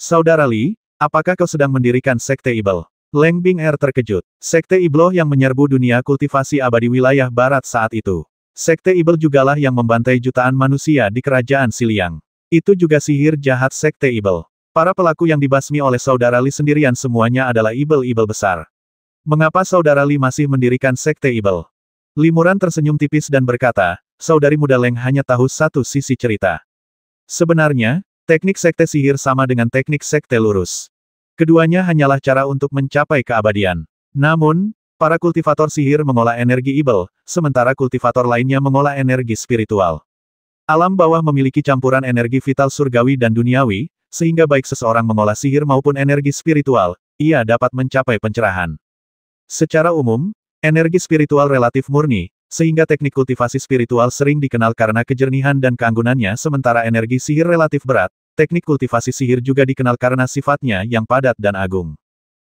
Saudara Li, apakah kau sedang mendirikan Sekte Ibel? Leng Bing'er terkejut. Sekte Ibloh yang menyerbu dunia kultivasi abadi wilayah barat saat itu. Sekte Ibel jugalah yang membantai jutaan manusia di kerajaan Siliang. Itu juga sihir jahat Sekte Ibel. Para pelaku yang dibasmi oleh Saudara Li sendirian semuanya adalah Ibel-Ibel besar. Mengapa Saudara Li masih mendirikan Sekte Ibel? Limuran tersenyum tipis dan berkata, Saudari muda Leng hanya tahu satu sisi cerita. Sebenarnya, teknik sekte sihir sama dengan teknik sekte lurus. Keduanya hanyalah cara untuk mencapai keabadian. Namun, para kultivator sihir mengolah energi Ibel, sementara kultivator lainnya mengolah energi spiritual. Alam bawah memiliki campuran energi vital surgawi dan duniawi, sehingga baik seseorang mengolah sihir maupun energi spiritual, ia dapat mencapai pencerahan. Secara umum, energi spiritual relatif murni, sehingga teknik kultivasi spiritual sering dikenal karena kejernihan dan keanggunannya sementara energi sihir relatif berat. Teknik kultivasi sihir juga dikenal karena sifatnya yang padat dan agung.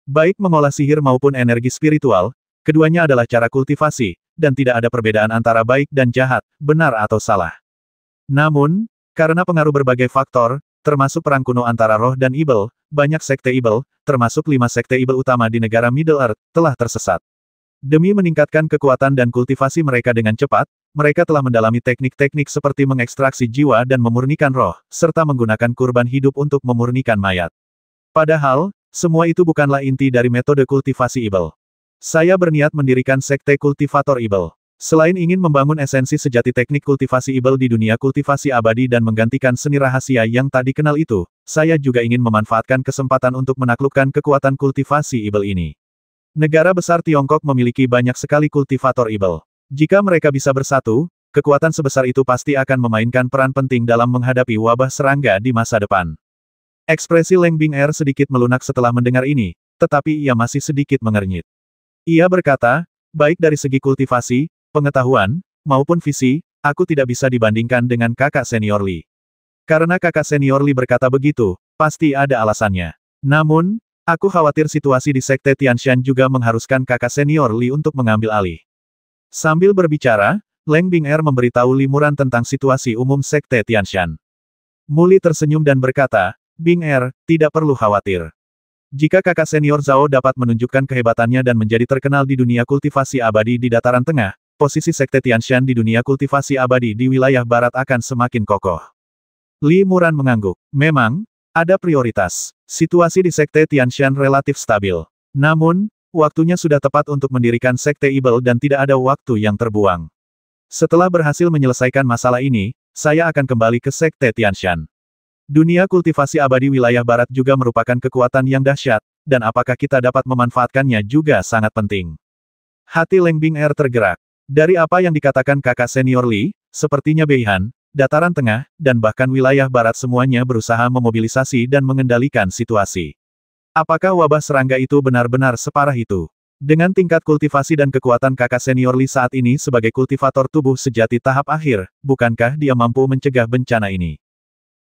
Baik mengolah sihir maupun energi spiritual, keduanya adalah cara kultivasi, dan tidak ada perbedaan antara baik dan jahat, benar atau salah. Namun, karena pengaruh berbagai faktor, termasuk perang kuno antara roh dan Ibel, banyak sekte Ibel, termasuk 5 sekte Ibel utama di negara Middle Earth, telah tersesat. Demi meningkatkan kekuatan dan kultivasi mereka dengan cepat, mereka telah mendalami teknik-teknik seperti mengekstraksi jiwa dan memurnikan roh, serta menggunakan kurban hidup untuk memurnikan mayat. Padahal, semua itu bukanlah inti dari metode kultivasi Ibel. Saya berniat mendirikan sekte kultivator Ibel. Selain ingin membangun esensi sejati teknik kultivasi Ibel di dunia kultivasi abadi dan menggantikan seni rahasia yang tak dikenal itu, saya juga ingin memanfaatkan kesempatan untuk menaklukkan kekuatan kultivasi Ibel ini. Negara besar Tiongkok memiliki banyak sekali kultivator Ibel. Jika mereka bisa bersatu, kekuatan sebesar itu pasti akan memainkan peran penting dalam menghadapi wabah serangga di masa depan. Ekspresi Leng Bing'er sedikit melunak setelah mendengar ini, tetapi ia masih sedikit mengernyit. Ia berkata, baik dari segi kultivasi, pengetahuan, maupun visi, aku tidak bisa dibandingkan dengan kakak senior Li. Karena kakak senior Li berkata begitu, pasti ada alasannya. Namun, aku khawatir situasi di Sekte Tianshan juga mengharuskan kakak senior Li untuk mengambil alih. Sambil berbicara, Leng Bing'er memberitahu Limuran tentang situasi umum Sekte Tianshan. Muli tersenyum dan berkata, Bing'er, tidak perlu khawatir. Jika kakak senior Zhao dapat menunjukkan kehebatannya dan menjadi terkenal di dunia kultivasi abadi di dataran tengah, posisi Sekte Tianshan di dunia kultivasi abadi di wilayah barat akan semakin kokoh. Limuran mengangguk. Memang, ada prioritas. Situasi di Sekte Tianshan relatif stabil. Namun, waktunya sudah tepat untuk mendirikan Sekte Ibel dan tidak ada waktu yang terbuang. Setelah berhasil menyelesaikan masalah ini, saya akan kembali ke Sekte Tianshan. Dunia kultivasi abadi wilayah barat juga merupakan kekuatan yang dahsyat, dan apakah kita dapat memanfaatkannya juga sangat penting. Hati Leng Bing'er tergerak. Dari apa yang dikatakan kakak senior Li, sepertinya Beihan, dataran tengah, dan bahkan wilayah barat semuanya berusaha memobilisasi dan mengendalikan situasi. Apakah wabah serangga itu benar-benar separah itu? Dengan tingkat kultivasi dan kekuatan kakak senior Li saat ini sebagai kultivator tubuh sejati tahap akhir, bukankah dia mampu mencegah bencana ini?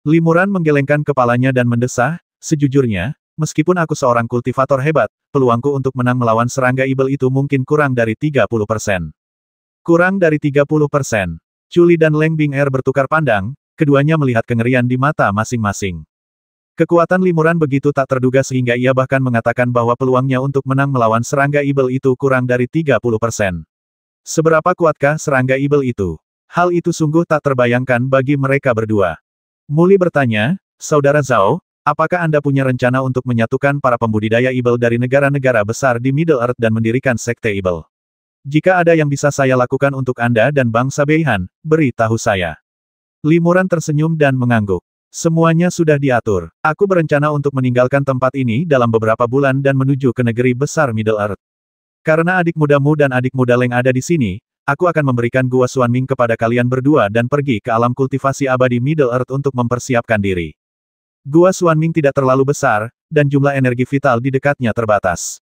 Limuran menggelengkan kepalanya dan mendesah, sejujurnya, meskipun aku seorang kultivator hebat, peluangku untuk menang melawan serangga Ibel itu mungkin kurang dari 30%. Kurang dari 30%. Chuli dan Leng Bing'er bertukar pandang, keduanya melihat kengerian di mata masing-masing. Kekuatan Limuran begitu tak terduga sehingga ia bahkan mengatakan bahwa peluangnya untuk menang melawan serangga Ibel itu kurang dari 30%. Seberapa kuatkah serangga Ibel itu? Hal itu sungguh tak terbayangkan bagi mereka berdua. Muli bertanya, Saudara Zhao, apakah Anda punya rencana untuk menyatukan para pembudidaya Ibel dari negara-negara besar di Middle Earth dan mendirikan Sekte Ibel? Jika ada yang bisa saya lakukan untuk Anda dan bangsa Beihan, beritahu saya. Limuran tersenyum dan mengangguk. Semuanya sudah diatur. Aku berencana untuk meninggalkan tempat ini dalam beberapa bulan dan menuju ke negeri besar Middle Earth. Karena adik mudamu dan adik muda Leng ada di sini, aku akan memberikan Gua Xuanming kepada kalian berdua dan pergi ke alam kultivasi abadi Middle Earth untuk mempersiapkan diri. Gua Xuanming tidak terlalu besar, dan jumlah energi vital di dekatnya terbatas.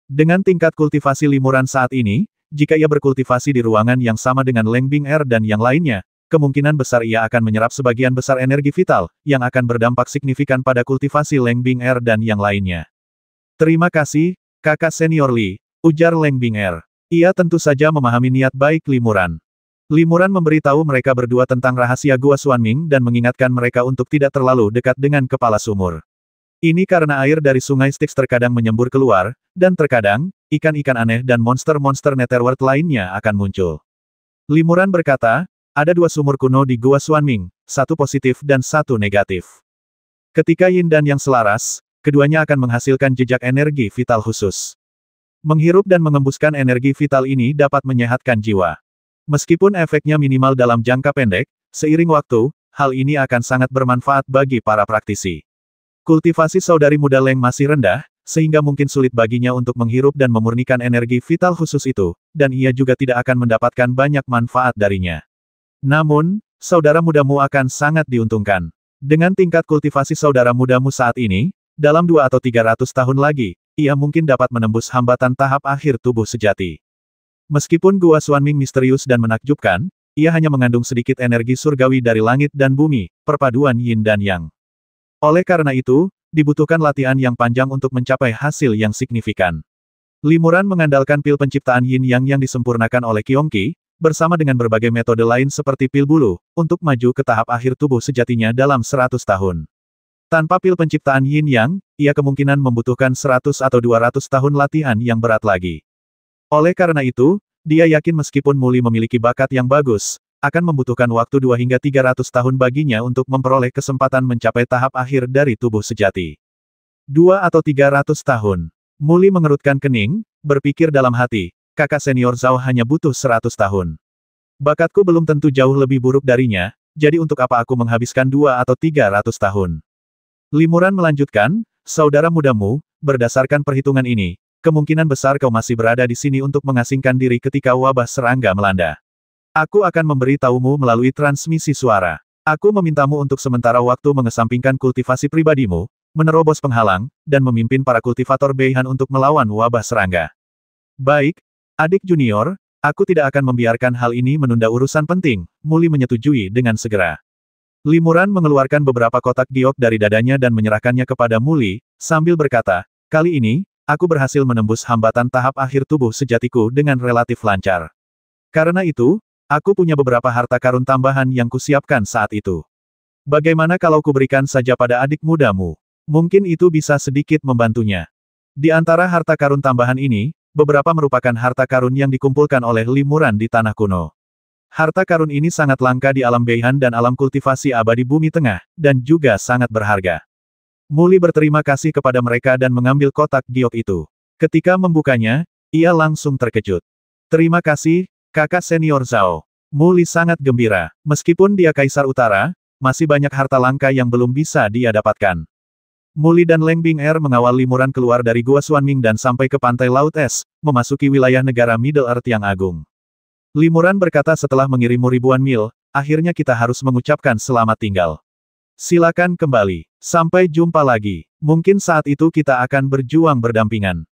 Dengan tingkat kultivasi Limuran saat ini, jika ia berkultivasi di ruangan yang sama dengan Leng Bing'er dan yang lainnya, kemungkinan besar ia akan menyerap sebagian besar energi vital, yang akan berdampak signifikan pada kultivasi Leng Bing'er dan yang lainnya. Terima kasih, kakak senior Li, ujar Leng Bing'er. Ia tentu saja memahami niat baik Limuran. Limuran memberitahu mereka berdua tentang rahasia Gua Xuanming dan mengingatkan mereka untuk tidak terlalu dekat dengan kepala sumur. Ini karena air dari sungai Styx terkadang menyembur keluar, dan terkadang, ikan-ikan aneh dan monster-monster netherworld lainnya akan muncul. Limuran berkata, ada dua sumur kuno di Gua Xuanming, satu positif dan satu negatif. Ketika yin dan yang selaras, keduanya akan menghasilkan jejak energi vital khusus. Menghirup dan mengembuskan energi vital ini dapat menyehatkan jiwa. Meskipun efeknya minimal dalam jangka pendek, seiring waktu, hal ini akan sangat bermanfaat bagi para praktisi. Kultivasi saudari muda Leng masih rendah, sehingga mungkin sulit baginya untuk menghirup dan memurnikan energi vital khusus itu, dan ia juga tidak akan mendapatkan banyak manfaat darinya. Namun, saudara mudamu akan sangat diuntungkan. Dengan tingkat kultivasi saudara mudamu saat ini, dalam 2 atau 300 tahun lagi, ia mungkin dapat menembus hambatan tahap akhir tubuh sejati. Meskipun Gua Xuanming misterius dan menakjubkan, ia hanya mengandung sedikit energi surgawi dari langit dan bumi, perpaduan yin dan yang. Oleh karena itu, dibutuhkan latihan yang panjang untuk mencapai hasil yang signifikan. Limuran mengandalkan pil penciptaan yin yang disempurnakan oleh Qiongqi, bersama dengan berbagai metode lain seperti pil bulu, untuk maju ke tahap akhir tubuh sejatinya dalam 100 tahun. Tanpa pil penciptaan yin yang, ia kemungkinan membutuhkan 100 atau 200 tahun latihan yang berat lagi. Oleh karena itu, dia yakin meskipun Muli memiliki bakat yang bagus, akan membutuhkan waktu 2 hingga 300 tahun baginya untuk memperoleh kesempatan mencapai tahap akhir dari tubuh sejati. 2 atau 300 tahun. Muli mengerutkan kening, berpikir dalam hati, kakak senior Zhao hanya butuh 100 tahun. Bakatku belum tentu jauh lebih buruk darinya, jadi untuk apa aku menghabiskan 2 atau 300 tahun. Limuran melanjutkan, saudara mudamu, berdasarkan perhitungan ini, kemungkinan besar kau masih berada di sini untuk mengasingkan diri ketika wabah serangga melanda. Aku akan memberi taumu melalui transmisi suara. Aku memintamu untuk sementara waktu mengesampingkan kultivasi pribadimu, menerobos penghalang, dan memimpin para kultivator Beihan untuk melawan wabah serangga. Baik, adik junior, aku tidak akan membiarkan hal ini menunda urusan penting, Muli menyetujui dengan segera. Limuran mengeluarkan beberapa kotak giok dari dadanya dan menyerahkannya kepada Muli, sambil berkata, kali ini, aku berhasil menembus hambatan tahap akhir tubuh sejatiku dengan relatif lancar. Karena itu, aku punya beberapa harta karun tambahan yang kusiapkan saat itu. Bagaimana kalau kuberikan saja pada adik mudamu? Mungkin itu bisa sedikit membantunya. Di antara harta karun tambahan ini, beberapa merupakan harta karun yang dikumpulkan oleh Limuran di Tanah Kuno. Harta karun ini sangat langka di alam Beihan dan alam kultivasi abadi Bumi Tengah, dan juga sangat berharga. Muli berterima kasih kepada mereka dan mengambil kotak giok itu. Ketika membukanya, ia langsung terkejut. Terima kasih, kakak senior Zhao. Muli sangat gembira. Meskipun dia Kaisar Utara, masih banyak harta langka yang belum bisa dia dapatkan. Muli dan Leng Bing'er mengawal Limuran keluar dari Gua Xuanming dan sampai ke pantai Laut Es, memasuki wilayah negara Middle Earth yang agung. Limuran berkata setelah mengirimmu ribuan mil, akhirnya kita harus mengucapkan selamat tinggal. Silakan kembali. Sampai jumpa lagi. Mungkin saat itu kita akan berjuang berdampingan.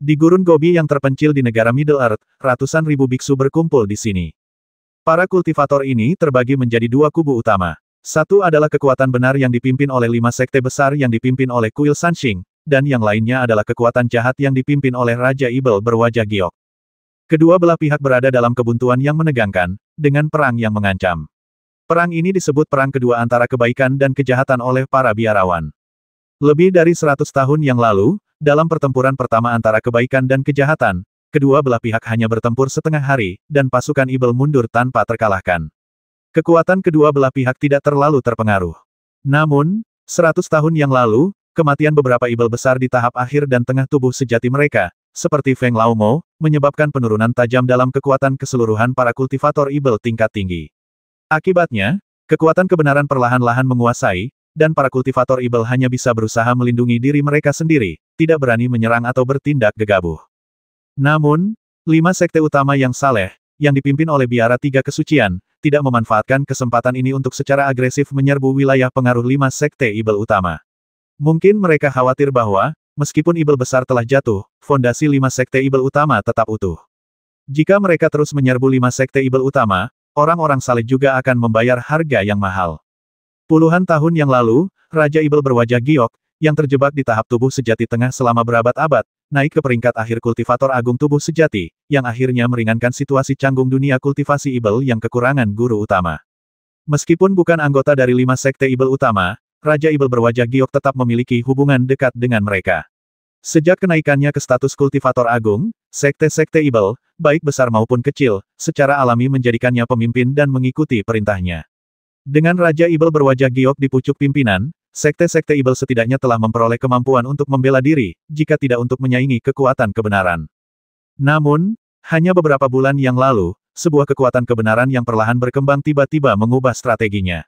Di gurun Gobi yang terpencil di negara Middle Earth, ratusan ribu biksu berkumpul di sini. Para kultivator ini terbagi menjadi 2 kubu utama. Satu adalah kekuatan benar yang dipimpin oleh 5 sekte besar yang dipimpin oleh Kuil Sanxing, dan yang lainnya adalah kekuatan jahat yang dipimpin oleh Raja Ibel berwajah giok. Kedua belah pihak berada dalam kebuntuan yang menegangkan, dengan perang yang mengancam. Perang ini disebut perang kedua antara kebaikan dan kejahatan oleh para biarawan. Lebih dari 100 tahun yang lalu, dalam pertempuran pertama antara kebaikan dan kejahatan, kedua belah pihak hanya bertempur setengah hari, dan pasukan Ibel mundur tanpa terkalahkan. Kekuatan kedua belah pihak tidak terlalu terpengaruh. Namun, 100 tahun yang lalu, kematian beberapa Ibel besar di tahap akhir dan tengah tubuh sejati mereka, seperti Feng Laomo, menyebabkan penurunan tajam dalam kekuatan keseluruhan para kultivator Ibel tingkat tinggi. Akibatnya, kekuatan kebenaran perlahan-lahan menguasai, dan para kultivator Ibel hanya bisa berusaha melindungi diri mereka sendiri, tidak berani menyerang atau bertindak gegabah. Namun, 5 sekte utama yang saleh, yang dipimpin oleh Biara Tiga Kesucian, tidak memanfaatkan kesempatan ini untuk secara agresif menyerbu wilayah pengaruh 5 sekte Ibel utama. Mungkin mereka khawatir bahwa, meskipun Ibel besar telah jatuh, fondasi 5 sekte Ibel utama tetap utuh. Jika mereka terus menyerbu 5 sekte Ibel utama, orang-orang saleh juga akan membayar harga yang mahal. Puluhan tahun yang lalu, Raja Ibel berwajah giok, yang terjebak di tahap tubuh sejati tengah selama berabad-abad, naik ke peringkat akhir kultivator agung tubuh sejati, yang akhirnya meringankan situasi canggung dunia kultivasi Ibel yang kekurangan guru utama. Meskipun bukan anggota dari 5 sekte Ibel utama, Raja Ibel berwajah giok tetap memiliki hubungan dekat dengan mereka. Sejak kenaikannya ke status kultivator agung, sekte-sekte Ibel, baik besar maupun kecil, secara alami menjadikannya pemimpin dan mengikuti perintahnya. Dengan Raja Ibel berwajah giok di pucuk pimpinan, sekte-sekte Ibel setidaknya telah memperoleh kemampuan untuk membela diri, jika tidak untuk menyaingi kekuatan kebenaran. Namun, hanya beberapa bulan yang lalu, sebuah kekuatan kebenaran yang perlahan berkembang tiba-tiba mengubah strateginya.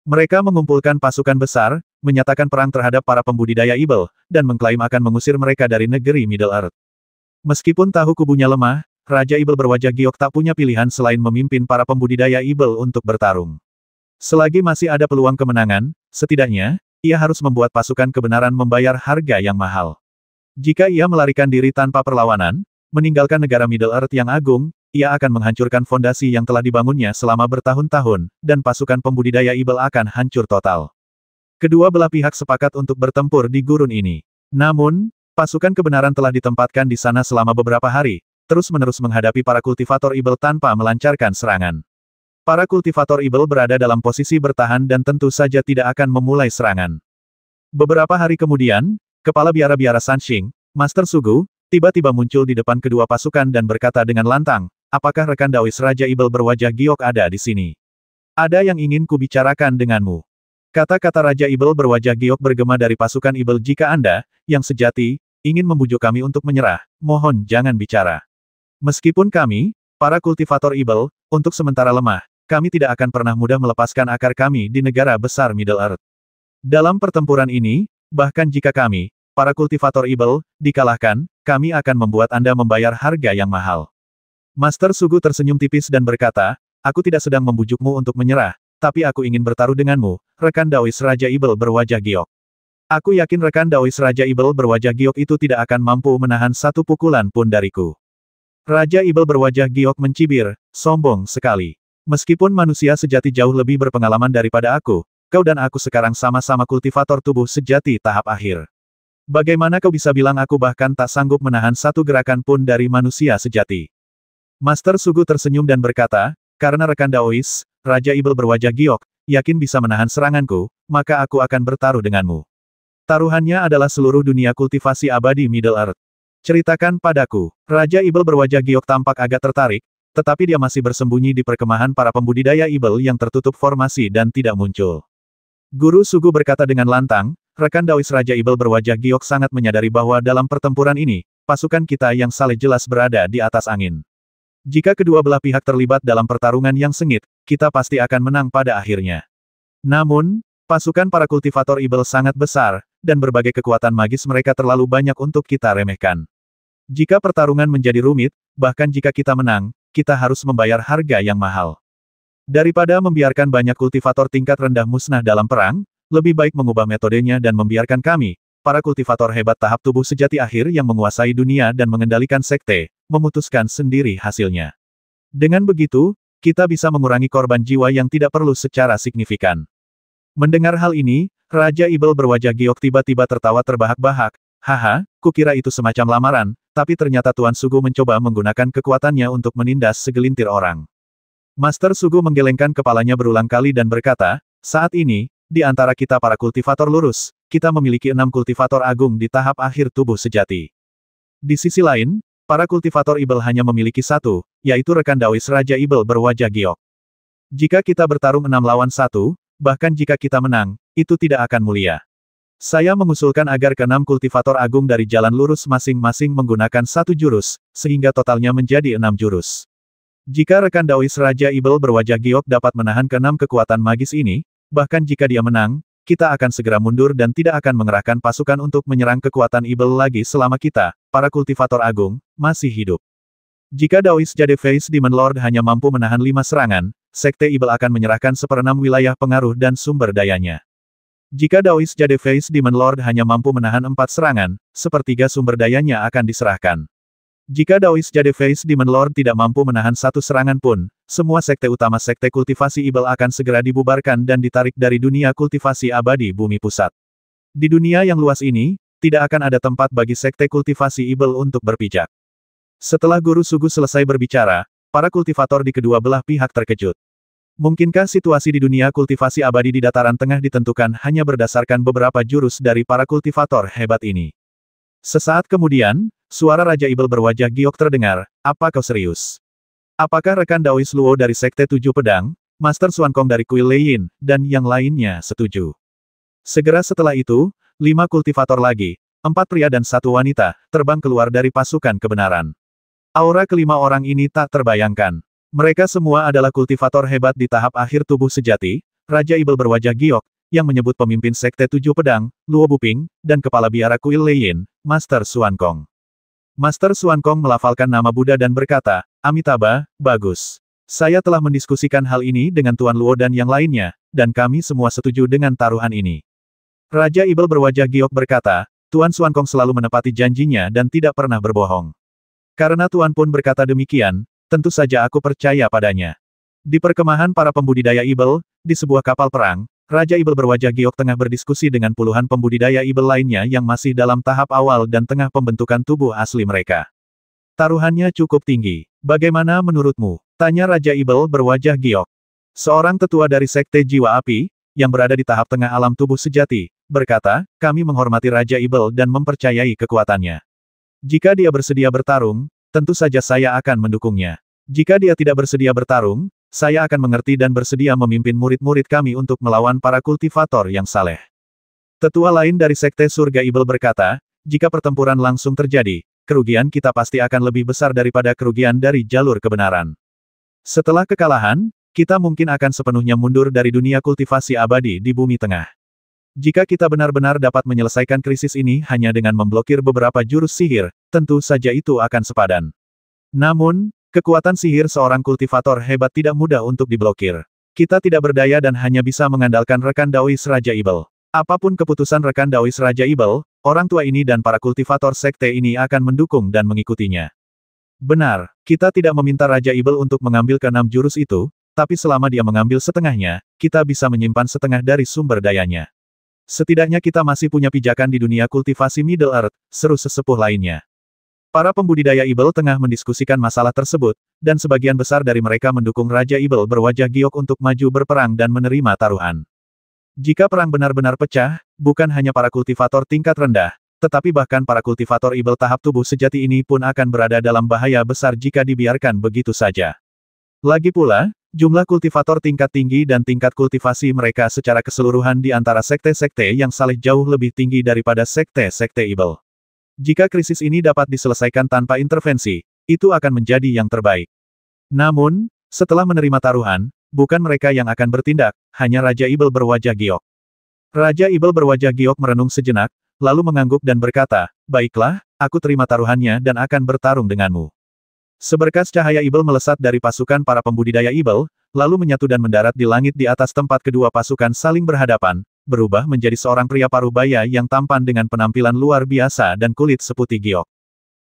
Mereka mengumpulkan pasukan besar, menyatakan perang terhadap para pembudidaya Ibel, dan mengklaim akan mengusir mereka dari negeri Middle Earth. Meskipun tahu kubunya lemah, Raja Ibel berwajah giok tak punya pilihan selain memimpin para pembudidaya Ibel untuk bertarung. Selagi masih ada peluang kemenangan, setidaknya, ia harus membuat pasukan kebenaran membayar harga yang mahal. Jika ia melarikan diri tanpa perlawanan, meninggalkan negara Middle Earth yang agung, ia akan menghancurkan fondasi yang telah dibangunnya selama bertahun-tahun, dan pasukan pembudidaya Ibel akan hancur total. Kedua belah pihak sepakat untuk bertempur di gurun ini. Namun, pasukan kebenaran telah ditempatkan di sana selama beberapa hari, terus-menerus menghadapi para kultivator Ibel tanpa melancarkan serangan. Para kultivator Ibel berada dalam posisi bertahan dan tentu saja tidak akan memulai serangan. Beberapa hari kemudian, kepala biara-biara Sanxing, Master Sugu, tiba-tiba muncul di depan kedua pasukan dan berkata dengan lantang, apakah rekan Daois Raja Ibel berwajah giok ada di sini? Ada yang ingin kubicarakan denganmu. Kata-kata Raja Ibel berwajah giok bergema dari pasukan Ibel jika Anda, yang sejati, ingin membujuk kami untuk menyerah, mohon jangan bicara. Meskipun kami, para kultivator Ibel, untuk sementara lemah, kami tidak akan pernah mudah melepaskan akar kami di negara besar Middle Earth. Dalam pertempuran ini, bahkan jika kami, para kultivator Ibel, dikalahkan, kami akan membuat Anda membayar harga yang mahal. Master Sugu tersenyum tipis dan berkata, aku tidak sedang membujukmu untuk menyerah, tapi aku ingin bertaruh denganmu, rekan Daois Raja Ibel berwajah giok. Aku yakin rekan Daois Raja Ibel berwajah giok itu tidak akan mampu menahan satu pukulan pun dariku. Raja Ibel berwajah giok mencibir, sombong sekali. Meskipun manusia sejati jauh lebih berpengalaman daripada aku, kau dan aku sekarang sama-sama kultivator tubuh sejati tahap akhir. Bagaimana kau bisa bilang aku bahkan tak sanggup menahan satu gerakan pun dari manusia sejati? Master Sugu tersenyum dan berkata, karena rekan Daois, Raja Ibel berwajah giok, yakin bisa menahan seranganku, maka aku akan bertaruh denganmu. Taruhannya adalah seluruh dunia kultivasi abadi Middle Earth. Ceritakan padaku. Raja Ibel berwajah giok tampak agak tertarik, tetapi dia masih bersembunyi di perkemahan para pembudidaya Ibel yang tertutup formasi dan tidak muncul. Guru Sugu berkata dengan lantang, rekan Daois Raja Ibel berwajah giok sangat menyadari bahwa dalam pertempuran ini, pasukan kita yang saleh jelas berada di atas angin. Jika kedua belah pihak terlibat dalam pertarungan yang sengit, kita pasti akan menang pada akhirnya. Namun, pasukan para kultivator Ibel sangat besar, dan berbagai kekuatan magis mereka terlalu banyak untuk kita remehkan. Jika pertarungan menjadi rumit, bahkan jika kita menang, kita harus membayar harga yang mahal. Daripada membiarkan banyak kultivator tingkat rendah musnah dalam perang, lebih baik mengubah metodenya dan membiarkan kami, para kultivator hebat tahap tubuh sejati akhir yang menguasai dunia dan mengendalikan sekte, memutuskan sendiri hasilnya. Dengan begitu, kita bisa mengurangi korban jiwa yang tidak perlu secara signifikan. Mendengar hal ini, Raja Ibel berwajah giok tiba-tiba tertawa terbahak-bahak, haha, kukira itu semacam lamaran, tapi ternyata Tuan Sugu mencoba menggunakan kekuatannya untuk menindas segelintir orang. Master Sugu menggelengkan kepalanya berulang kali dan berkata, saat ini, di antara kita para kultivator lurus, kita memiliki 6 kultivator agung di tahap akhir tubuh sejati. Di sisi lain, para kultivator Ibel hanya memiliki satu, yaitu rekan Daois Raja Ibel berwajah giok. Jika kita bertarung 6 lawan 1, bahkan jika kita menang, itu tidak akan mulia. Saya mengusulkan agar ke-6 kultivator agung dari jalan lurus masing-masing menggunakan satu jurus, sehingga totalnya menjadi 6 jurus. Jika rekan Daois Raja Ibel berwajah giok dapat menahan ke-6 kekuatan magis ini, bahkan jika dia menang, kita akan segera mundur dan tidak akan mengerahkan pasukan untuk menyerang kekuatan Ibel lagi selama kita, para kultivator agung, masih hidup. Jika Daois Jade Face Demon Lord hanya mampu menahan 5 serangan, Sekte Ibel akan menyerahkan 1/6 wilayah pengaruh dan sumber dayanya. Jika Daois Jade Face Demon Lord hanya mampu menahan 4 serangan, 1/3 sumber dayanya akan diserahkan. Jika Daois Jade Face Demon Lord tidak mampu menahan 1 serangan pun, semua sekte utama sekte kultivasi Ibel akan segera dibubarkan dan ditarik dari dunia kultivasi abadi bumi pusat. Di dunia yang luas ini, tidak akan ada tempat bagi sekte kultivasi Ibel untuk berpijak. Setelah Guru Sugu selesai berbicara, para kultivator di kedua belah pihak terkejut. Mungkinkah situasi di dunia kultivasi abadi di dataran tengah ditentukan hanya berdasarkan beberapa jurus dari para kultivator hebat ini? Sesaat kemudian, suara Raja Ibel berwajah giok terdengar, apa kau serius? Apakah rekan Daois Luo dari Sekte Tujuh Pedang, Master Xuan Kong dari Kuil Leiyin, dan yang lainnya setuju? Segera setelah itu, 5 kultivator lagi, 4 pria dan 1 wanita, terbang keluar dari pasukan kebenaran. Aura kelima orang ini tak terbayangkan. Mereka semua adalah kultivator hebat di tahap akhir tubuh sejati, Raja Ibel berwajah giok, yang menyebut pemimpin Sekte Tujuh Pedang, Luo Buping, dan Kepala Biara Kuil Leiyin, Master Xuan Kong. Master Xuan Kong melafalkan nama Buddha dan berkata, Amitabha, bagus. Saya telah mendiskusikan hal ini dengan Tuan Luo dan yang lainnya, dan kami semua setuju dengan taruhan ini. Raja Ibel berwajah giok berkata, Tuan Xuan Kong selalu menepati janjinya dan tidak pernah berbohong. Karena Tuan pun berkata demikian, tentu saja aku percaya padanya. Di perkemahan para pembudidaya Ibel, di sebuah kapal perang, Raja Ibel berwajah giok tengah berdiskusi dengan puluhan pembudidaya Ibel lainnya yang masih dalam tahap awal dan tengah pembentukan tubuh asli mereka. Taruhannya cukup tinggi. Bagaimana menurutmu? Tanya Raja Ibel berwajah giok. Seorang tetua dari Sekte Jiwa Api, yang berada di tahap tengah alam tubuh sejati, berkata, kami menghormati Raja Ibel dan mempercayai kekuatannya. Jika dia bersedia bertarung, tentu saja saya akan mendukungnya. Jika dia tidak bersedia bertarung, saya akan mengerti dan bersedia memimpin murid-murid kami untuk melawan para kultivator yang saleh. Tetua lain dari Sekte Surga Ibel berkata, jika pertempuran langsung terjadi, kerugian kita pasti akan lebih besar daripada kerugian dari jalur kebenaran. Setelah kekalahan, kita mungkin akan sepenuhnya mundur dari dunia kultivasi abadi di bumi tengah. Jika kita benar-benar dapat menyelesaikan krisis ini hanya dengan memblokir beberapa jurus sihir, tentu saja itu akan sepadan. Namun, kekuatan sihir seorang kultivator hebat tidak mudah untuk diblokir. Kita tidak berdaya dan hanya bisa mengandalkan rekan Daois Raja Ibel. Apapun keputusan rekan Daois Raja Ibel, orang tua ini dan para kultivator sekte ini akan mendukung dan mengikutinya. Benar, kita tidak meminta Raja Ibel untuk mengambil ke-6 jurus itu, tapi selama dia mengambil setengahnya, kita bisa menyimpan setengah dari sumber dayanya. Setidaknya kita masih punya pijakan di dunia kultivasi Middle Earth, seru sesepuh lainnya. Para pembudidaya Ibel tengah mendiskusikan masalah tersebut, dan sebagian besar dari mereka mendukung Raja Ibel berwajah giok untuk maju berperang dan menerima taruhan. Jika perang benar-benar pecah, bukan hanya para kultivator tingkat rendah, tetapi bahkan para kultivator Ibel tahap tubuh sejati ini pun akan berada dalam bahaya besar jika dibiarkan begitu saja. Lagi pula, jumlah kultivator tingkat tinggi dan tingkat kultivasi mereka secara keseluruhan di antara sekte-sekte yang saleh jauh lebih tinggi daripada sekte-sekte Ibel. Jika krisis ini dapat diselesaikan tanpa intervensi, itu akan menjadi yang terbaik. Namun, setelah menerima taruhan, bukan mereka yang akan bertindak, hanya Raja Ibel berwajah giok. Raja Ibel berwajah giok merenung sejenak, lalu mengangguk dan berkata, baiklah, aku terima taruhannya dan akan bertarung denganmu. Seberkas cahaya Ibel melesat dari pasukan para pembudidaya Ibel, lalu menyatu dan mendarat di langit di atas tempat kedua pasukan saling berhadapan, berubah menjadi seorang pria parubaya yang tampan dengan penampilan luar biasa dan kulit seputih giok.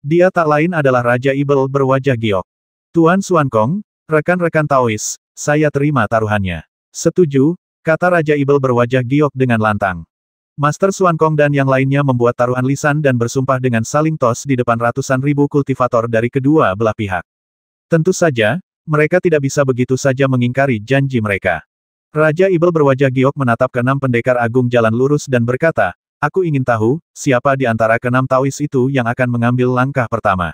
Dia tak lain adalah Raja Ibel berwajah giok. Tuan Xuan Kong, rekan-rekan Taois, saya terima taruhannya. Setuju, kata Raja Ibel berwajah giok dengan lantang. Master Xuan Kong dan yang lainnya membuat taruhan lisan dan bersumpah dengan saling tos di depan ratusan ribu kultivator dari kedua belah pihak. Tentu saja, mereka tidak bisa begitu saja mengingkari janji mereka. Raja Ibel berwajah giok menatap ke-6 pendekar agung jalan lurus dan berkata, aku ingin tahu, siapa di antara ke-6 Taois itu yang akan mengambil langkah pertama.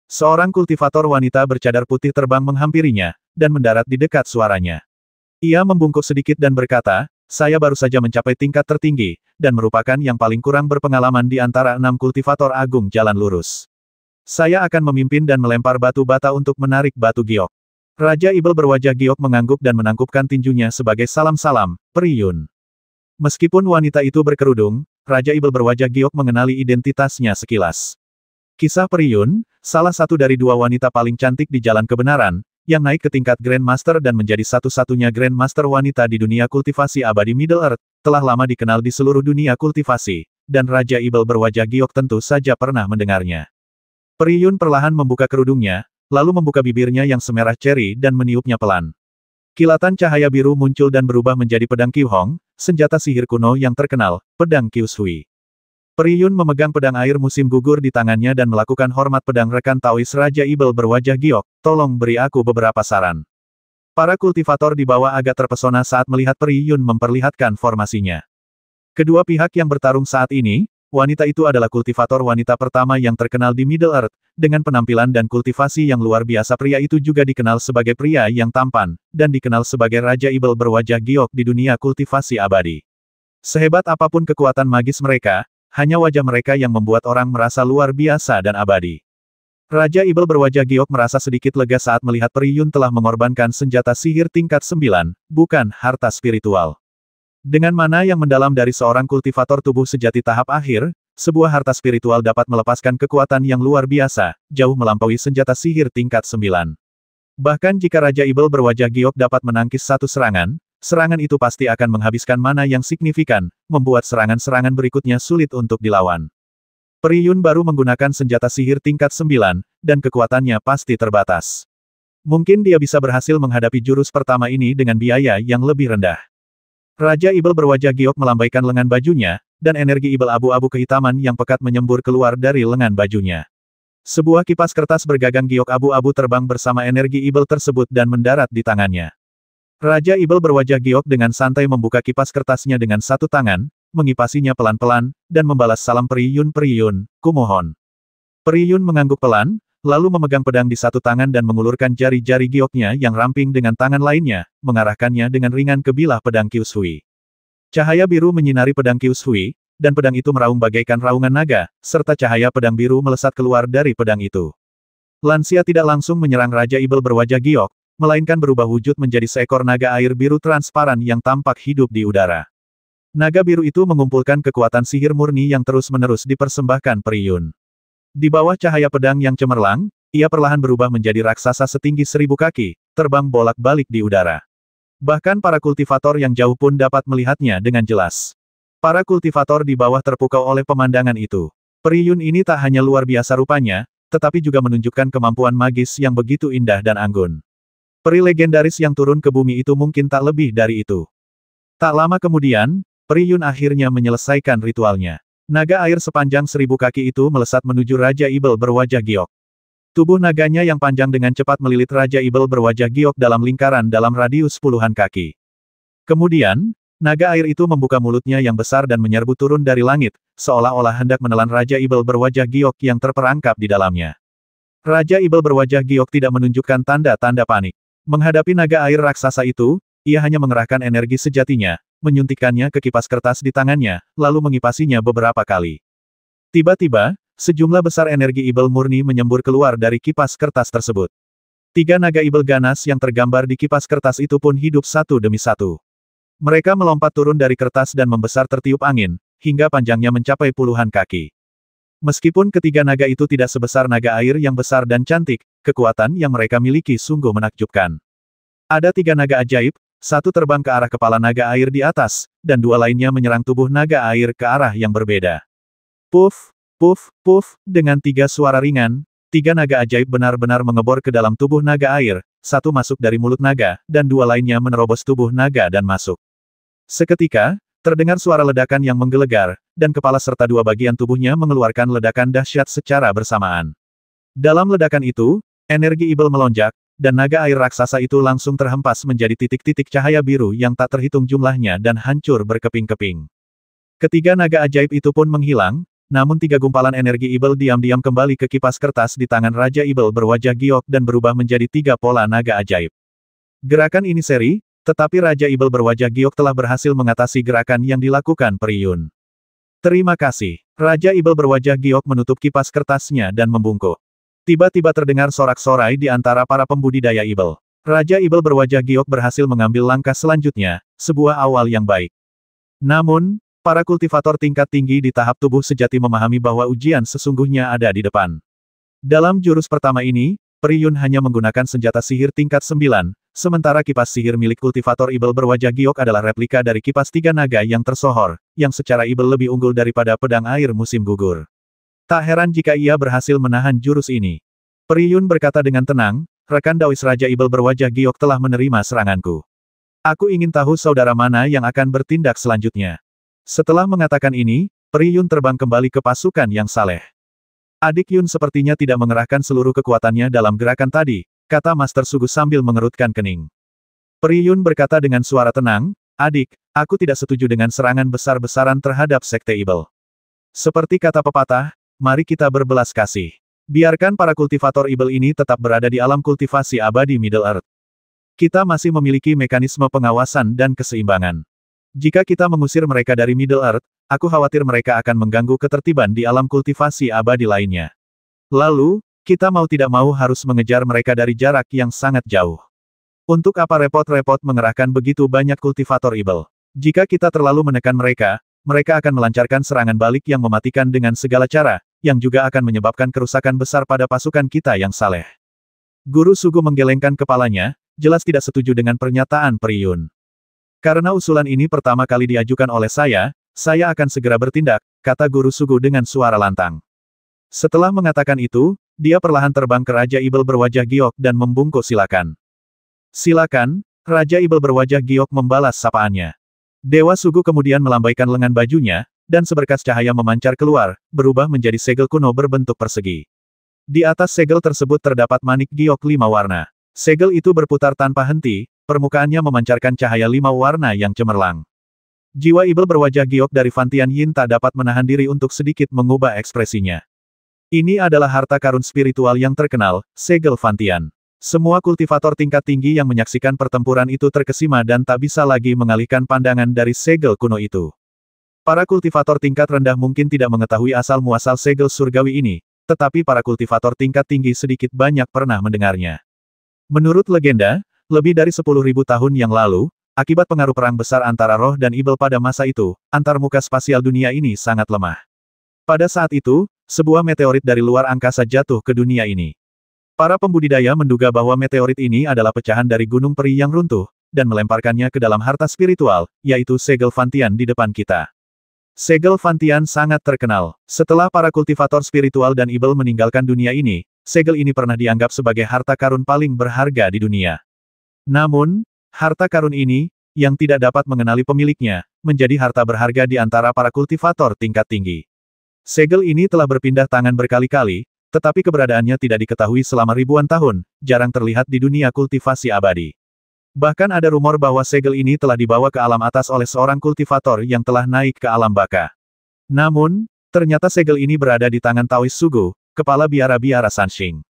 Seorang kultivator wanita bercadar putih terbang menghampirinya, dan mendarat di dekat suaranya. Ia membungkuk sedikit dan berkata, saya baru saja mencapai tingkat tertinggi, dan merupakan yang paling kurang berpengalaman di antara 6 kultivator agung jalan lurus. Saya akan memimpin dan melempar batu bata untuk menarik batu giok. Raja Ibel berwajah giok mengangguk dan menangkupkan tinjunya sebagai salam-salam, Priyun. Meskipun wanita itu berkerudung, Raja Ibel berwajah giok mengenali identitasnya sekilas. Kisah Priyun, salah satu dari 2 wanita paling cantik di jalan kebenaran, yang naik ke tingkat Grandmaster dan menjadi satu-satunya Grandmaster wanita di dunia kultivasi abadi Middle Earth, telah lama dikenal di seluruh dunia kultivasi, dan Raja Ibel berwajah giok tentu saja pernah mendengarnya. Priyun perlahan membuka kerudungnya, lalu membuka bibirnya yang semerah ceri dan meniupnya pelan. Kilatan cahaya biru muncul dan berubah menjadi pedang Qiu Hong, senjata sihir kuno yang terkenal, pedang Qiu Shui. Priyun memegang pedang air musim gugur di tangannya dan melakukan hormat pedang rekan Taois Raja Ibel berwajah giok, tolong beri aku beberapa saran. Para kultivator di bawah agak terpesona saat melihat Peri Yun memperlihatkan formasinya. Kedua pihak yang bertarung saat ini, wanita itu adalah kultivator wanita pertama yang terkenal di Middle Earth, dengan penampilan dan kultivasi yang luar biasa. Pria itu juga dikenal sebagai pria yang tampan, dan dikenal sebagai Raja Ibel berwajah giok di dunia kultivasi abadi. Sehebat apapun kekuatan magis mereka, hanya wajah mereka yang membuat orang merasa luar biasa dan abadi. Raja Ibel berwajah giok merasa sedikit lega saat melihat Peri Yun telah mengorbankan senjata sihir tingkat 9, bukan harta spiritual. Dengan mana yang mendalam dari seorang kultivator tubuh sejati tahap akhir, sebuah harta spiritual dapat melepaskan kekuatan yang luar biasa, jauh melampaui senjata sihir tingkat 9. Bahkan jika Raja Ibel berwajah giok dapat menangkis satu serangan, serangan itu pasti akan menghabiskan mana yang signifikan, membuat serangan-serangan berikutnya sulit untuk dilawan. Peri Yun baru menggunakan senjata sihir tingkat 9, dan kekuatannya pasti terbatas. Mungkin dia bisa berhasil menghadapi jurus pertama ini dengan biaya yang lebih rendah. Raja Ibel berwajah giok melambaikan lengan bajunya, dan energi Ibel abu-abu kehitaman yang pekat menyembur keluar dari lengan bajunya. Sebuah kipas kertas bergagang giok abu-abu terbang bersama energi Ibel tersebut dan mendarat di tangannya. Raja Ibel berwajah giok dengan santai membuka kipas kertasnya dengan satu tangan, mengipasinya pelan-pelan, dan membalas salam Peri Yun, kumohon. Peri Yun mengangguk pelan, lalu memegang pedang di satu tangan dan mengulurkan jari-jari gioknya yang ramping dengan tangan lainnya, mengarahkannya dengan ringan ke bilah pedang Kyushui. Cahaya biru menyinari pedang Kyushui, dan pedang itu meraung bagaikan raungan naga, serta cahaya pedang biru melesat keluar dari pedang itu. Lansia tidak langsung menyerang Raja Ibel berwajah giok, melainkan berubah wujud menjadi seekor naga air biru transparan yang tampak hidup di udara. Naga biru itu mengumpulkan kekuatan sihir murni yang terus-menerus dipersembahkan Peri Yun. Di bawah cahaya pedang yang cemerlang, ia perlahan berubah menjadi raksasa setinggi 1000 kaki, terbang bolak-balik di udara. Bahkan para kultivator yang jauh pun dapat melihatnya dengan jelas. Para kultivator di bawah terpukau oleh pemandangan itu. Peri Yun ini tak hanya luar biasa rupanya, tetapi juga menunjukkan kemampuan magis yang begitu indah dan anggun. Peri legendaris yang turun ke bumi itu mungkin tak lebih dari itu. Tak lama kemudian, Peri Yun akhirnya menyelesaikan ritualnya. Naga air sepanjang 1000 kaki itu melesat menuju Raja Ibel berwajah giok. Tubuh naganya yang panjang dengan cepat melilit Raja Ibel berwajah giok dalam lingkaran dalam radius puluhan kaki. Kemudian, naga air itu membuka mulutnya yang besar dan menyerbu turun dari langit, seolah-olah hendak menelan Raja Ibel berwajah giok yang terperangkap di dalamnya. Raja Ibel berwajah giok tidak menunjukkan tanda-tanda panik. Menghadapi naga air raksasa itu, ia hanya mengerahkan energi sejatinya, menyuntikkannya ke kipas kertas di tangannya, lalu mengipasinya beberapa kali. Tiba-tiba, sejumlah besar energi Ibel murni menyembur keluar dari kipas kertas tersebut. 3 naga Ibel ganas yang tergambar di kipas kertas itu pun hidup satu demi satu. Mereka melompat turun dari kertas dan membesar tertiup angin, hingga panjangnya mencapai puluhan kaki. Meskipun ketiga naga itu tidak sebesar naga air yang besar dan cantik, kekuatan yang mereka miliki sungguh menakjubkan. Ada 3 naga ajaib, satu terbang ke arah kepala naga air di atas, dan 2 lainnya menyerang tubuh naga air ke arah yang berbeda. Puff, puff, puff, dengan 3 suara ringan, 3 naga ajaib benar-benar mengebor ke dalam tubuh naga air, satu masuk dari mulut naga, dan 2 lainnya menerobos tubuh naga dan masuk. Seketika, terdengar suara ledakan yang menggelegar, dan kepala serta 2 bagian tubuhnya mengeluarkan ledakan dahsyat secara bersamaan. Dalam ledakan itu, energi Ibel melonjak, dan naga air raksasa itu langsung terhempas menjadi titik-titik cahaya biru yang tak terhitung jumlahnya dan hancur berkeping-keping. Ketiga naga ajaib itu pun menghilang, namun 3 gumpalan energi Ibel diam-diam kembali ke kipas kertas di tangan Raja Ibel berwajah giok dan berubah menjadi 3 pola naga ajaib. Gerakan ini seri, tetapi Raja Ibel berwajah giok telah berhasil mengatasi gerakan yang dilakukan Peri Yun. Terima kasih. Raja Ibel berwajah giok menutup kipas kertasnya dan membungkuk. Tiba-tiba terdengar sorak-sorai di antara para pembudidaya Ibel. Raja Ibel berwajah giok berhasil mengambil langkah selanjutnya, sebuah awal yang baik. Namun, para kultivator tingkat tinggi di tahap tubuh sejati memahami bahwa ujian sesungguhnya ada di depan. Dalam jurus pertama ini, Peri Yun hanya menggunakan senjata sihir tingkat 9, sementara kipas sihir milik kultivator Ibel berwajah giok adalah replika dari kipas 3 naga yang tersohor, yang secara Ibel lebih unggul daripada pedang air musim gugur. Tak heran jika ia berhasil menahan jurus ini. Peri Yun berkata dengan tenang, rekan Dawis Raja Ibel berwajah giok telah menerima seranganku. Aku ingin tahu saudara mana yang akan bertindak selanjutnya. Setelah mengatakan ini, Peri Yun terbang kembali ke pasukan yang saleh. Adik Yun sepertinya tidak mengerahkan seluruh kekuatannya dalam gerakan tadi, kata Master Sugu sambil mengerutkan kening. Peri Yun berkata dengan suara tenang, "Adik, aku tidak setuju dengan serangan besar-besaran terhadap Sekte Ibel. Seperti kata pepatah, mari kita berbelas kasih. Biarkan para kultivator Ibel ini tetap berada di alam kultivasi abadi Middle Earth. Kita masih memiliki mekanisme pengawasan dan keseimbangan. Jika kita mengusir mereka dari Middle Earth, aku khawatir mereka akan mengganggu ketertiban di alam kultivasi abadi lainnya. Lalu, kita mau tidak mau harus mengejar mereka dari jarak yang sangat jauh. Untuk apa repot-repot mengerahkan begitu banyak kultivator Ibel? Jika kita terlalu menekan mereka, mereka akan melancarkan serangan balik yang mematikan dengan segala cara, yang juga akan menyebabkan kerusakan besar pada pasukan kita yang saleh." Guru Sugu menggelengkan kepalanya, jelas tidak setuju dengan pernyataan Peri Yun. "Karena usulan ini pertama kali diajukan oleh saya akan segera bertindak," kata Guru Sugu dengan suara lantang. Setelah mengatakan itu, dia perlahan terbang ke Raja Ibel berwajah giok dan membungkuk silakan. "Silakan," Raja Ibel berwajah giok membalas sapaannya. Dewa Sugu kemudian melambaikan lengan bajunya, dan seberkas cahaya memancar keluar, berubah menjadi segel kuno berbentuk persegi. Di atas segel tersebut terdapat manik giok 5 warna. Segel itu berputar tanpa henti, permukaannya memancarkan cahaya 5 warna yang cemerlang. Jiwa Ibel berwajah giok dari Fantian Yin tak dapat menahan diri untuk sedikit mengubah ekspresinya. Ini adalah harta karun spiritual yang terkenal, segel Fantian. Semua kultivator tingkat tinggi yang menyaksikan pertempuran itu terkesima dan tak bisa lagi mengalihkan pandangan dari segel kuno itu. Para kultivator tingkat rendah mungkin tidak mengetahui asal-muasal segel surgawi ini, tetapi para kultivator tingkat tinggi sedikit banyak pernah mendengarnya. Menurut legenda, lebih dari 10.000 tahun yang lalu, akibat pengaruh perang besar antara roh dan Ibel pada masa itu, antarmuka spasial dunia ini sangat lemah. Pada saat itu, sebuah meteorit dari luar angkasa jatuh ke dunia ini. Para pembudidaya menduga bahwa meteorit ini adalah pecahan dari gunung peri yang runtuh, dan melemparkannya ke dalam harta spiritual, yaitu segel Fantian di depan kita. Segel Fantian sangat terkenal. Setelah para kultivator spiritual dan Ibel meninggalkan dunia ini, segel ini pernah dianggap sebagai harta karun paling berharga di dunia. Namun, harta karun ini, yang tidak dapat mengenali pemiliknya, menjadi harta berharga di antara para kultivator tingkat tinggi. Segel ini telah berpindah tangan berkali-kali, tetapi keberadaannya tidak diketahui selama ribuan tahun, jarang terlihat di dunia kultivasi abadi. Bahkan ada rumor bahwa segel ini telah dibawa ke alam atas oleh seorang kultivator yang telah naik ke alam baka. Namun, ternyata segel ini berada di tangan Taoist Sugu, kepala biara-biara Sanxing.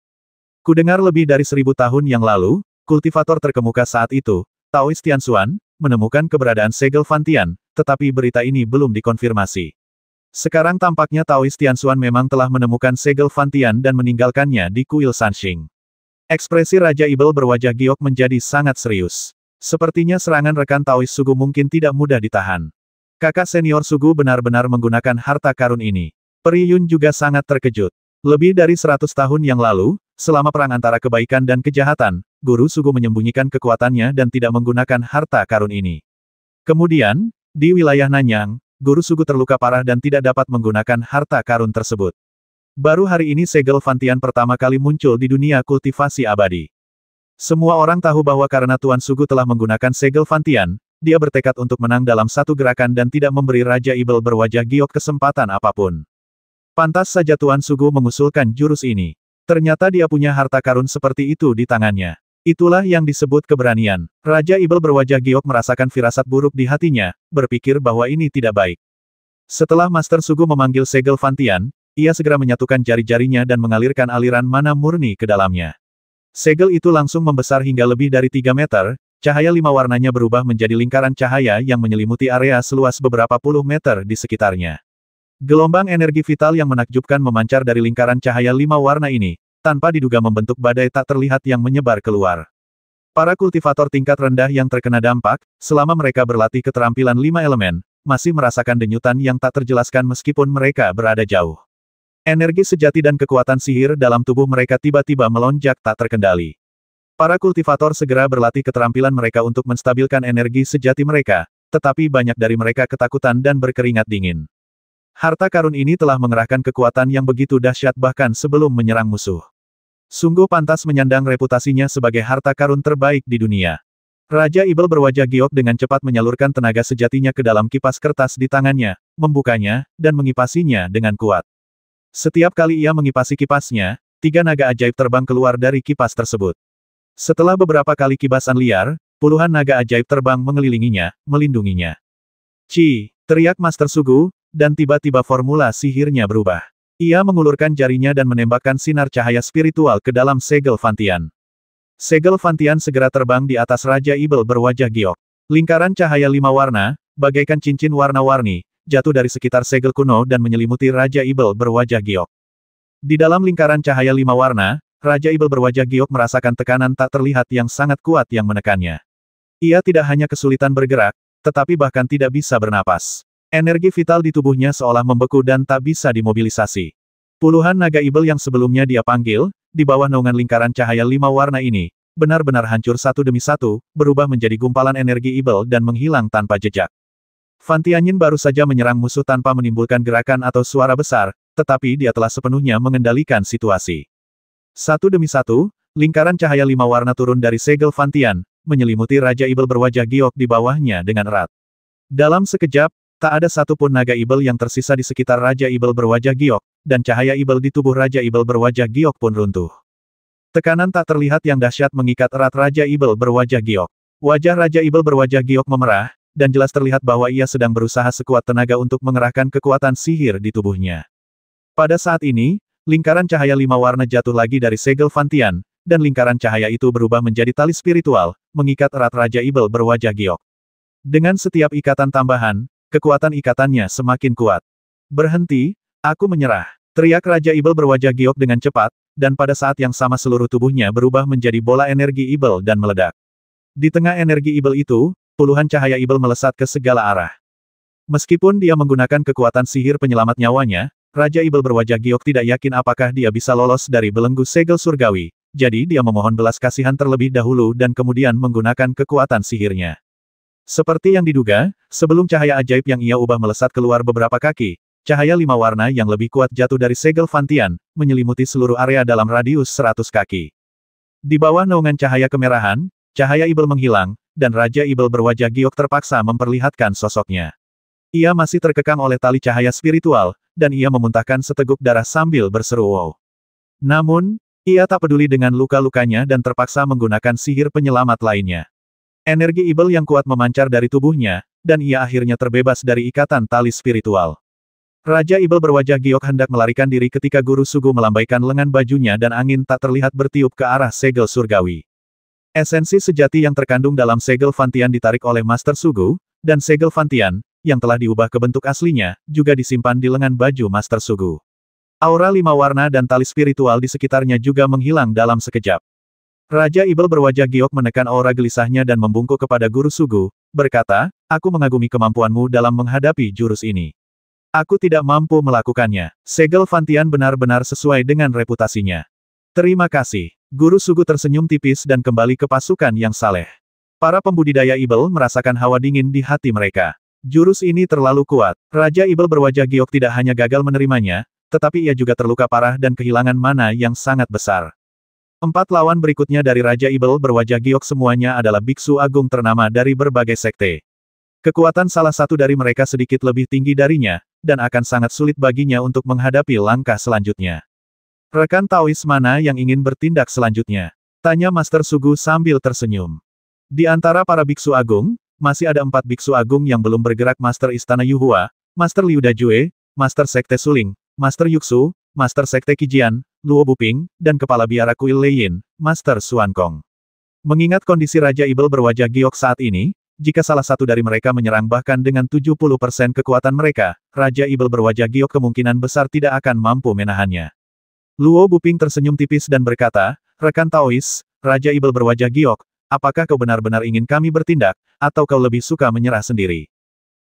Kudengar lebih dari 1000 tahun yang lalu, kultivator terkemuka saat itu, Taoist Tianxuan, menemukan keberadaan segel Fantian, tetapi berita ini belum dikonfirmasi. Sekarang tampaknya Taoist Tianxuan memang telah menemukan segel Fantian dan meninggalkannya di kuil Sanxing. Ekspresi Raja Ibel berwajah giok menjadi sangat serius. Sepertinya serangan rekan Taoist Sugu mungkin tidak mudah ditahan. Kakak senior Sugu benar-benar menggunakan harta karun ini. Peri Yun juga sangat terkejut. Lebih dari 100 tahun yang lalu, selama perang antara kebaikan dan kejahatan, Guru Sugu menyembunyikan kekuatannya dan tidak menggunakan harta karun ini. Kemudian, di wilayah Nanyang, Guru Sugu terluka parah dan tidak dapat menggunakan harta karun tersebut. Baru hari ini segel Fantian pertama kali muncul di dunia kultivasi abadi. Semua orang tahu bahwa karena Tuan Sugu telah menggunakan segel Fantian, dia bertekad untuk menang dalam satu gerakan dan tidak memberi Raja Ibel berwajah giok kesempatan apapun. Pantas saja Tuan Sugu mengusulkan jurus ini. Ternyata dia punya harta karun seperti itu di tangannya. Itulah yang disebut keberanian. Raja Ibel berwajah giok merasakan firasat buruk di hatinya, berpikir bahwa ini tidak baik. Setelah Master Sugu memanggil segel Fantian, ia segera menyatukan jari-jarinya dan mengalirkan aliran mana murni ke dalamnya. Segel itu langsung membesar hingga lebih dari 3 meter, cahaya 5 warnanya berubah menjadi lingkaran cahaya yang menyelimuti area seluas beberapa puluh meter di sekitarnya. Gelombang energi vital yang menakjubkan memancar dari lingkaran cahaya 5 warna ini, tanpa diduga membentuk badai tak terlihat yang menyebar keluar. Para kultivator tingkat rendah yang terkena dampak, selama mereka berlatih keterampilan 5 elemen, masih merasakan denyutan yang tak terjelaskan meskipun mereka berada jauh. Energi sejati dan kekuatan sihir dalam tubuh mereka tiba-tiba melonjak tak terkendali. Para kultivator segera berlatih keterampilan mereka untuk menstabilkan energi sejati mereka, tetapi banyak dari mereka ketakutan dan berkeringat dingin. Harta karun ini telah mengerahkan kekuatan yang begitu dahsyat bahkan sebelum menyerang musuh. Sungguh pantas menyandang reputasinya sebagai harta karun terbaik di dunia. Raja Ibel berwajah giok dengan cepat menyalurkan tenaga sejatinya ke dalam kipas kertas di tangannya, membukanya, dan mengipasinya dengan kuat. Setiap kali ia mengipasi kipasnya, 3 naga ajaib terbang keluar dari kipas tersebut. Setelah beberapa kali kibasan liar, puluhan naga ajaib terbang mengelilinginya, melindunginya. Ci, teriak Master Sugu, dan tiba-tiba formula sihirnya berubah. Ia mengulurkan jarinya dan menembakkan sinar cahaya spiritual ke dalam segel Fantian. Segel Fantian segera terbang di atas Raja Ibel berwajah giok. Lingkaran cahaya 5 warna, bagaikan cincin warna-warni, jatuh dari sekitar segel kuno dan menyelimuti Raja Ibel berwajah giok. Di dalam lingkaran cahaya 5 warna, Raja Ibel berwajah giok merasakan tekanan tak terlihat yang sangat kuat yang menekannya. Ia tidak hanya kesulitan bergerak, tetapi bahkan tidak bisa bernapas. Energi vital di tubuhnya seolah membeku dan tak bisa dimobilisasi. Puluhan naga Ibel yang sebelumnya dia panggil, di bawah naungan lingkaran cahaya 5 warna ini, benar-benar hancur satu demi satu, berubah menjadi gumpalan energi Ibel dan menghilang tanpa jejak. Fantianyin baru saja menyerang musuh tanpa menimbulkan gerakan atau suara besar, tetapi dia telah sepenuhnya mengendalikan situasi. Satu demi satu, lingkaran cahaya 5 warna turun dari segel Fantian, menyelimuti Raja Ibel berwajah giok di bawahnya dengan erat. Dalam sekejap, tak ada satupun naga Ibel yang tersisa di sekitar Raja Ibel berwajah giok, dan cahaya Ibel di tubuh Raja Ibel berwajah giok pun runtuh. Tekanan tak terlihat yang dahsyat mengikat erat Raja Ibel berwajah giok. Wajah Raja Ibel berwajah giok memerah, dan jelas terlihat bahwa ia sedang berusaha sekuat tenaga untuk mengerahkan kekuatan sihir di tubuhnya. Pada saat ini, lingkaran cahaya 5 warna jatuh lagi dari segel Fantian, dan lingkaran cahaya itu berubah menjadi tali spiritual, mengikat erat Raja Ibel berwajah giok. Dengan setiap ikatan tambahan, kekuatan ikatannya semakin kuat. Berhenti, aku menyerah. Teriak Raja Ibel berwajah giok dengan cepat, dan pada saat yang sama seluruh tubuhnya berubah menjadi bola energi Ibel dan meledak. Di tengah energi Ibel itu, puluhan cahaya Ibel melesat ke segala arah. Meskipun dia menggunakan kekuatan sihir penyelamat nyawanya, Raja Ibel berwajah giok tidak yakin apakah dia bisa lolos dari belenggu segel surgawi, jadi dia memohon belas kasihan terlebih dahulu dan kemudian menggunakan kekuatan sihirnya. Seperti yang diduga, sebelum cahaya ajaib yang ia ubah melesat keluar beberapa kaki, cahaya 5 warna yang lebih kuat jatuh dari segel Fantian, menyelimuti seluruh area dalam radius 100 kaki. Di bawah naungan cahaya kemerahan, cahaya Ibel menghilang, dan Raja Ibel berwajah giok terpaksa memperlihatkan sosoknya. Ia masih terkekang oleh tali cahaya spiritual, dan ia memuntahkan seteguk darah sambil berseru wow. Namun, ia tak peduli dengan luka-lukanya dan terpaksa menggunakan sihir penyelamat lainnya. Energi Ibel yang kuat memancar dari tubuhnya, dan ia akhirnya terbebas dari ikatan tali spiritual. Raja Ibel berwajah giok hendak melarikan diri ketika Guru Sugu melambaikan lengan bajunya dan angin tak terlihat bertiup ke arah segel surgawi. Esensi sejati yang terkandung dalam segel Fantian ditarik oleh Master Sugu, dan segel Fantian, yang telah diubah ke bentuk aslinya, juga disimpan di lengan baju Master Sugu. Aura 5 warna dan tali spiritual di sekitarnya juga menghilang dalam sekejap. Raja Ibel berwajah giok menekan aura gelisahnya dan membungkuk kepada Guru Sugu, berkata, aku mengagumi kemampuanmu dalam menghadapi jurus ini. Aku tidak mampu melakukannya. Segel Fantian benar-benar sesuai dengan reputasinya. Terima kasih. Guru Sugu tersenyum tipis dan kembali ke pasukan yang saleh. Para pembudidaya Ibel merasakan hawa dingin di hati mereka. Jurus ini terlalu kuat. Raja Ibel berwajah giok tidak hanya gagal menerimanya, tetapi ia juga terluka parah dan kehilangan mana yang sangat besar. 4 lawan berikutnya dari Raja Ibel berwajah giok semuanya adalah biksu agung ternama dari berbagai sekte. Kekuatan salah satu dari mereka sedikit lebih tinggi darinya, dan akan sangat sulit baginya untuk menghadapi langkah selanjutnya. Rekan Taois mana yang ingin bertindak selanjutnya? Tanya Master Sugu sambil tersenyum. Di antara para biksu agung, masih ada 4 biksu agung yang belum bergerak: Master Istana Yuhua, Master Liu Dajue, Master Sekte Suling, Master Yuxu, Master Sekte Kijian, Luo Buping, dan Kepala Biara Kuil Leiyin, Master Xuan Kong. Mengingat kondisi Raja Ibel berwajah giok saat ini, jika salah satu dari mereka menyerang bahkan dengan 70% kekuatan mereka, Raja Ibel berwajah giok kemungkinan besar tidak akan mampu menahannya. Luo Buping tersenyum tipis dan berkata, rekan Taois, Raja Ibel berwajah giok, apakah kau benar-benar ingin kami bertindak, atau kau lebih suka menyerah sendiri?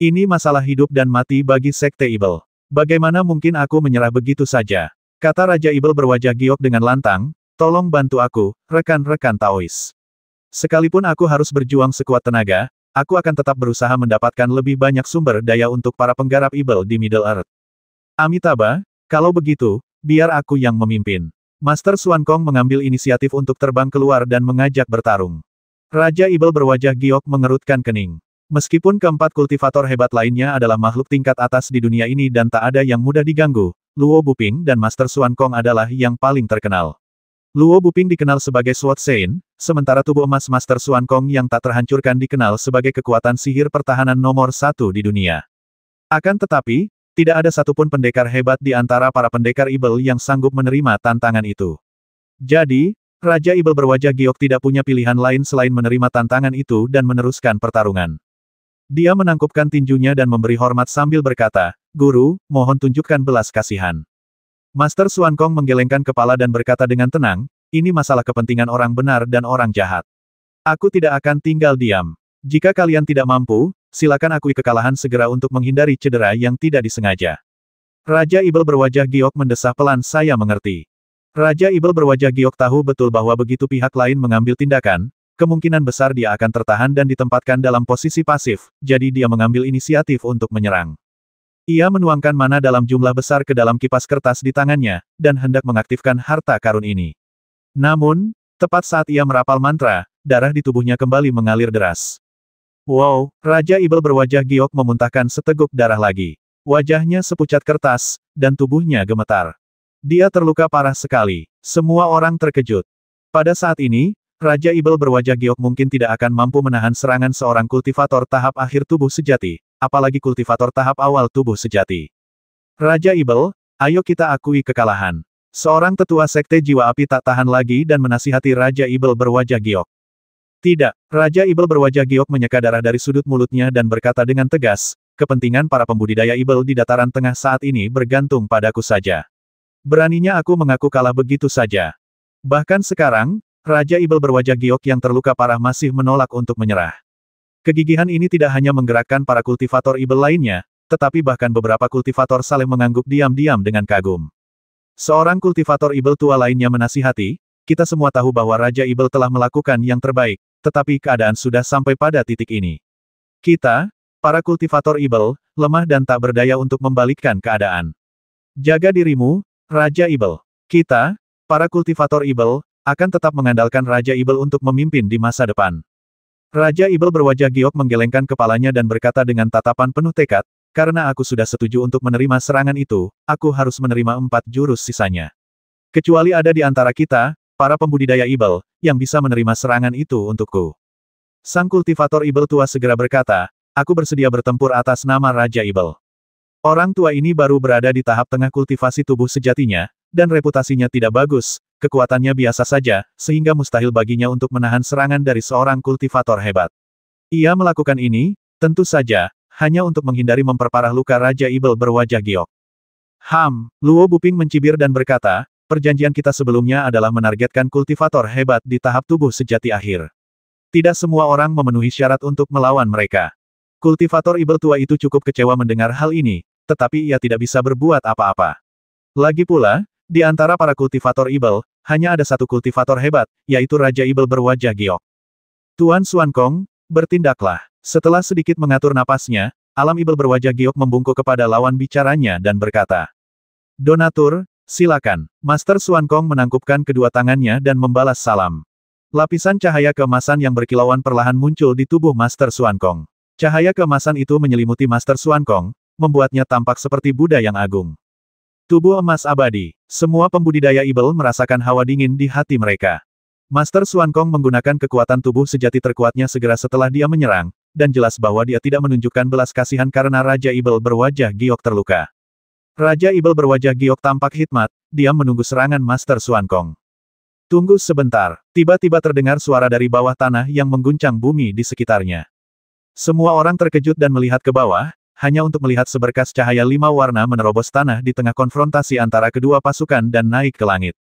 Ini masalah hidup dan mati bagi Sekte Ibel. Bagaimana mungkin aku menyerah begitu saja? Kata Raja Ibel berwajah giok dengan lantang, tolong bantu aku, rekan-rekan Taois. Sekalipun aku harus berjuang sekuat tenaga, aku akan tetap berusaha mendapatkan lebih banyak sumber daya untuk para penggarap Ibel di Middle Earth. Amitabha, kalau begitu, biar aku yang memimpin. Master Xuan Kong mengambil inisiatif untuk terbang keluar dan mengajak bertarung. Raja Ibel berwajah giok mengerutkan kening. Meskipun keempat kultivator hebat lainnya adalah makhluk tingkat atas di dunia ini dan tak ada yang mudah diganggu, Luo Buping dan Master Xuan Kong adalah yang paling terkenal. Luo Buping dikenal sebagai Sword Sein, sementara tubuh emas Master Xuan Kong yang tak terhancurkan dikenal sebagai kekuatan sihir pertahanan nomor 1 di dunia. Akan tetapi, tidak ada satupun pendekar hebat di antara para pendekar Ibel yang sanggup menerima tantangan itu. Jadi, Raja Ibel berwajah giok tidak punya pilihan lain selain menerima tantangan itu dan meneruskan pertarungan. Dia menangkupkan tinjunya dan memberi hormat sambil berkata, "Guru, mohon tunjukkan belas kasihan." Master Xuan Kong menggelengkan kepala dan berkata dengan tenang, "Ini masalah kepentingan orang benar dan orang jahat. Aku tidak akan tinggal diam. Jika kalian tidak mampu, silakan akui kekalahan segera untuk menghindari cedera yang tidak disengaja." Raja Ibel berwajah giok mendesah pelan, "Saya mengerti." Raja Ibel berwajah giok tahu betul bahwa begitu pihak lain mengambil tindakan, kemungkinan besar dia akan tertahan dan ditempatkan dalam posisi pasif, jadi dia mengambil inisiatif untuk menyerang. Ia menuangkan mana dalam jumlah besar ke dalam kipas kertas di tangannya, dan hendak mengaktifkan harta karun ini. Namun, tepat saat ia merapal mantra, darah di tubuhnya kembali mengalir deras. Wow, Raja Ibel berwajah giok memuntahkan seteguk darah lagi. Wajahnya sepucat kertas, dan tubuhnya gemetar. Dia terluka parah sekali. Semua orang terkejut. Pada saat ini, Raja Ibel berwajah giok mungkin tidak akan mampu menahan serangan seorang kultivator tahap akhir tubuh sejati, apalagi kultivator tahap awal tubuh sejati. Raja Ibel, ayo kita akui kekalahan. Seorang tetua sekte jiwa api tak tahan lagi dan menasihati Raja Ibel berwajah giok. Tidak, Raja Ibel berwajah giok menyeka darah dari sudut mulutnya dan berkata dengan tegas, "Kepentingan para pembudidaya Ibel di dataran tengah saat ini bergantung padaku saja. Beraninya aku mengaku kalah begitu saja." Bahkan sekarang, Raja Ibel berwajah giok yang terluka parah masih menolak untuk menyerah. Kegigihan ini tidak hanya menggerakkan para kultivator Ibel lainnya, tetapi bahkan beberapa kultivator saling mengangguk diam-diam dengan kagum. Seorang kultivator Ibel tua lainnya menasihati, "Kita semua tahu bahwa Raja Ibel telah melakukan yang terbaik, tetapi keadaan sudah sampai pada titik ini. Kita, para kultivator Ibel, lemah dan tak berdaya untuk membalikkan keadaan. Jaga dirimu, Raja Ibel. Kita, para kultivator Ibel, akan tetap mengandalkan Raja Ibel untuk memimpin di masa depan." Raja Ibel berwajah giok menggelengkan kepalanya dan berkata dengan tatapan penuh tekad, "Karena aku sudah setuju untuk menerima serangan itu, aku harus menerima 4 jurus sisanya. Kecuali ada di antara kita, para pembudidaya Ibel, yang bisa menerima serangan itu untukku." Sang kultivator Ibel tua segera berkata, "Aku bersedia bertempur atas nama Raja Ibel." Orang tua ini baru berada di tahap tengah kultivasi tubuh sejatinya, dan reputasinya tidak bagus, kekuatannya biasa saja, sehingga mustahil baginya untuk menahan serangan dari seorang kultivator hebat. Ia melakukan ini, tentu saja, hanya untuk menghindari memperparah luka Raja Ibel berwajah giok. Luo Buping mencibir dan berkata, "Perjanjian kita sebelumnya adalah menargetkan kultivator hebat di tahap tubuh sejati akhir. Tidak semua orang memenuhi syarat untuk melawan mereka." Kultivator Ibel tua itu cukup kecewa mendengar hal ini, tetapi ia tidak bisa berbuat apa-apa. Lagi pula, di antara para kultivator Ibel, hanya ada satu kultivator hebat, yaitu Raja Ibel berwajah giok. "Tuan Xuan Kong, bertindaklah." Setelah sedikit mengatur napasnya, alam Ibel berwajah giok membungkuk kepada lawan bicaranya dan berkata, "Donatur, silakan." Master Xuan Kong menangkupkan kedua tangannya dan membalas salam. Lapisan cahaya keemasan yang berkilauan perlahan muncul di tubuh Master Xuan Kong. Cahaya keemasan itu menyelimuti Master Xuan Kong, membuatnya tampak seperti Buddha yang agung. Tubuh emas abadi. Semua pembudidaya Ibel merasakan hawa dingin di hati mereka. Master Xuan Kong menggunakan kekuatan tubuh sejati terkuatnya segera setelah dia menyerang, dan jelas bahwa dia tidak menunjukkan belas kasihan karena Raja Ibel berwajah giok terluka. Raja Ibel berwajah giok tampak hikmat, diam menunggu serangan Master Xuan Kong. Tunggu sebentar, tiba-tiba terdengar suara dari bawah tanah yang mengguncang bumi di sekitarnya. Semua orang terkejut dan melihat ke bawah, hanya untuk melihat seberkas cahaya 5 warna menerobos tanah di tengah konfrontasi antara kedua pasukan dan naik ke langit.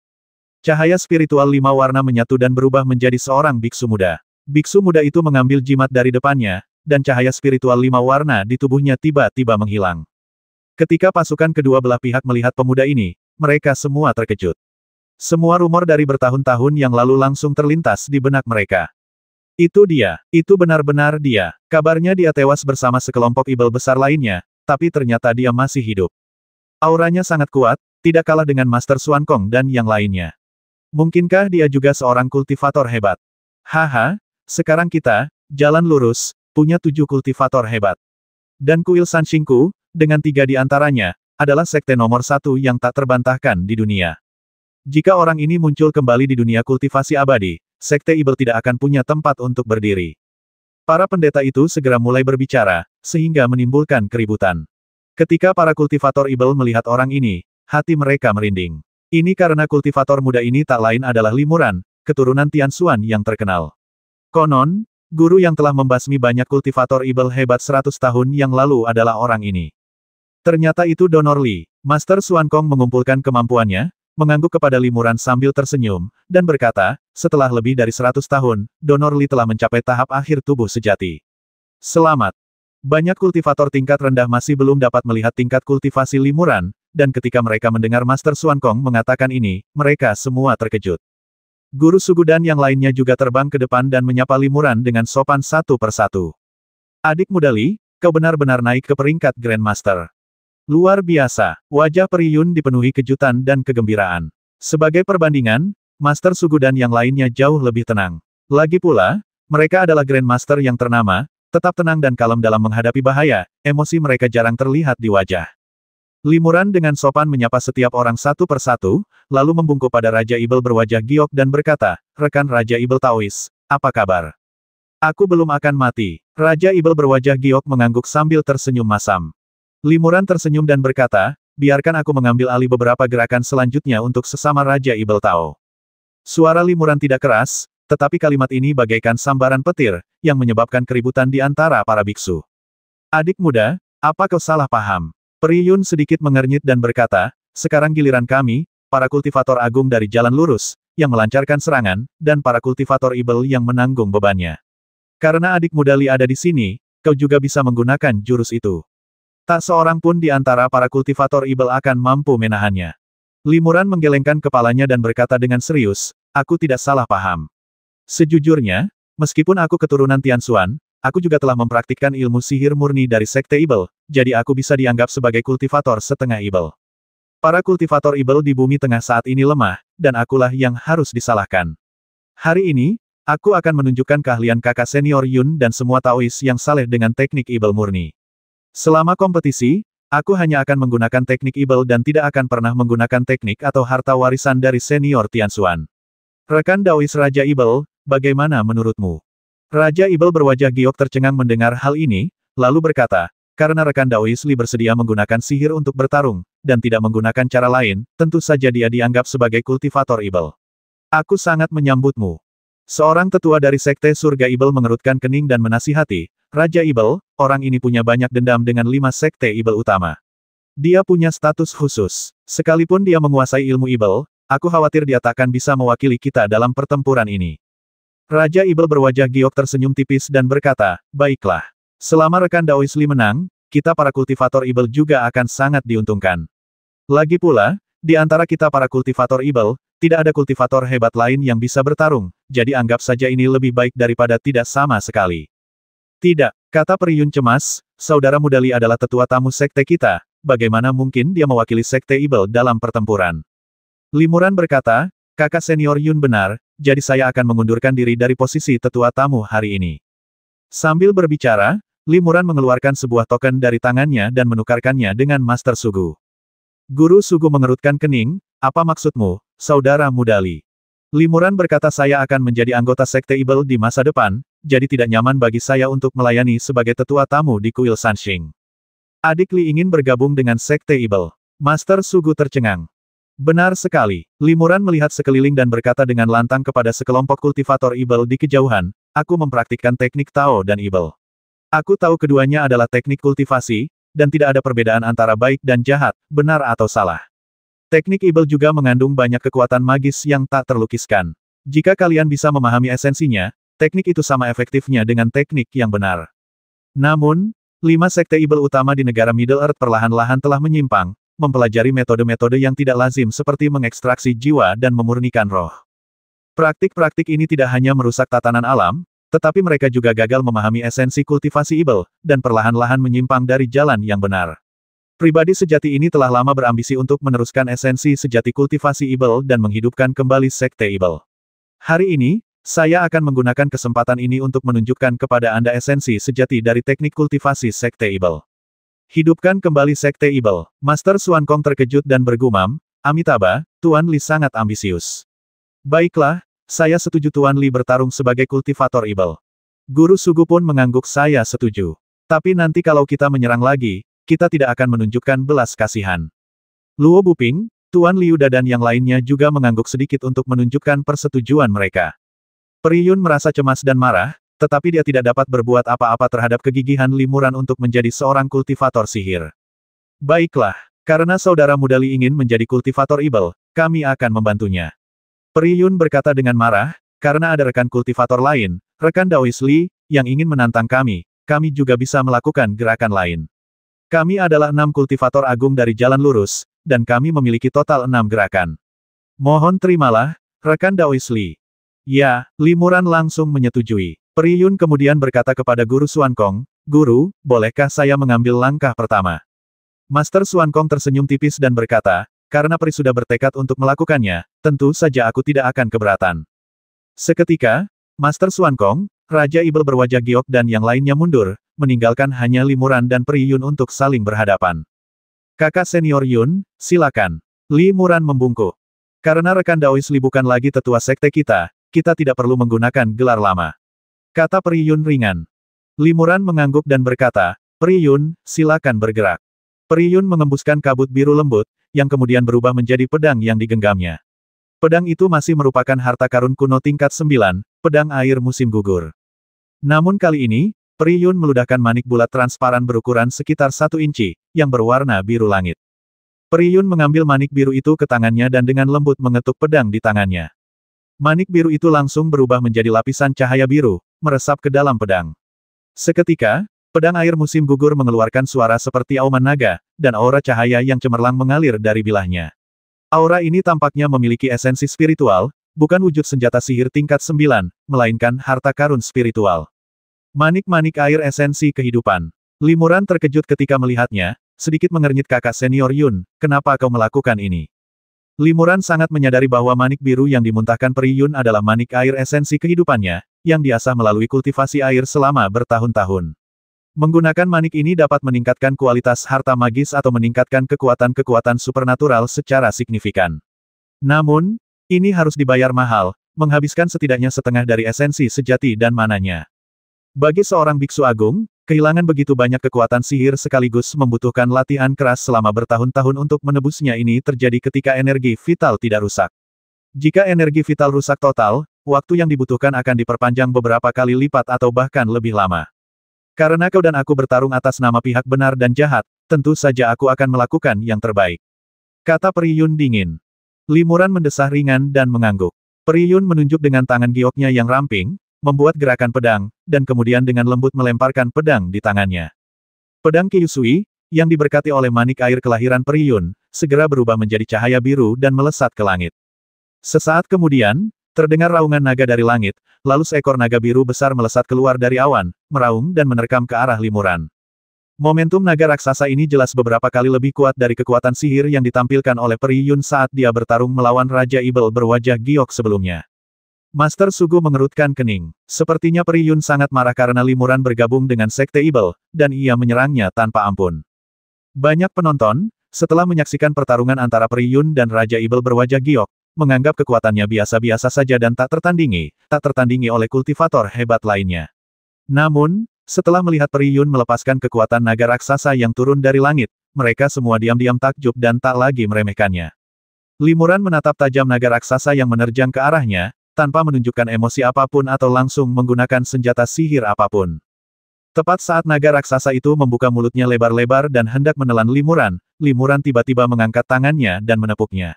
Cahaya spiritual 5 warna menyatu dan berubah menjadi seorang biksu muda. Biksu muda itu mengambil jimat dari depannya, dan cahaya spiritual 5 warna di tubuhnya tiba-tiba menghilang. Ketika pasukan kedua belah pihak melihat pemuda ini, mereka semua terkejut. Semua rumor dari bertahun-tahun yang lalu langsung terlintas di benak mereka. Itu dia, itu benar-benar dia. Kabarnya dia tewas bersama sekelompok Ibel besar lainnya, tapi ternyata dia masih hidup. Auranya sangat kuat, tidak kalah dengan Master Xuan Kong dan yang lainnya. Mungkinkah dia juga seorang kultivator hebat? Haha, sekarang kita, jalan lurus, punya 7 kultivator hebat. Dan Kuil Sanshinku, dengan 3 di antaranya, adalah sekte nomor 1 yang tak terbantahkan di dunia. Jika orang ini muncul kembali di dunia kultivasi abadi, Sekte Ibel tidak akan punya tempat untuk berdiri. Para pendeta itu segera mulai berbicara, sehingga menimbulkan keributan. Ketika para kultivator Ibel melihat orang ini, hati mereka merinding. Ini karena kultivator muda ini tak lain adalah Limuran, keturunan Tianxuan yang terkenal. Konon, guru yang telah membasmi banyak kultivator Ibel hebat 100 tahun yang lalu adalah orang ini. Ternyata itu Donor Li. Master Xuan Kong mengumpulkan kemampuannya, mengangguk kepada Limuran sambil tersenyum, dan berkata, setelah lebih dari 100 tahun, Donor Li telah mencapai tahap akhir tubuh sejati. Selamat. Banyak kultivator tingkat rendah masih belum dapat melihat tingkat kultivasi Limuran, dan ketika mereka mendengar Master Xuan Kong mengatakan ini, mereka semua terkejut. Guru Sugudan yang lainnya juga terbang ke depan dan menyapa Limuran dengan sopan satu persatu. Adik muda Li, kau benar-benar naik ke peringkat Grandmaster. Luar biasa, wajah Peri Yun dipenuhi kejutan dan kegembiraan. Sebagai perbandingan, Master Sugudan yang lainnya jauh lebih tenang. Lagi pula, mereka adalah Grandmaster yang ternama, tetap tenang dan kalem dalam menghadapi bahaya, emosi mereka jarang terlihat di wajah. Limuran dengan sopan menyapa setiap orang satu persatu, lalu membungkuk pada Raja Ibel berwajah giok dan berkata, rekan Raja Ibel Taois, apa kabar? Aku belum akan mati. Raja Ibel berwajah giok mengangguk sambil tersenyum masam. Limuran tersenyum dan berkata, biarkan aku mengambil alih beberapa gerakan selanjutnya untuk sesama Raja Ibel Tao. Suara Limuran tidak keras, tetapi kalimat ini bagaikan sambaran petir, yang menyebabkan keributan di antara para biksu. Adik muda, apa kau salah paham? Peri Yun sedikit mengernyit dan berkata, sekarang giliran kami, para kultivator agung dari jalan lurus, yang melancarkan serangan, dan para kultivator Ibel yang menanggung bebannya. Karena adik muda Li ada di sini, kau juga bisa menggunakan jurus itu. Tak seorang pun di antara para kultivator Ibel akan mampu menahannya. Limuran menggelengkan kepalanya dan berkata dengan serius, aku tidak salah paham. Sejujurnya, meskipun aku keturunan Tianxuan, aku juga telah mempraktikkan ilmu sihir murni dari Sekte Ibel, jadi aku bisa dianggap sebagai kultivator setengah Ibel. Para kultivator Ibel di bumi tengah saat ini lemah, dan akulah yang harus disalahkan. Hari ini, aku akan menunjukkan keahlian kakak senior Yun dan semua Taois yang saleh dengan teknik Ibel murni. Selama kompetisi, aku hanya akan menggunakan teknik Ibel dan tidak akan pernah menggunakan teknik atau harta warisan dari senior Tianxuan. Rekan Daois Raja Ibel, bagaimana menurutmu? Raja Ibel berwajah giok tercengang mendengar hal ini, lalu berkata, karena rekan Daois Li bersedia menggunakan sihir untuk bertarung, dan tidak menggunakan cara lain, tentu saja dia dianggap sebagai kultivator Ibel. Aku sangat menyambutmu. Seorang tetua dari Sekte Surga Ibel mengerutkan kening dan menasihati, Raja Ibel, orang ini punya banyak dendam dengan 5 Sekte Ibel utama. Dia punya status khusus. Sekalipun dia menguasai ilmu Ibel, aku khawatir dia takkan bisa mewakili kita dalam pertempuran ini. Raja Ibel berwajah giok tersenyum tipis dan berkata, baiklah. Selama rekan Daois Li menang, kita para kultivator Ibel juga akan sangat diuntungkan. Lagi pula, di antara kita para kultivator Ibel, tidak ada kultivator hebat lain yang bisa bertarung, jadi anggap saja ini lebih baik daripada tidak sama sekali. Tidak, kata Peri Yun cemas, saudara muda Li adalah tetua tamu sekte kita, bagaimana mungkin dia mewakili sekte Ibel dalam pertempuran? Limuran berkata, kakak senior Yun benar, jadi saya akan mengundurkan diri dari posisi tetua tamu hari ini. Sambil berbicara, Limuran mengeluarkan sebuah token dari tangannya dan menukarkannya dengan Master Sugu. Guru Sugu mengerutkan kening, apa maksudmu, saudara muda Li? Limuran berkata saya akan menjadi anggota sekte Ibel di masa depan, jadi tidak nyaman bagi saya untuk melayani sebagai tetua tamu di kuil Sanxing. Adik Li ingin bergabung dengan sekte Ibel. Master Sugu tercengang. Benar sekali. Limuran melihat sekeliling dan berkata dengan lantang kepada sekelompok kultivator Ibel di kejauhan, aku mempraktikkan teknik Tao dan Ibel. Aku tahu keduanya adalah teknik kultivasi, dan tidak ada perbedaan antara baik dan jahat, benar atau salah. Teknik Ibel juga mengandung banyak kekuatan magis yang tak terlukiskan. Jika kalian bisa memahami esensinya, teknik itu sama efektifnya dengan teknik yang benar. Namun, 5 sekte Ibel utama di negara Middle Earth perlahan-lahan telah menyimpang, mempelajari metode-metode yang tidak lazim seperti mengekstraksi jiwa dan memurnikan roh. Praktik-praktik ini tidak hanya merusak tatanan alam, tetapi mereka juga gagal memahami esensi kultivasi Ibel, dan perlahan-lahan menyimpang dari jalan yang benar. Pribadi sejati ini telah lama berambisi untuk meneruskan esensi sejati kultivasi Ibel dan menghidupkan kembali sekte Ibel. Hari ini, saya akan menggunakan kesempatan ini untuk menunjukkan kepada Anda esensi sejati dari teknik kultivasi sekte Ibel. Hidupkan kembali sekte Ibel. Master Xuan Kong terkejut dan bergumam, Amitabha, Tuan Li sangat ambisius. Baiklah, saya setuju Tuan Li bertarung sebagai kultivator Ibel. Guru Sugu pun mengangguk saya setuju. Tapi nanti kalau kita menyerang lagi, kita tidak akan menunjukkan belas kasihan. Luo Buping, Tuan Liuda dan yang lainnya juga mengangguk sedikit untuk menunjukkan persetujuan mereka. Peri Yun merasa cemas dan marah, tetapi dia tidak dapat berbuat apa-apa terhadap kegigihan Limuran untuk menjadi seorang kultivator sihir. Baiklah, karena saudara muda Li ingin menjadi kultivator Ibel, kami akan membantunya. Peri Yun berkata dengan marah, karena ada rekan kultivator lain, rekan Daois Li, yang ingin menantang kami juga bisa melakukan gerakan lain. Kami adalah 6 kultivator agung dari jalan lurus, dan kami memiliki total 6 gerakan. Mohon terimalah, rekan Daois Li. Ya, Limuran langsung menyetujui. Peri Yun kemudian berkata kepada Guru Xuankong, Guru, bolehkah saya mengambil langkah pertama? Master Xuankong tersenyum tipis dan berkata, karena Peri sudah bertekad untuk melakukannya, tentu saja aku tidak akan keberatan. Seketika, Master Xuankong, Raja Ibel berwajah giok dan yang lainnya mundur, meninggalkan hanya Limuran dan Peri Yun untuk saling berhadapan. Kakak senior Yun, silakan. Limuran membungkuk. Karena rekan Daois Li bukan lagi tetua sekte kita tidak perlu menggunakan gelar lama. Kata Peri Yun ringan. Limuran mengangguk dan berkata, Peri Yun, silakan bergerak. Peri Yun mengembuskan kabut biru lembut, yang kemudian berubah menjadi pedang yang digenggamnya. Pedang itu masih merupakan harta karun kuno tingkat 9, pedang air musim gugur. Namun kali ini, Peri Yun meludahkan manik bulat transparan berukuran sekitar 1 inci, yang berwarna biru langit. Peri Yun mengambil manik biru itu ke tangannya dan dengan lembut mengetuk pedang di tangannya. Manik biru itu langsung berubah menjadi lapisan cahaya biru, meresap ke dalam pedang. Seketika, pedang air musim gugur mengeluarkan suara seperti auman naga, dan aura cahaya yang cemerlang mengalir dari bilahnya. Aura ini tampaknya memiliki esensi spiritual, bukan wujud senjata sihir tingkat 9, melainkan harta karun spiritual. Manik-manik air esensi kehidupan. Limuran terkejut ketika melihatnya, sedikit mengernyit kakak senior Yun, kenapa kau melakukan ini? Limuran sangat menyadari bahwa manik biru yang dimuntahkan Peri Yun adalah manik air esensi kehidupannya, yang diasah melalui kultivasi air selama bertahun-tahun. Menggunakan manik ini dapat meningkatkan kualitas harta magis atau meningkatkan kekuatan-kekuatan supernatural secara signifikan. Namun, ini harus dibayar mahal, menghabiskan setidaknya setengah dari esensi sejati dan mananya. Bagi seorang biksu agung, kehilangan begitu banyak kekuatan sihir sekaligus membutuhkan latihan keras selama bertahun-tahun untuk menebusnya. Ini terjadi ketika energi vital tidak rusak. Jika energi vital rusak total, waktu yang dibutuhkan akan diperpanjang beberapa kali lipat atau bahkan lebih lama. Karena kau dan aku bertarung atas nama pihak benar dan jahat, tentu saja aku akan melakukan yang terbaik. Kata Peri Yun dingin. Limuran mendesah ringan dan mengangguk. Peri Yun menunjuk dengan tangan gioknya yang ramping, membuat gerakan pedang, dan kemudian dengan lembut melemparkan pedang di tangannya. Pedang Kyusui, yang diberkati oleh manik air kelahiran Peri Yun, segera berubah menjadi cahaya biru dan melesat ke langit. Sesaat kemudian, terdengar raungan naga dari langit, lalu seekor naga biru besar melesat keluar dari awan, meraung dan menerkam ke arah Limuran. Momentum naga raksasa ini jelas beberapa kali lebih kuat dari kekuatan sihir yang ditampilkan oleh Peri Yun saat dia bertarung melawan Raja Ibel berwajah giok sebelumnya. Master Sugu mengerutkan kening. Sepertinya Peri Yun sangat marah karena Limuran bergabung dengan Sekte Ibel, dan ia menyerangnya tanpa ampun. Banyak penonton, setelah menyaksikan pertarungan antara Peri Yun dan Raja Ibel berwajah giok, menganggap kekuatannya biasa-biasa saja dan tak tertandingi oleh kultivator hebat lainnya. Namun, setelah melihat Peri Yun melepaskan kekuatan naga raksasa yang turun dari langit, mereka semua diam-diam takjub dan tak lagi meremehkannya. Limuran menatap tajam naga raksasa yang menerjang ke arahnya, tanpa menunjukkan emosi apapun atau langsung menggunakan senjata sihir apapun. Tepat saat naga raksasa itu membuka mulutnya lebar-lebar dan hendak menelan Limuran, Limuran tiba-tiba mengangkat tangannya dan menepuknya.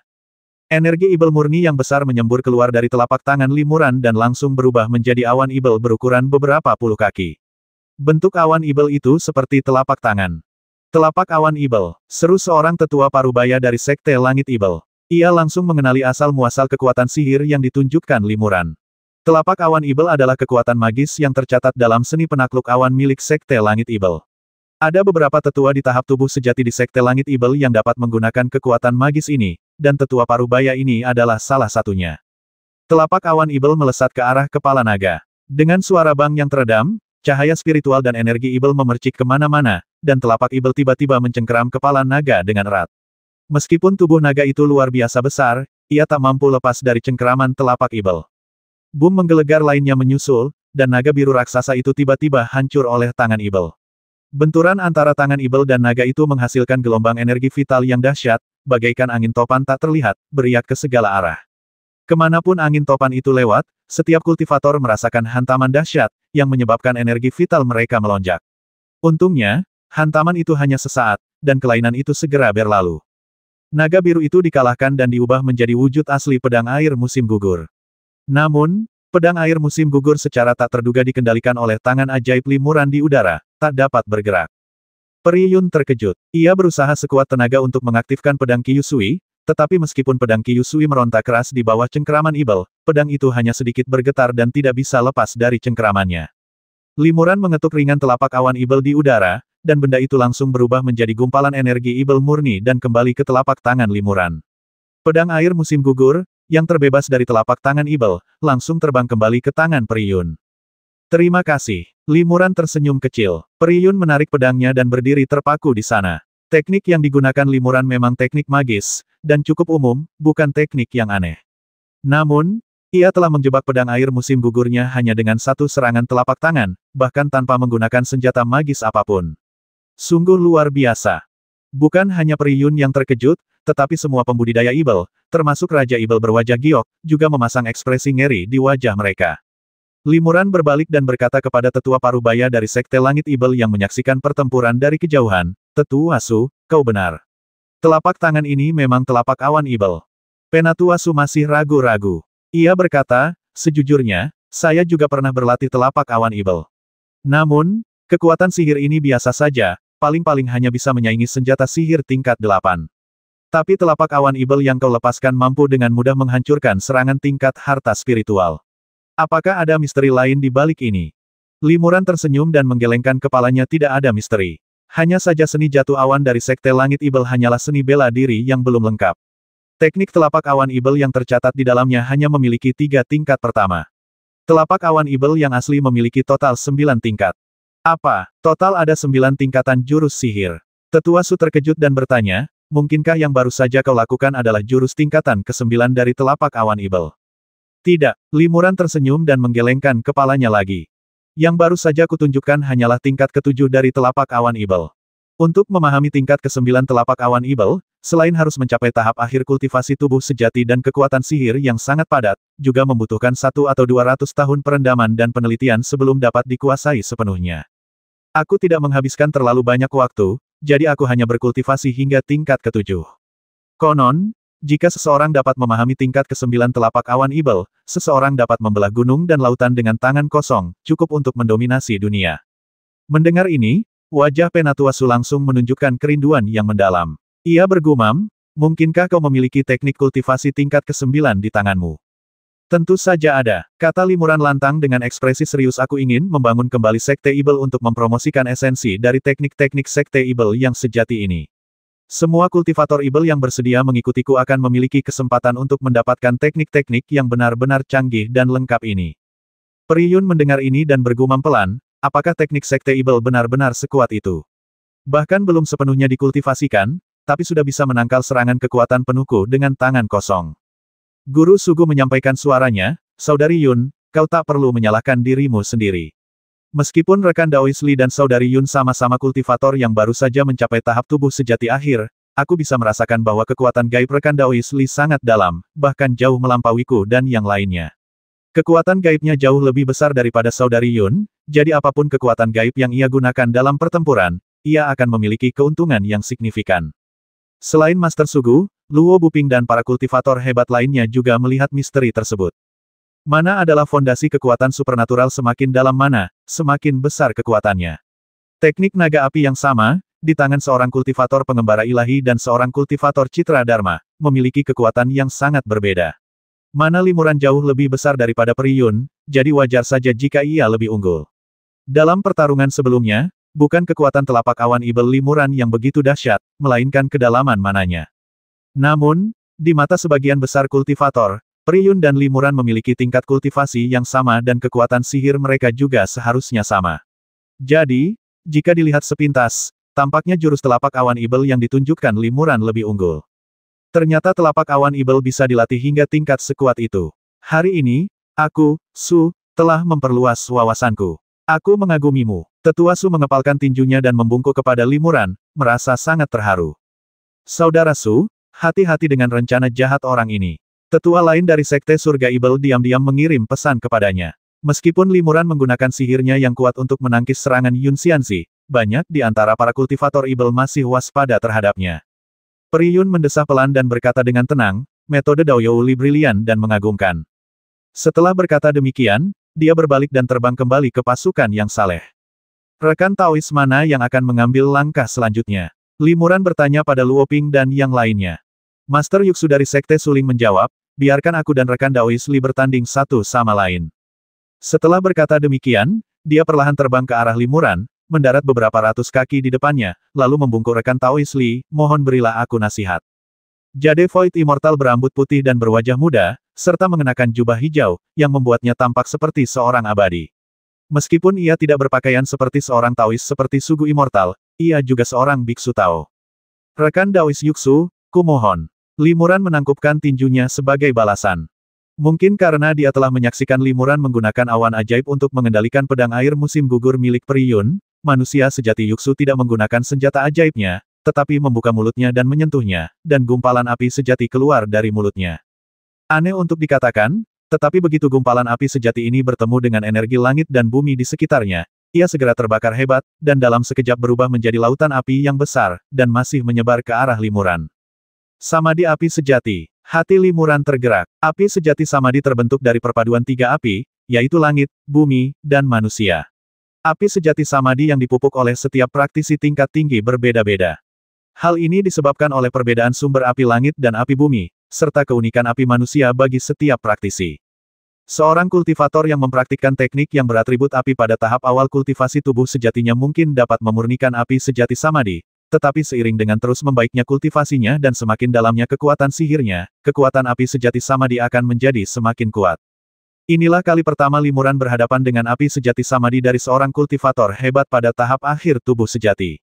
Energi Ibel murni yang besar menyembur keluar dari telapak tangan Limuran dan langsung berubah menjadi awan Ibel berukuran beberapa puluh kaki. Bentuk awan Ibel itu seperti telapak tangan. Telapak awan Ibel, seru seorang tetua parubaya dari Sekte Langit Ibel. Ia langsung mengenali asal-muasal kekuatan sihir yang ditunjukkan Limuran. Telapak awan Ibel adalah kekuatan magis yang tercatat dalam seni penakluk awan milik Sekte Langit Ibel. Ada beberapa tetua di tahap tubuh sejati di Sekte Langit Ibel yang dapat menggunakan kekuatan magis ini, dan tetua parubaya ini adalah salah satunya. Telapak awan Ibel melesat ke arah kepala naga. Dengan suara bang yang teredam, cahaya spiritual dan energi Ibel memercik kemana-mana, dan telapak Ibel tiba-tiba mencengkeram kepala naga dengan erat. Meskipun tubuh naga itu luar biasa besar, ia tak mampu lepas dari cengkeraman telapak Ibel. Boom menggelegar lainnya menyusul, dan naga biru raksasa itu tiba-tiba hancur oleh tangan Ibel. Benturan antara tangan Ibel dan naga itu menghasilkan gelombang energi vital yang dahsyat, bagaikan angin topan tak terlihat, beriak ke segala arah. Kemanapun angin topan itu lewat, setiap kultivator merasakan hantaman dahsyat, yang menyebabkan energi vital mereka melonjak. Untungnya, hantaman itu hanya sesaat, dan kelainan itu segera berlalu. Naga biru itu dikalahkan dan diubah menjadi wujud asli pedang air musim gugur. Namun, pedang air musim gugur secara tak terduga dikendalikan oleh tangan ajaib limuran di udara, tak dapat bergerak. Peri Yun terkejut. Ia berusaha sekuat tenaga untuk mengaktifkan pedang Kyusui, tetapi meskipun pedang Kyusui meronta keras di bawah cengkeraman Ibel, pedang itu hanya sedikit bergetar dan tidak bisa lepas dari cengkeramannya. Limuran mengetuk ringan telapak awan Ibel di udara, dan benda itu langsung berubah menjadi gumpalan energi Ibel murni dan kembali ke telapak tangan limuran. Pedang air musim gugur, yang terbebas dari telapak tangan Ibel, langsung terbang kembali ke tangan Peri Yun. Terima kasih. Limuran tersenyum kecil. Peri Yun menarik pedangnya dan berdiri terpaku di sana. Teknik yang digunakan limuran memang teknik magis, dan cukup umum, bukan teknik yang aneh. Namun, ia telah menjebak pedang air musim gugurnya hanya dengan satu serangan telapak tangan, bahkan tanpa menggunakan senjata magis apapun. Sungguh luar biasa. Bukan hanya Peri Yun yang terkejut, tetapi semua pembudidaya Ibel, termasuk Raja Ibel berwajah giok, juga memasang ekspresi ngeri di wajah mereka. Limuran berbalik dan berkata kepada tetua parubaya dari Sekte Langit Ibel yang menyaksikan pertempuran dari kejauhan, "Tetua Su, kau benar. Telapak tangan ini memang telapak awan Ibel." Penatua Su masih ragu-ragu. Ia berkata, "Sejujurnya, saya juga pernah berlatih telapak awan Ibel. Namun, kekuatan sihir ini biasa saja, paling-paling hanya bisa menyaingi senjata sihir tingkat 8. Tapi telapak awan Ibel yang kau lepaskan mampu dengan mudah menghancurkan serangan tingkat harta spiritual. Apakah ada misteri lain di balik ini?" Limuran tersenyum dan menggelengkan kepalanya. Tidak ada misteri. Hanya saja seni jatuh awan dari Sekte Langit Ibel hanyalah seni bela diri yang belum lengkap. Teknik telapak awan Ibel yang tercatat di dalamnya hanya memiliki 3 tingkat pertama. Telapak awan Ibel yang asli memiliki total 9 tingkat. Apa? Total ada 9 tingkatan jurus sihir. Tetua Su terkejut dan bertanya, "Mungkinkah yang baru saja kau lakukan adalah jurus tingkatan ke-9 dari telapak awan Ibel?" "Tidak." Limuran tersenyum dan menggelengkan kepalanya lagi. "Yang baru saja kutunjukkan hanyalah tingkat ke-7 dari telapak awan Ibel. Untuk memahami tingkat ke-9 telapak awan Ibel, selain harus mencapai tahap akhir kultivasi tubuh sejati dan kekuatan sihir yang sangat padat, juga membutuhkan 1 atau 200 tahun perendaman dan penelitian sebelum dapat dikuasai sepenuhnya. Aku tidak menghabiskan terlalu banyak waktu, jadi aku hanya berkultivasi hingga tingkat ke-7. Konon, jika seseorang dapat memahami tingkat ke-9 telapak awan Ibel, seseorang dapat membelah gunung dan lautan dengan tangan kosong, cukup untuk mendominasi dunia." Mendengar ini, wajah Penatua Su langsung menunjukkan kerinduan yang mendalam. Ia bergumam, "Mungkinkah kau memiliki teknik kultivasi tingkat ke-9 di tanganmu?" "Tentu saja ada," kata Limuran lantang dengan ekspresi serius. "Aku ingin membangun kembali Sekte Ibel untuk mempromosikan esensi dari teknik-teknik Sekte Ibel yang sejati ini. Semua kultivator Ibel yang bersedia mengikutiku akan memiliki kesempatan untuk mendapatkan teknik-teknik yang benar-benar canggih dan lengkap ini." Peri Yun mendengar ini dan bergumam pelan, apakah teknik Sekte Ibel benar-benar sekuat itu? Bahkan belum sepenuhnya dikultivasikan, tapi sudah bisa menangkal serangan kekuatan penuhku dengan tangan kosong. Guru Sugu menyampaikan suaranya, "Saudari Yun, kau tak perlu menyalahkan dirimu sendiri. Meskipun rekan Daois Li dan Saudari Yun sama-sama kultivator yang baru saja mencapai tahap tubuh sejati akhir, aku bisa merasakan bahwa kekuatan gaib rekan Daois Li sangat dalam, bahkan jauh melampauiku dan yang lainnya. Kekuatan gaibnya jauh lebih besar daripada Saudari Yun, jadi apapun kekuatan gaib yang ia gunakan dalam pertempuran, ia akan memiliki keuntungan yang signifikan." Selain Master Sugu, Luo Buping dan para kultivator hebat lainnya juga melihat misteri tersebut. Mana adalah fondasi kekuatan supernatural, semakin dalam mana, semakin besar kekuatannya. Teknik naga api yang sama, di tangan seorang kultivator pengembara ilahi dan seorang kultivator citra dharma, memiliki kekuatan yang sangat berbeda. Mana Limuran jauh lebih besar daripada Peri Yun, jadi wajar saja jika ia lebih unggul. Dalam pertarungan sebelumnya, bukan kekuatan telapak awan Ibel Limuran yang begitu dahsyat, melainkan kedalaman mananya. Namun, di mata sebagian besar kultivator, Peri Yun dan Limuran memiliki tingkat kultivasi yang sama dan kekuatan sihir mereka juga seharusnya sama. Jadi, jika dilihat sepintas, tampaknya jurus telapak awan Ibel yang ditunjukkan Limuran lebih unggul. Ternyata telapak awan Ibel bisa dilatih hingga tingkat sekuat itu. Hari ini, aku, Su, telah memperluas wawasanku. Aku mengagumimu. Tetua Su mengepalkan tinjunya dan membungkuk kepada Limuran, merasa sangat terharu. Saudara Su, hati-hati dengan rencana jahat orang ini. Tetua lain dari Sekte Surga Ibel diam-diam mengirim pesan kepadanya. Meskipun Limuran menggunakan sihirnya yang kuat untuk menangkis serangan Yun Xianzi, banyak di antara para kultivator Ibel masih waspada terhadapnya. Peri Yun mendesah pelan dan berkata dengan tenang, metode Dao Youli brilian dan mengagumkan. Setelah berkata demikian, dia berbalik dan terbang kembali ke pasukan yang saleh. Rekan Taois mana yang akan mengambil langkah selanjutnya? Limuran bertanya pada Luo Ping dan yang lainnya. Master Yuksu dari Sekte Suling menjawab, biarkan aku dan rekan Daois Li bertanding satu sama lain. Setelah berkata demikian, dia perlahan terbang ke arah Limuran, mendarat beberapa ratus kaki di depannya, lalu membungkuk rekan Taois Li, mohon berilah aku nasihat. Jade Void Immortal berambut putih dan berwajah muda, serta mengenakan jubah hijau, yang membuatnya tampak seperti seorang abadi. Meskipun ia tidak berpakaian seperti seorang Taois seperti Sugu Immortal, ia juga seorang biksu Tao. Rekan Daois Yuksu, kumohon. Limuran menangkupkan tinjunya sebagai balasan. Mungkin karena dia telah menyaksikan Limuran menggunakan awan ajaib untuk mengendalikan pedang air musim gugur milik Peri Yun, manusia sejati Yuksu tidak menggunakan senjata ajaibnya, tetapi membuka mulutnya dan menyentuhnya, dan gumpalan api sejati keluar dari mulutnya. Aneh untuk dikatakan, tetapi begitu gumpalan api sejati ini bertemu dengan energi langit dan bumi di sekitarnya, ia segera terbakar hebat, dan dalam sekejap berubah menjadi lautan api yang besar, dan masih menyebar ke arah Limuran. Samadhi api sejati. Hati Limuran tergerak. Api sejati Samadhi terbentuk dari perpaduan tiga api, yaitu langit, bumi, dan manusia. Api sejati Samadhi yang dipupuk oleh setiap praktisi tingkat tinggi berbeda-beda. Hal ini disebabkan oleh perbedaan sumber api langit dan api bumi, serta keunikan api manusia bagi setiap praktisi. Seorang kultivator yang mempraktikkan teknik yang beratribut api pada tahap awal kultivasi tubuh sejatinya mungkin dapat memurnikan api sejati Samadhi. Tetapi seiring dengan terus membaiknya kultivasinya dan semakin dalamnya kekuatan sihirnya, kekuatan api sejati Samadhi akan menjadi semakin kuat. Inilah kali pertama Limuran berhadapan dengan api sejati Samadhi dari seorang kultivator hebat pada tahap akhir tubuh sejati.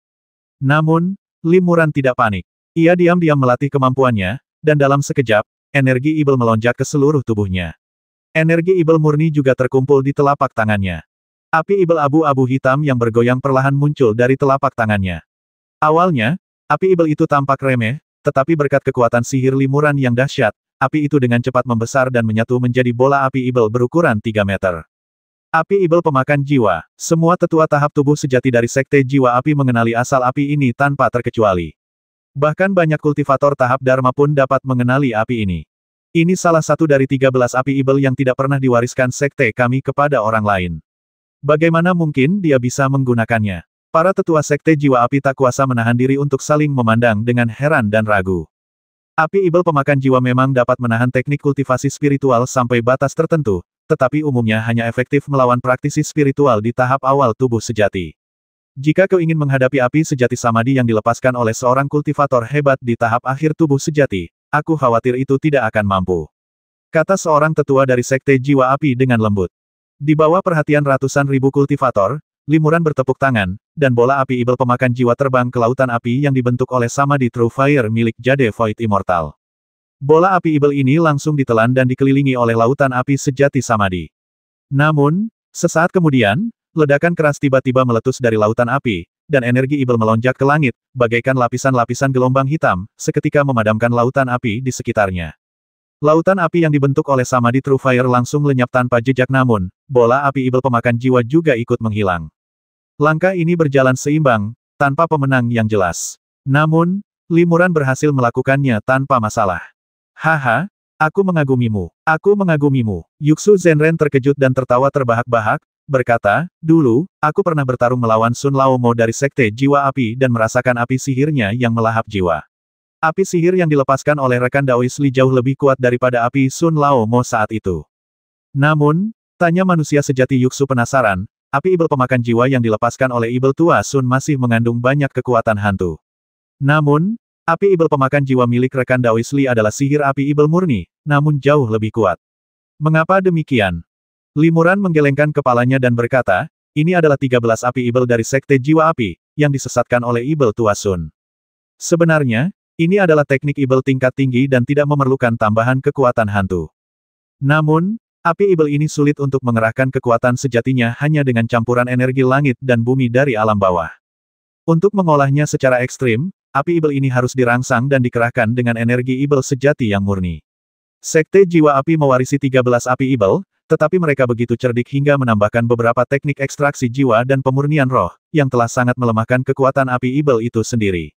Namun, Limuran tidak panik. Ia diam-diam melatih kemampuannya, dan dalam sekejap, energi Ibel melonjak ke seluruh tubuhnya. Energi Ibel murni juga terkumpul di telapak tangannya. Api Ibel abu-abu hitam yang bergoyang perlahan muncul dari telapak tangannya. Awalnya, api Ibel itu tampak remeh, tetapi berkat kekuatan sihir Limuran yang dahsyat, api itu dengan cepat membesar dan menyatu menjadi bola api Ibel berukuran 3 meter. Api Ibel pemakan jiwa. Semua tetua tahap tubuh sejati dari Sekte Jiwa Api mengenali asal api ini tanpa terkecuali. Bahkan banyak kultivator tahap Dharma pun dapat mengenali api ini. Ini salah satu dari 13 api Ibel yang tidak pernah diwariskan Sekte kami kepada orang lain. Bagaimana mungkin dia bisa menggunakannya? Para tetua Sekte Jiwa Api tak kuasa menahan diri untuk saling memandang dengan heran dan ragu. Api Ibel pemakan jiwa memang dapat menahan teknik kultivasi spiritual sampai batas tertentu, tetapi umumnya hanya efektif melawan praktisi spiritual di tahap awal tubuh sejati. Jika kau ingin menghadapi api sejati Samadhi yang dilepaskan oleh seorang kultivator hebat di tahap akhir tubuh sejati, aku khawatir itu tidak akan mampu. Kata seorang tetua dari Sekte Jiwa Api dengan lembut. Di bawah perhatian ratusan ribu kultivator, Limuran bertepuk tangan, dan bola api Ibel pemakan jiwa terbang ke lautan api yang dibentuk oleh Samadhi True Fire milik Jade Void Immortal. Bola api Ibel ini langsung ditelan dan dikelilingi oleh lautan api sejati Samadhi. Namun, sesaat kemudian, ledakan keras tiba-tiba meletus dari lautan api, dan energi Ibel melonjak ke langit, bagaikan lapisan-lapisan gelombang hitam, seketika memadamkan lautan api di sekitarnya. Lautan api yang dibentuk oleh Samadhi True Fire langsung lenyap tanpa jejak namun, bola api Ibel pemakan jiwa juga ikut menghilang. Langkah ini berjalan seimbang, tanpa pemenang yang jelas. Namun, Limuran berhasil melakukannya tanpa masalah. Haha, aku mengagumimu. Aku mengagumimu. Yuksu Zenren terkejut dan tertawa terbahak-bahak, berkata, dulu, aku pernah bertarung melawan Sun Laomo dari Sekte Jiwa Api dan merasakan api sihirnya yang melahap jiwa. Api sihir yang dilepaskan oleh rekan Daois Li jauh lebih kuat daripada api Sun Laomo saat itu. Namun, tanya manusia sejati Yuksu penasaran, api Ibel pemakan jiwa yang dilepaskan oleh Ibel tua Sun masih mengandung banyak kekuatan hantu. Namun, api Ibel pemakan jiwa milik rekan Daois Li adalah sihir api Ibel murni, namun jauh lebih kuat. Mengapa demikian? Limuran menggelengkan kepalanya dan berkata, ini adalah 13 api Ibel dari Sekte Jiwa Api, yang disesatkan oleh Ibel tua Sun. Sebenarnya, Ini adalah teknik Ibel tingkat tinggi dan tidak memerlukan tambahan kekuatan hantu. Namun, api Ibel ini sulit untuk mengerahkan kekuatan sejatinya hanya dengan campuran energi langit dan bumi dari alam bawah. Untuk mengolahnya secara ekstrim, api Ibel ini harus dirangsang dan dikerahkan dengan energi Ibel sejati yang murni. Sekte Jiwa Api mewarisi 13 api Ibel, tetapi mereka begitu cerdik hingga menambahkan beberapa teknik ekstraksi jiwa dan pemurnian roh, yang telah sangat melemahkan kekuatan api Ibel itu sendiri.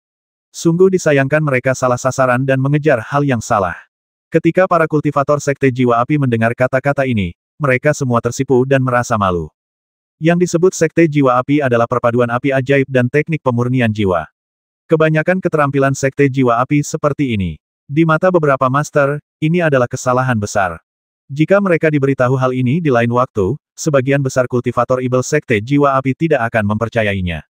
Sungguh disayangkan mereka salah sasaran dan mengejar hal yang salah. Ketika para kultivator Sekte Jiwa Api mendengar kata-kata ini, mereka semua tersipu dan merasa malu. Yang disebut Sekte Jiwa Api adalah perpaduan api ajaib dan teknik pemurnian jiwa. Kebanyakan keterampilan Sekte Jiwa Api seperti ini. Di mata beberapa master, ini adalah kesalahan besar. Jika mereka diberitahu hal ini di lain waktu, sebagian besar kultivator Ibel Sekte Jiwa Api tidak akan mempercayainya.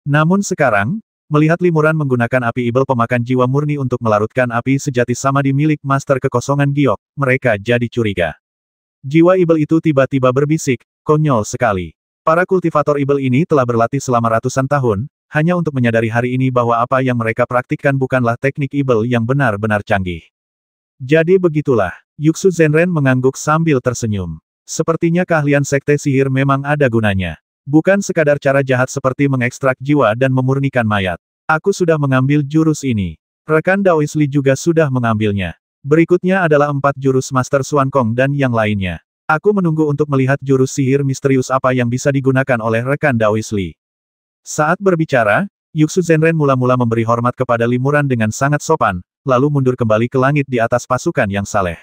Namun sekarang, melihat Limuran menggunakan api Ibel pemakan jiwa murni untuk melarutkan api sejati Samadhi milik Master Kekosongan Giok, mereka jadi curiga. Jiwa Ibel itu tiba-tiba berbisik, konyol sekali. Para kultivator Ibel ini telah berlatih selama ratusan tahun, hanya untuk menyadari hari ini bahwa apa yang mereka praktikkan bukanlah teknik Ibel yang benar-benar canggih. Jadi begitulah, Yuxu Zenren mengangguk sambil tersenyum. Sepertinya keahlian sekte sihir memang ada gunanya. Bukan sekadar cara jahat seperti mengekstrak jiwa dan memurnikan mayat. Aku sudah mengambil jurus ini. Rekan Daois Li juga sudah mengambilnya. Berikutnya adalah 4 jurus Master Xuan Kong dan yang lainnya. Aku menunggu untuk melihat jurus sihir misterius apa yang bisa digunakan oleh rekan Daois Li. Saat berbicara, Yuxu Zenren mula-mula memberi hormat kepada Limuran dengan sangat sopan, lalu mundur kembali ke langit di atas pasukan yang saleh.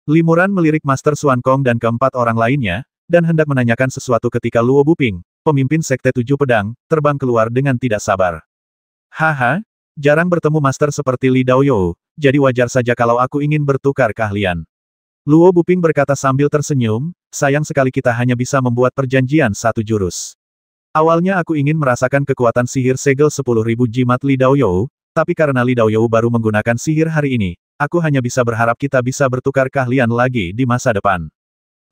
Limuran melirik Master Xuan Kong dan keempat orang lainnya, dan hendak menanyakan sesuatu ketika Luo Buping, pemimpin Sekte 7 Pedang, terbang keluar dengan tidak sabar. Haha, jarang bertemu master seperti Li Daoyou, jadi wajar saja kalau aku ingin bertukar keahlian. Luo Buping berkata sambil tersenyum, sayang sekali kita hanya bisa membuat perjanjian 1 jurus. Awalnya aku ingin merasakan kekuatan sihir segel 10.000 jimat Li Daoyou, tapi karena Li Daoyou baru menggunakan sihir hari ini, aku hanya bisa berharap kita bisa bertukar keahlian lagi di masa depan.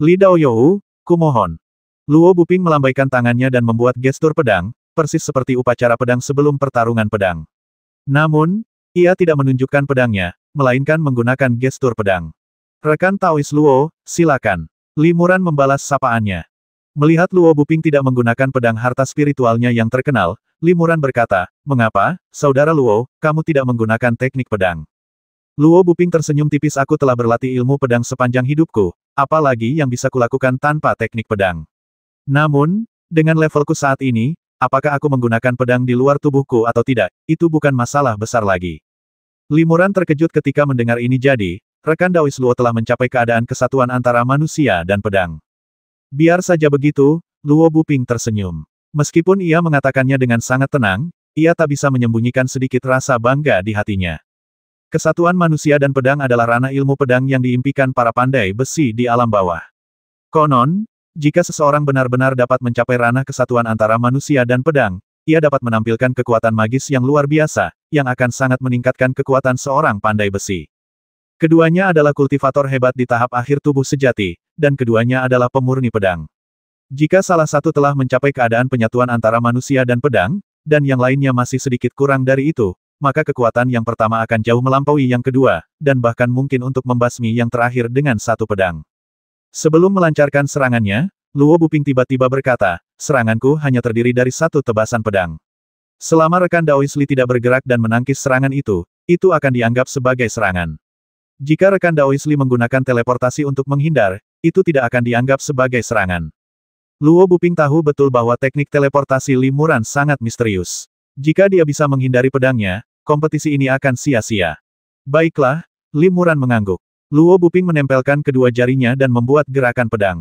Li Daoyou, kumohon. Luo Buping melambaikan tangannya dan membuat gestur pedang, persis seperti upacara pedang sebelum pertarungan pedang. Namun, ia tidak menunjukkan pedangnya, melainkan menggunakan gestur pedang. Rekan Taois Luo, silakan. Limuran membalas sapaannya. Melihat Luo Buping tidak menggunakan pedang harta spiritualnya yang terkenal, Limuran berkata, "Mengapa, Saudara Luo, kamu tidak menggunakan teknik pedang?" Luo Buping tersenyum tipis. Aku telah berlatih ilmu pedang sepanjang hidupku, apalagi yang bisa kulakukan tanpa teknik pedang. Namun, dengan levelku saat ini, apakah aku menggunakan pedang di luar tubuhku atau tidak, itu bukan masalah besar lagi. Limuran terkejut ketika mendengar ini jadi, rekan Daois Luo telah mencapai keadaan kesatuan antara manusia dan pedang. Biar saja begitu, Luo Buping tersenyum. Meskipun ia mengatakannya dengan sangat tenang, ia tak bisa menyembunyikan sedikit rasa bangga di hatinya. Kesatuan manusia dan pedang adalah ranah ilmu pedang yang diimpikan para pandai besi di alam bawah. Konon, jika seseorang benar-benar dapat mencapai ranah kesatuan antara manusia dan pedang, ia dapat menampilkan kekuatan magis yang luar biasa, yang akan sangat meningkatkan kekuatan seorang pandai besi. Keduanya adalah kultivator hebat di tahap akhir tubuh sejati, dan keduanya adalah pemurni pedang. Jika salah satu telah mencapai keadaan penyatuan antara manusia dan pedang, dan yang lainnya masih sedikit kurang dari itu, maka kekuatan yang pertama akan jauh melampaui yang kedua, dan bahkan mungkin untuk membasmi yang terakhir dengan satu pedang. Sebelum melancarkan serangannya, Luo Buping tiba-tiba berkata, seranganku hanya terdiri dari satu tebasan pedang. Selama rekan Daois Li tidak bergerak dan menangkis serangan itu akan dianggap sebagai serangan. Jika rekan Daois Li menggunakan teleportasi untuk menghindar, itu tidak akan dianggap sebagai serangan. Luo Buping tahu betul bahwa teknik teleportasi Limuran sangat misterius. Jika dia bisa menghindari pedangnya, kompetisi ini akan sia-sia. Baiklah, Limuran mengangguk. Luo Buping menempelkan kedua jarinya dan membuat gerakan pedang.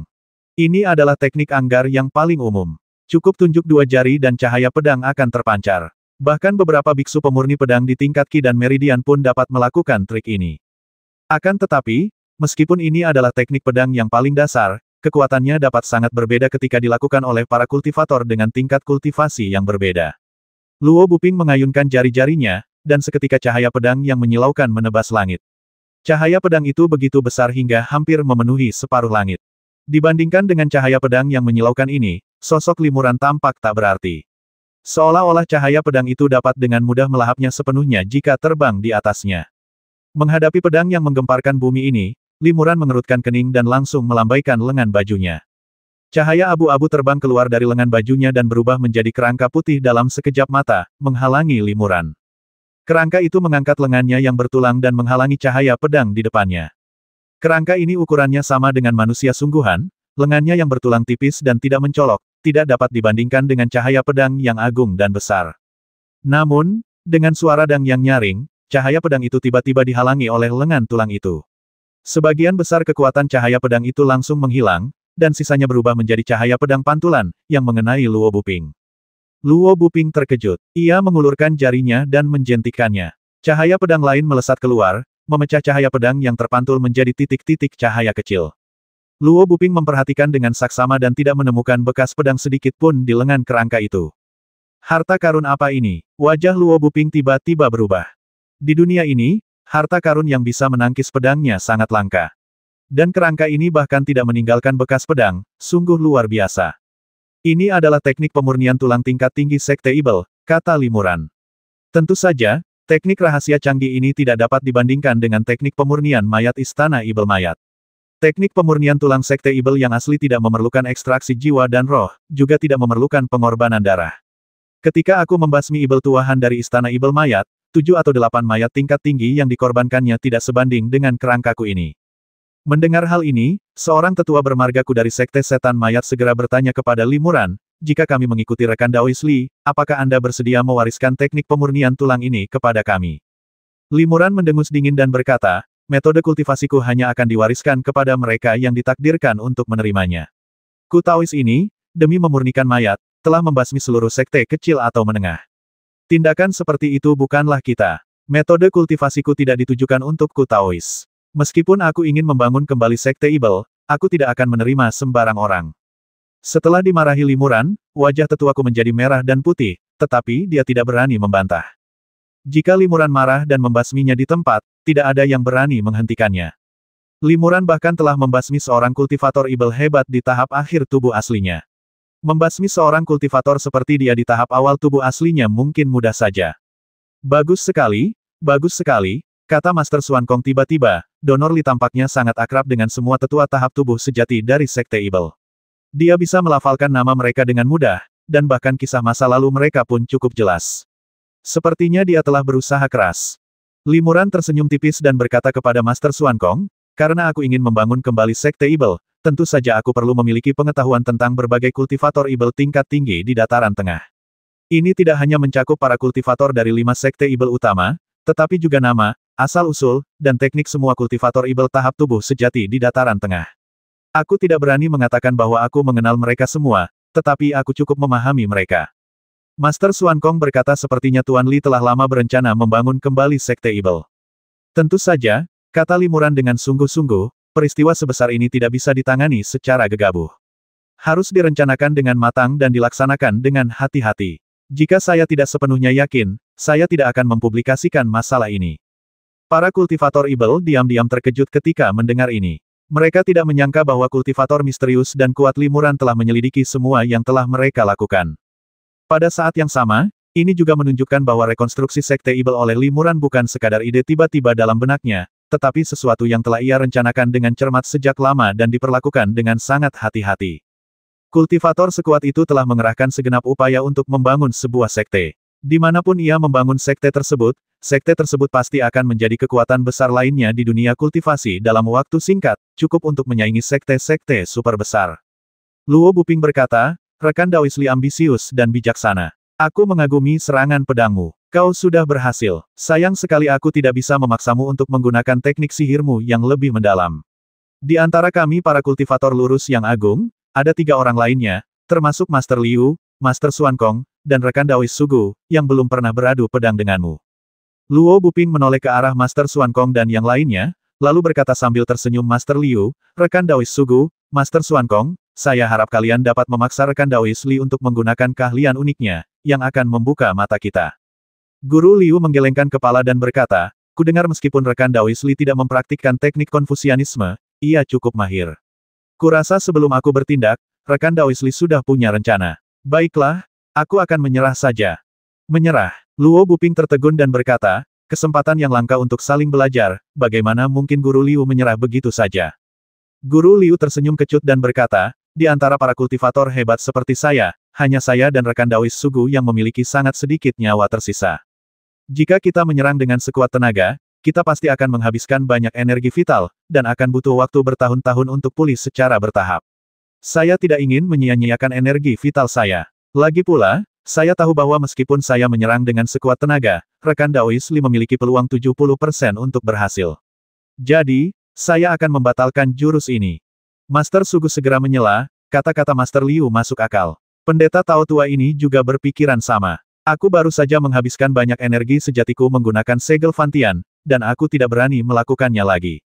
Ini adalah teknik anggar yang paling umum. Cukup tunjuk dua jari dan cahaya pedang akan terpancar. Bahkan beberapa biksu pemurni pedang di tingkat Qi dan Meridian pun dapat melakukan trik ini. Akan tetapi, meskipun ini adalah teknik pedang yang paling dasar, kekuatannya dapat sangat berbeda ketika dilakukan oleh para kultivator dengan tingkat kultivasi yang berbeda. Luo Buping mengayunkan jari-jarinya, dan seketika cahaya pedang yang menyilaukan menebas langit. Cahaya pedang itu begitu besar hingga hampir memenuhi separuh langit. Dibandingkan dengan cahaya pedang yang menyilaukan ini, sosok Limuran tampak tak berarti. Seolah-olah cahaya pedang itu dapat dengan mudah melahapnya sepenuhnya jika terbang di atasnya. Menghadapi pedang yang menggemparkan bumi ini, Limuran mengerutkan kening dan langsung melambaikan lengan bajunya. Cahaya abu-abu terbang keluar dari lengan bajunya dan berubah menjadi kerangka putih dalam sekejap mata, menghalangi Limuran. Kerangka itu mengangkat lengannya yang bertulang dan menghalangi cahaya pedang di depannya. Kerangka ini ukurannya sama dengan manusia sungguhan, lengannya yang bertulang tipis dan tidak mencolok, tidak dapat dibandingkan dengan cahaya pedang yang agung dan besar. Namun, dengan suara dang yang nyaring, cahaya pedang itu tiba-tiba dihalangi oleh lengan tulang itu. Sebagian besar kekuatan cahaya pedang itu langsung menghilang, dan sisanya berubah menjadi cahaya pedang pantulan, yang mengenai Luo Buping. Luo Buping terkejut. Ia mengulurkan jarinya dan menjentikkannya. Cahaya pedang lain melesat keluar, memecah cahaya pedang yang terpantul menjadi titik-titik cahaya kecil. Luo Buping memperhatikan dengan saksama dan tidak menemukan bekas pedang sedikit pun di lengan kerangka itu. Harta karun apa ini? Wajah Luo Buping tiba-tiba berubah. Di dunia ini, harta karun yang bisa menangkis pedangnya sangat langka. Dan kerangka ini bahkan tidak meninggalkan bekas pedang, sungguh luar biasa. Ini adalah teknik pemurnian tulang tingkat tinggi Sekte Ibel, kata Limuran. Tentu saja, teknik rahasia canggih ini tidak dapat dibandingkan dengan teknik pemurnian mayat Istana Ibel Mayat. Teknik pemurnian tulang Sekte Ibel yang asli tidak memerlukan ekstraksi jiwa dan roh, juga tidak memerlukan pengorbanan darah. Ketika aku membasmi Ibel tuahan dari Istana Ibel Mayat, 7 atau 8 mayat tingkat tinggi yang dikorbankannya tidak sebanding dengan kerangkaku ini. Mendengar hal ini, seorang tetua bermargaku dari Sekte Setan Mayat segera bertanya kepada Limuran, jika kami mengikuti rekan Daois Li, apakah Anda bersedia mewariskan teknik pemurnian tulang ini kepada kami? Limuran mendengus dingin dan berkata, metode kultivasiku hanya akan diwariskan kepada mereka yang ditakdirkan untuk menerimanya. Ku Taois ini, demi memurnikan mayat, telah membasmi seluruh sekte kecil atau menengah. Tindakan seperti itu bukanlah kita. Metode kultivasiku tidak ditujukan untuk Ku Taois. Meskipun aku ingin membangun kembali Sekte Ibel, aku tidak akan menerima sembarang orang. Setelah dimarahi Limuran, wajah tetuaku menjadi merah dan putih, tetapi dia tidak berani membantah. Jika Limuran marah dan membasminya di tempat, tidak ada yang berani menghentikannya. Limuran bahkan telah membasmi seorang kultivator Ibel hebat di tahap akhir tubuh aslinya. Membasmi seorang kultivator seperti dia di tahap awal tubuh aslinya mungkin mudah saja. Bagus sekali, kata Master Xuan Kong tiba-tiba. Donor Li tampaknya sangat akrab dengan semua tetua tahap tubuh sejati dari Sekte Ibel. Dia bisa melafalkan nama mereka dengan mudah, dan bahkan kisah masa lalu mereka pun cukup jelas. Sepertinya dia telah berusaha keras. Limuran tersenyum tipis dan berkata kepada Master Xuan Kong, karena aku ingin membangun kembali Sekte Ibel, tentu saja aku perlu memiliki pengetahuan tentang berbagai kultivator Ibel tingkat tinggi di dataran tengah. Ini tidak hanya mencakup para kultivator dari 5 Sekte Ibel utama, tetapi juga nama, asal-usul, dan teknik semua kultivator Ibel tahap tubuh sejati di dataran tengah. Aku tidak berani mengatakan bahwa aku mengenal mereka semua, tetapi aku cukup memahami mereka. Master Xuan Kong berkata sepertinya Tuan Li telah lama berencana membangun kembali Sekte Ibel. Tentu saja, kata Limuran dengan sungguh-sungguh, peristiwa sebesar ini tidak bisa ditangani secara gegabah. Harus direncanakan dengan matang dan dilaksanakan dengan hati-hati. Jika saya tidak sepenuhnya yakin, saya tidak akan mempublikasikan masalah ini. Para kultivator Ibel diam-diam terkejut ketika mendengar ini. Mereka tidak menyangka bahwa kultivator misterius dan kuat Limuran telah menyelidiki semua yang telah mereka lakukan. Pada saat yang sama, ini juga menunjukkan bahwa rekonstruksi Sekte Ibel oleh Limuran bukan sekadar ide tiba-tiba dalam benaknya, tetapi sesuatu yang telah ia rencanakan dengan cermat sejak lama dan diperlakukan dengan sangat hati-hati. Kultivator sekuat itu telah mengerahkan segenap upaya untuk membangun sebuah sekte. Dimanapun ia membangun sekte tersebut pasti akan menjadi kekuatan besar lainnya di dunia kultivasi dalam waktu singkat, cukup untuk menyaingi sekte-sekte super besar. Luo Buping berkata, rekan Daois Li ambisius dan bijaksana. Aku mengagumi serangan pedangmu. Kau sudah berhasil. Sayang sekali aku tidak bisa memaksamu untuk menggunakan teknik sihirmu yang lebih mendalam. Di antara kami para kultivator lurus yang agung, ada 3 orang lainnya, termasuk Master Liu, Master Xuan Kong, dan rekan Daois Sugu, yang belum pernah beradu pedang denganmu. Luo Buping menoleh ke arah Master Xuan Kong dan yang lainnya, lalu berkata sambil tersenyum Master Liu, rekan Daois Sugu, Master Xuan Kong, saya harap kalian dapat memaksa rekan Daois Li untuk menggunakan keahlian uniknya, yang akan membuka mata kita. Guru Liu menggelengkan kepala dan berkata, kudengar meskipun rekan Daois Li tidak mempraktikkan teknik Konfusianisme, ia cukup mahir. Kurasa sebelum aku bertindak, rekan Daois Li sudah punya rencana. Baiklah, Aku akan menyerah saja. Menyerah. Luo Buping tertegun dan berkata, kesempatan yang langka untuk saling belajar, bagaimana mungkin Guru Liu menyerah begitu saja? Guru Liu tersenyum kecut dan berkata, di antara para kultivator hebat seperti saya, hanya saya dan rekan Daois Sugu yang memiliki sangat sedikit nyawa tersisa. Jika kita menyerang dengan sekuat tenaga, kita pasti akan menghabiskan banyak energi vital, dan akan butuh waktu bertahun-tahun untuk pulih secara bertahap. Saya tidak ingin menyia-nyiakan energi vital saya. Lagi pula, saya tahu bahwa meskipun saya menyerang dengan sekuat tenaga, rekan Daois Li memiliki peluang 70% untuk berhasil. Jadi, saya akan membatalkan jurus ini. Master Sugu segera menyela, kata-kata Master Liu masuk akal. Pendeta Tao tua ini juga berpikiran sama. Aku baru saja menghabiskan banyak energi sejatiku menggunakan segel Fantian, dan aku tidak berani melakukannya lagi.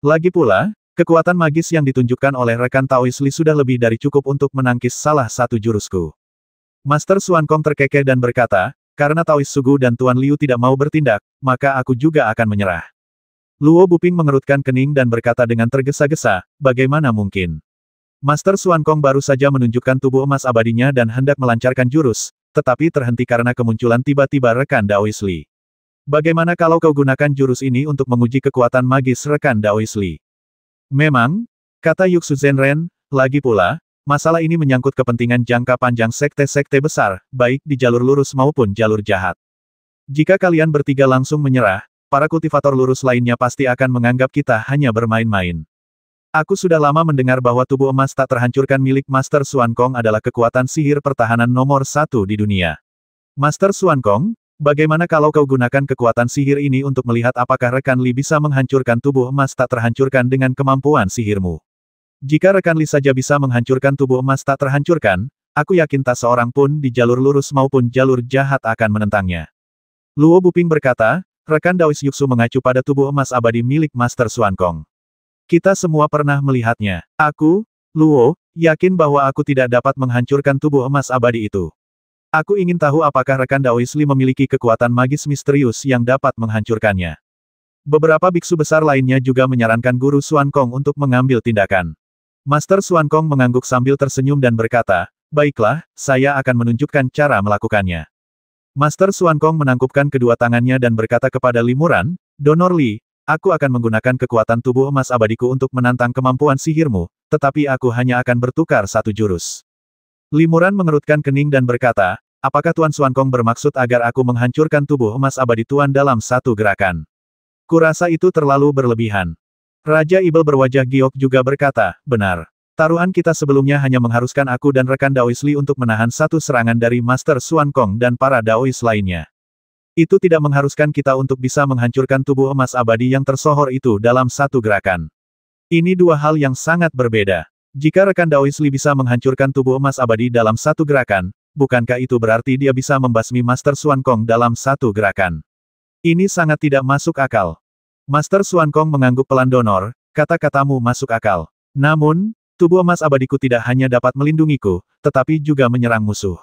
Lagi pula, kekuatan magis yang ditunjukkan oleh rekan Taois Li sudah lebih dari cukup untuk menangkis salah satu jurusku. Master Xuan Kong terkekeh dan berkata, karena Taois Sugu dan Tuan Liu tidak mau bertindak, maka aku juga akan menyerah. Luo Buping mengerutkan kening dan berkata dengan tergesa-gesa, bagaimana mungkin? Master Xuan Kong baru saja menunjukkan tubuh emas abadinya dan hendak melancarkan jurus, tetapi terhenti karena kemunculan tiba-tiba rekan Daois Li. Bagaimana kalau kau gunakan jurus ini untuk menguji kekuatan magis rekan Daois Li? Memang, kata Yuxu Zhenren, lagi pula, masalah ini menyangkut kepentingan jangka panjang sekte-sekte besar, baik di jalur lurus maupun jalur jahat. Jika kalian bertiga langsung menyerah, para kultivator lurus lainnya pasti akan menganggap kita hanya bermain-main. Aku sudah lama mendengar bahwa tubuh emas tak terhancurkan milik Master Xuan Kong adalah kekuatan sihir pertahanan nomor 1 di dunia. Master Xuan Kong, bagaimana kalau kau gunakan kekuatan sihir ini untuk melihat apakah rekan Li bisa menghancurkan tubuh emas tak terhancurkan dengan kemampuan sihirmu? Jika rekan Li saja bisa menghancurkan tubuh emas tak terhancurkan, aku yakin tak seorang pun di jalur lurus maupun jalur jahat akan menentangnya. Luo Buping berkata, rekan Daois Yuxu mengacu pada tubuh emas abadi milik Master Xuan Kong. Kita semua pernah melihatnya. Aku, Luo, yakin bahwa aku tidak dapat menghancurkan tubuh emas abadi itu. Aku ingin tahu apakah rekan Daois Li memiliki kekuatan magis misterius yang dapat menghancurkannya. Beberapa biksu besar lainnya juga menyarankan Guru Xuan Kong untuk mengambil tindakan. Master Xuan Kong mengangguk sambil tersenyum dan berkata, baiklah, saya akan menunjukkan cara melakukannya. Master Xuan Kong menangkupkan kedua tangannya dan berkata kepada Limuran, Donor Li, aku akan menggunakan kekuatan tubuh emas abadiku untuk menantang kemampuan sihirmu, tetapi aku hanya akan bertukar satu jurus. Limuran mengerutkan kening dan berkata, apakah Tuan Xuan Kong bermaksud agar aku menghancurkan tubuh emas abadi Tuan dalam satu gerakan? Kurasa itu terlalu berlebihan. Raja Ibel berwajah giok juga berkata, benar. Taruhan kita sebelumnya hanya mengharuskan aku dan rekan Daois Li untuk menahan satu serangan dari Master Xuan Kong dan para Daois lainnya. Itu tidak mengharuskan kita untuk bisa menghancurkan tubuh emas abadi yang tersohor itu dalam satu gerakan. Ini dua hal yang sangat berbeda. Jika rekan Daois Li bisa menghancurkan tubuh emas abadi dalam satu gerakan, bukankah itu berarti dia bisa membasmi Master Xuan Kong dalam satu gerakan? Ini sangat tidak masuk akal. Master Xuan Kong mengangguk pelan. Donor, kata-katamu masuk akal. Namun, tubuh emas abadiku tidak hanya dapat melindungiku, tetapi juga menyerang musuh.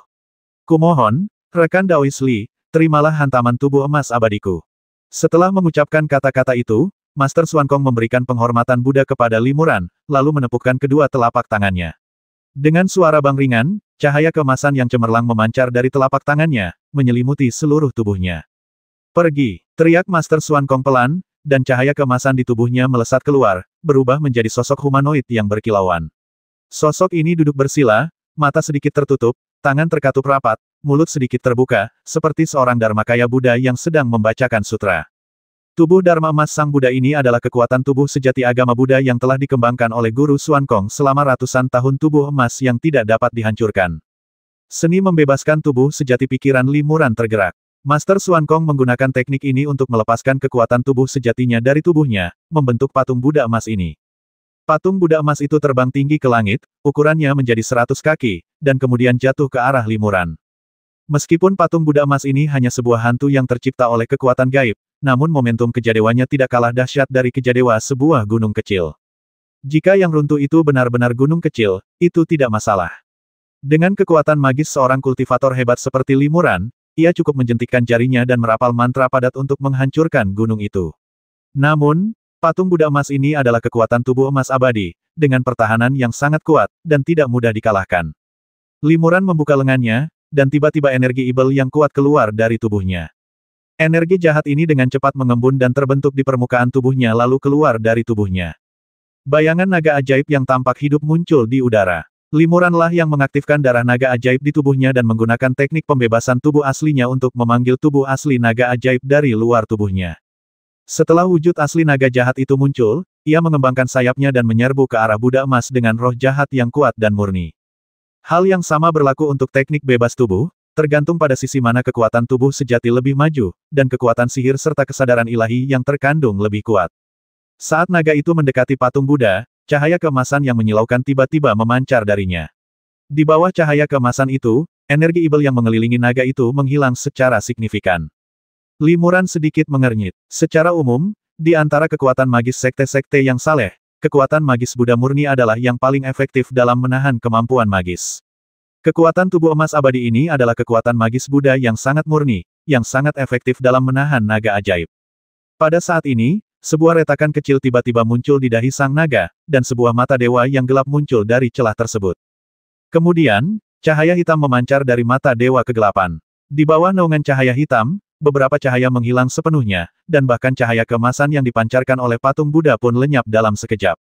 Kumohon, rekan Daois Li, terimalah hantaman tubuh emas abadiku. Setelah mengucapkan kata-kata itu, Master Xuan Kong memberikan penghormatan Buddha kepada Limuran, lalu menepukkan kedua telapak tangannya. Dengan suara bang ringan, cahaya keemasan yang cemerlang memancar dari telapak tangannya, menyelimuti seluruh tubuhnya. Pergi, teriak Master Xuan Kong pelan, dan cahaya keemasan di tubuhnya melesat keluar, berubah menjadi sosok humanoid yang berkilauan. Sosok ini duduk bersila, mata sedikit tertutup, tangan terkatup rapat, mulut sedikit terbuka, seperti seorang Dharmakaya Buddha yang sedang membacakan sutra. Tubuh Dharma emas Sang Buddha ini adalah kekuatan tubuh sejati agama Buddha yang telah dikembangkan oleh Guru Xuan Kong selama ratusan tahun, tubuh emas yang tidak dapat dihancurkan. Seni membebaskan tubuh sejati pikiran Limuran tergerak. Master Xuan Kong menggunakan teknik ini untuk melepaskan kekuatan tubuh sejatinya dari tubuhnya, membentuk patung Buddha emas ini. Patung Buddha emas itu terbang tinggi ke langit, ukurannya menjadi 100 kaki, dan kemudian jatuh ke arah Limuran. Meskipun patung Buddha emas ini hanya sebuah hantu yang tercipta oleh kekuatan gaib, namun momentum kejadewanya tidak kalah dahsyat dari kejadewa sebuah gunung kecil. Jika yang runtuh itu benar-benar gunung kecil, itu tidak masalah. Dengan kekuatan magis seorang kultivator hebat seperti Limuran, ia cukup menjentikkan jarinya dan merapal mantra padat untuk menghancurkan gunung itu. Namun, patung Buddha emas ini adalah kekuatan tubuh emas abadi, dengan pertahanan yang sangat kuat, dan tidak mudah dikalahkan. Limuran membuka lengannya, dan tiba-tiba energi ibel yang kuat keluar dari tubuhnya. Energi jahat ini dengan cepat mengembun dan terbentuk di permukaan tubuhnya lalu keluar dari tubuhnya. Bayangan naga ajaib yang tampak hidup muncul di udara. Limuranlah yang mengaktifkan darah naga ajaib di tubuhnya dan menggunakan teknik pembebasan tubuh aslinya untuk memanggil tubuh asli naga ajaib dari luar tubuhnya. Setelah wujud asli naga jahat itu muncul, ia mengembangkan sayapnya dan menyerbu ke arah Buddha emas dengan roh jahat yang kuat dan murni. Hal yang sama berlaku untuk teknik bebas tubuh, tergantung pada sisi mana kekuatan tubuh sejati lebih maju, dan kekuatan sihir serta kesadaran ilahi yang terkandung lebih kuat. Saat naga itu mendekati patung Buddha, cahaya keemasan yang menyilaukan tiba-tiba memancar darinya. Di bawah cahaya keemasan itu, energi ibel yang mengelilingi naga itu menghilang secara signifikan. Limuran sedikit mengernyit. Secara umum, di antara kekuatan magis sekte-sekte yang saleh, kekuatan magis Buddha murni adalah yang paling efektif dalam menahan kemampuan magis. Kekuatan tubuh emas abadi ini adalah kekuatan magis Buddha yang sangat murni, yang sangat efektif dalam menahan naga ajaib. Pada saat ini, sebuah retakan kecil tiba-tiba muncul di dahi sang naga, dan sebuah mata dewa yang gelap muncul dari celah tersebut. Kemudian, cahaya hitam memancar dari mata dewa kegelapan. Di bawah naungan cahaya hitam, beberapa cahaya menghilang sepenuhnya, dan bahkan cahaya keemasan yang dipancarkan oleh patung Buddha pun lenyap dalam sekejap.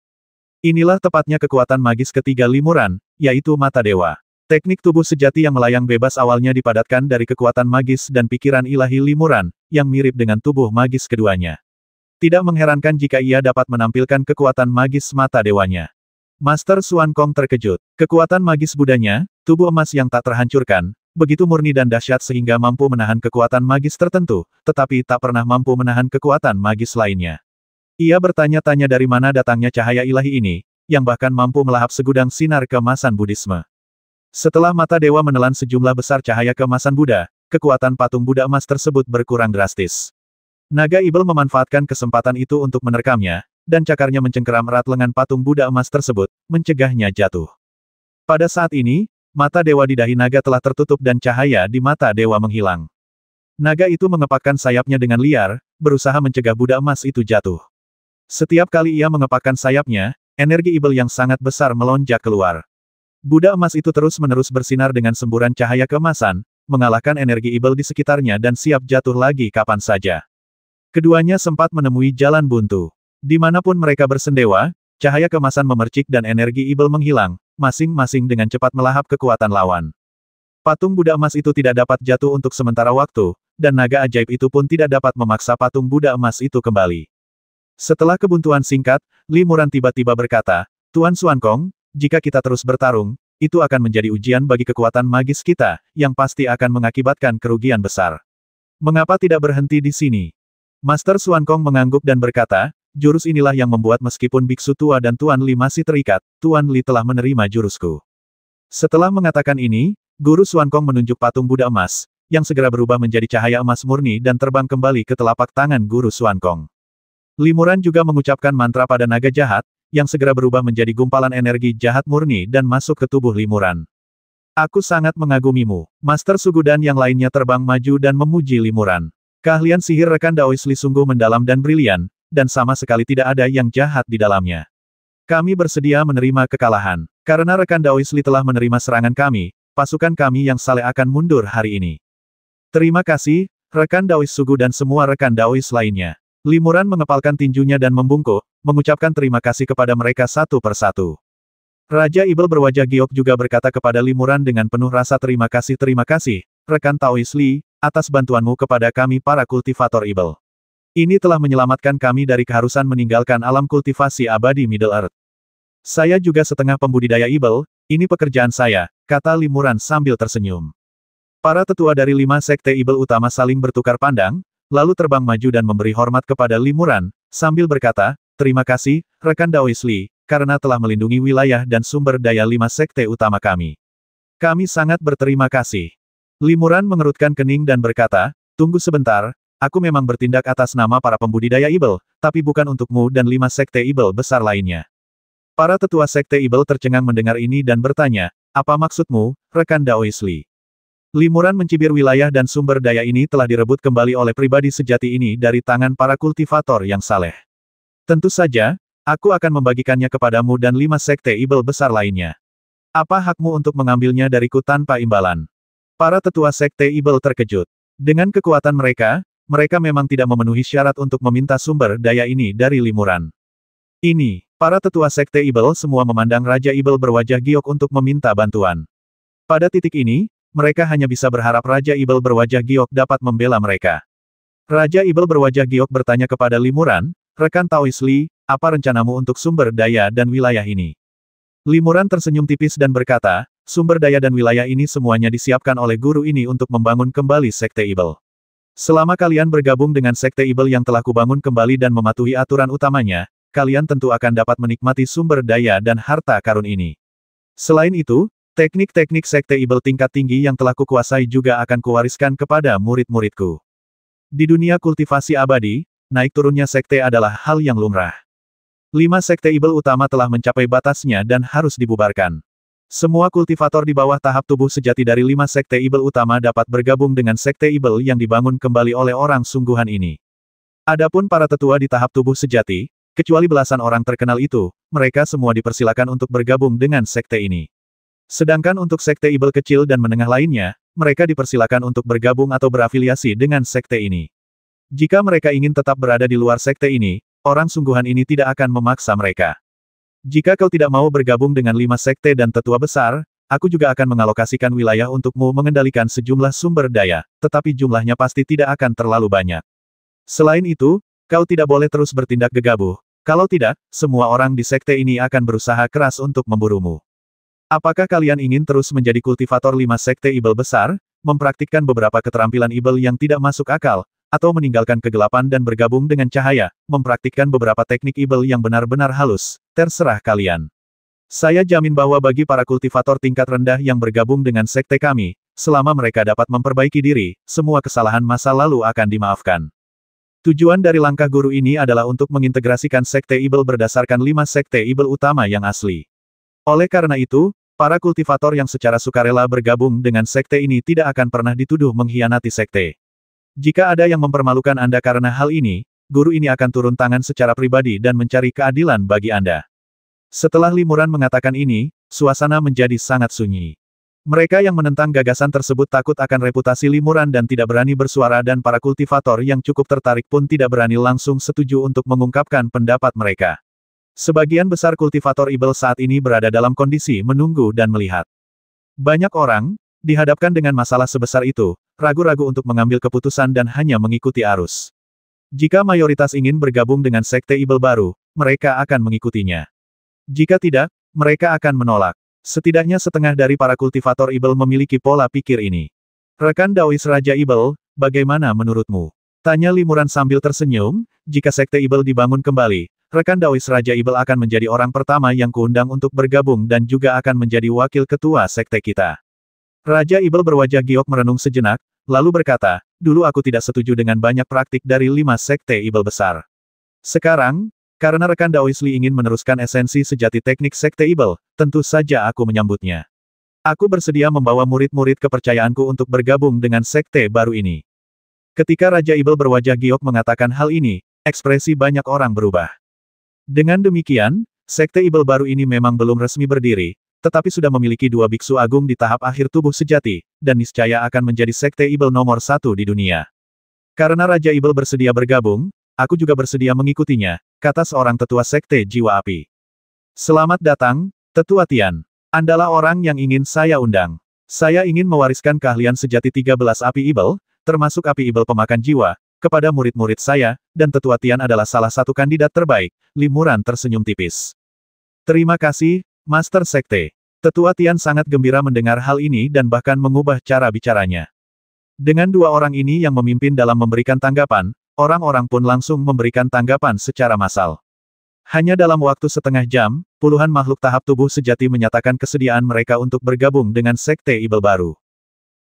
Inilah tepatnya kekuatan magis ketiga limuran, yaitu mata dewa. Teknik tubuh sejati yang melayang bebas awalnya dipadatkan dari kekuatan magis dan pikiran ilahi limuran, yang mirip dengan tubuh magis keduanya. Tidak mengherankan jika ia dapat menampilkan kekuatan magis mata dewanya. Master Xuan Kong terkejut. Kekuatan magis Buddhanya, tubuh emas yang tak terhancurkan, begitu murni dan dahsyat sehingga mampu menahan kekuatan magis tertentu, tetapi tak pernah mampu menahan kekuatan magis lainnya. Ia bertanya-tanya dari mana datangnya cahaya ilahi ini, yang bahkan mampu melahap segudang sinar keemasan Buddhisme. Setelah mata dewa menelan sejumlah besar cahaya keemasan Buddha, kekuatan patung Buddha emas tersebut berkurang drastis. Naga ibel memanfaatkan kesempatan itu untuk menerkamnya, dan cakarnya mencengkeram erat lengan patung Buddha emas tersebut, mencegahnya jatuh. Pada saat ini, mata dewa di dahi naga telah tertutup dan cahaya di mata dewa menghilang. Naga itu mengepakkan sayapnya dengan liar, berusaha mencegah Buddha emas itu jatuh. Setiap kali ia mengepakkan sayapnya, energi ibel yang sangat besar melonjak keluar. Buddha emas itu terus-menerus bersinar dengan semburan cahaya keemasan, mengalahkan energi ibel di sekitarnya dan siap jatuh lagi kapan saja. Keduanya sempat menemui jalan buntu. Dimanapun mereka bersendewa, cahaya keemasan memercik dan energi ibel menghilang, masing-masing dengan cepat melahap kekuatan lawan. Patung Buddha emas itu tidak dapat jatuh untuk sementara waktu, dan naga ajaib itu pun tidak dapat memaksa patung Buddha emas itu kembali. Setelah kebuntuan singkat, Limuran tiba-tiba berkata, "Tuan Xuan Kong, jika kita terus bertarung, itu akan menjadi ujian bagi kekuatan magis kita, yang pasti akan mengakibatkan kerugian besar. Mengapa tidak berhenti di sini?" Master Xuan Kong mengangguk dan berkata, "Jurus inilah yang membuat meskipun biksu tua dan Tuan Li masih terikat, Tuan Li telah menerima jurusku." Setelah mengatakan ini, Guru Xuan Kong menunjuk patung Buddha emas, yang segera berubah menjadi cahaya emas murni dan terbang kembali ke telapak tangan Guru Xuan Kong. Limuran juga mengucapkan mantra pada naga jahat, yang segera berubah menjadi gumpalan energi jahat murni dan masuk ke tubuh Limuran. "Aku sangat mengagumimu." Master Sugu dan yang lainnya terbang maju dan memuji Limuran. Keahlian sihir rekan Daois Li sungguh mendalam dan brilian, dan sama sekali tidak ada yang jahat di dalamnya. Kami bersedia menerima kekalahan. Karena rekan Daois Li telah menerima serangan kami, pasukan kami yang saleh akan mundur hari ini. Terima kasih, rekan Daois Sugu dan semua rekan Daois lainnya. Limuran mengepalkan tinjunya dan membungkuk, mengucapkan terima kasih kepada mereka satu persatu. Raja Ibel berwajah giok juga berkata kepada Limuran dengan penuh rasa terima kasih, rekan Daois Li, atas bantuanmu kepada kami para kultivator Ibel. Ini telah menyelamatkan kami dari keharusan meninggalkan alam kultivasi abadi Middle Earth. Saya juga setengah pembudidaya Ibel, ini pekerjaan saya, kata Limuran sambil tersenyum. Para tetua dari 5 sekte Ibel utama saling bertukar pandang, lalu terbang maju dan memberi hormat kepada Limuran, sambil berkata, "Terima kasih, rekan Daois Li, karena telah melindungi wilayah dan sumber daya 5 sekte utama kami. Kami sangat berterima kasih." Limuran mengerutkan kening dan berkata, "Tunggu sebentar, aku memang bertindak atas nama para pembudidaya Ibel, tapi bukan untukmu dan 5 sekte Ibel besar lainnya." Para tetua sekte Ibel tercengang mendengar ini dan bertanya, "Apa maksudmu, rekan Daois Li?" Limuran mencibir wilayah dan sumber daya ini telah direbut kembali oleh pribadi sejati ini dari tangan para kultivator yang saleh. Tentu saja, aku akan membagikannya kepadamu dan 5 sekte Ibel besar lainnya. Apa hakmu untuk mengambilnya dariku tanpa imbalan? Para tetua Sekte Ibel terkejut. Dengan kekuatan mereka, mereka memang tidak memenuhi syarat untuk meminta sumber daya ini dari Limuran. Ini, para tetua Sekte Ibel semua memandang Raja Ibel berwajah giok untuk meminta bantuan. Pada titik ini, mereka hanya bisa berharap Raja Ibel berwajah giok dapat membela mereka. Raja Ibel berwajah giok bertanya kepada Limuran, "Rekan Taois Li, apa rencanamu untuk sumber daya dan wilayah ini?" Limuran tersenyum tipis dan berkata, "Sumber daya dan wilayah ini semuanya disiapkan oleh guru ini untuk membangun kembali Sekte Ibel. Selama kalian bergabung dengan Sekte Ibel yang telah kubangun kembali dan mematuhi aturan utamanya, kalian tentu akan dapat menikmati sumber daya dan harta karun ini. Selain itu, teknik-teknik Sekte Ibel tingkat tinggi yang telah kukuasai juga akan kuwariskan kepada murid-muridku. Di dunia kultivasi abadi, naik turunnya sekte adalah hal yang lumrah. 5 Sekte Ibel utama telah mencapai batasnya dan harus dibubarkan. Semua kultivator di bawah tahap tubuh sejati dari 5 Sekte Ibel utama dapat bergabung dengan Sekte Ibel yang dibangun kembali oleh orang sungguhan ini. Adapun para tetua di tahap tubuh sejati, kecuali belasan orang terkenal itu, mereka semua dipersilakan untuk bergabung dengan sekte ini. Sedangkan untuk Sekte Ibel kecil dan menengah lainnya, mereka dipersilakan untuk bergabung atau berafiliasi dengan sekte ini. Jika mereka ingin tetap berada di luar sekte ini, orang sungguhan ini tidak akan memaksa mereka. Jika kau tidak mau bergabung dengan 5 sekte dan tetua besar, aku juga akan mengalokasikan wilayah untukmu mengendalikan sejumlah sumber daya, tetapi jumlahnya pasti tidak akan terlalu banyak. Selain itu, kau tidak boleh terus bertindak gegabah. Kalau tidak, semua orang di sekte ini akan berusaha keras untuk memburumu. Apakah kalian ingin terus menjadi kultivator 5 sekte Ibel besar, mempraktikkan beberapa keterampilan Ibel yang tidak masuk akal, atau meninggalkan kegelapan dan bergabung dengan cahaya, mempraktikkan beberapa teknik Ibel yang benar-benar halus, terserah kalian. Saya jamin bahwa bagi para kultivator tingkat rendah yang bergabung dengan sekte kami, selama mereka dapat memperbaiki diri, semua kesalahan masa lalu akan dimaafkan. Tujuan dari langkah guru ini adalah untuk mengintegrasikan sekte Ibel berdasarkan 5 sekte Ibel utama yang asli. Oleh karena itu, para kultivator yang secara sukarela bergabung dengan sekte ini tidak akan pernah dituduh mengkhianati sekte. Jika ada yang mempermalukan Anda karena hal ini, guru ini akan turun tangan secara pribadi dan mencari keadilan bagi Anda. Setelah Limuran mengatakan ini, suasana menjadi sangat sunyi. Mereka yang menentang gagasan tersebut takut akan reputasi Limuran dan tidak berani bersuara dan para kultivator yang cukup tertarik pun tidak berani langsung setuju untuk mengungkapkan pendapat mereka. Sebagian besar kultivator Ibel saat ini berada dalam kondisi menunggu dan melihat. Banyak orang, dihadapkan dengan masalah sebesar itu, ragu-ragu untuk mengambil keputusan dan hanya mengikuti arus. Jika mayoritas ingin bergabung dengan sekte Ibel baru, mereka akan mengikutinya. Jika tidak, mereka akan menolak. Setidaknya setengah dari para kultivator Ibel memiliki pola pikir ini. Rekan Daois Raja Ibel, bagaimana menurutmu? Tanya Limuran sambil tersenyum, jika sekte Ibel dibangun kembali, rekan Daois Raja Ibel akan menjadi orang pertama yang kuundang untuk bergabung dan juga akan menjadi wakil ketua sekte kita. Raja Ibel berwajah giok merenung sejenak, lalu berkata, dulu aku tidak setuju dengan banyak praktik dari 5 sekte Ibel besar. Sekarang, karena rekan Daois Li ingin meneruskan esensi sejati teknik sekte Ibel, tentu saja aku menyambutnya. Aku bersedia membawa murid-murid kepercayaanku untuk bergabung dengan sekte baru ini. Ketika Raja Ibel berwajah giok mengatakan hal ini, ekspresi banyak orang berubah. Dengan demikian, sekte Ibel baru ini memang belum resmi berdiri, tetapi sudah memiliki 2 biksu agung di tahap akhir tubuh sejati, dan niscaya akan menjadi sekte Ibel nomor 1 di dunia. Karena Raja Ibel bersedia bergabung, aku juga bersedia mengikutinya, kata seorang tetua sekte jiwa api. Selamat datang, Tetua Tian. Andalah orang yang ingin saya undang. Saya ingin mewariskan keahlian sejati 13 api Ibel, termasuk api Ibel pemakan jiwa, kepada murid-murid saya, dan Tetua Tian adalah salah satu kandidat terbaik. Limuran tersenyum tipis. Terima kasih, Master Sekte. Tetua Tian sangat gembira mendengar hal ini dan bahkan mengubah cara bicaranya. Dengan 2 orang ini yang memimpin dalam memberikan tanggapan, orang-orang pun langsung memberikan tanggapan secara massal. Hanya dalam waktu setengah jam, puluhan makhluk tahap tubuh sejati menyatakan kesediaan mereka untuk bergabung dengan sekte Ibel baru.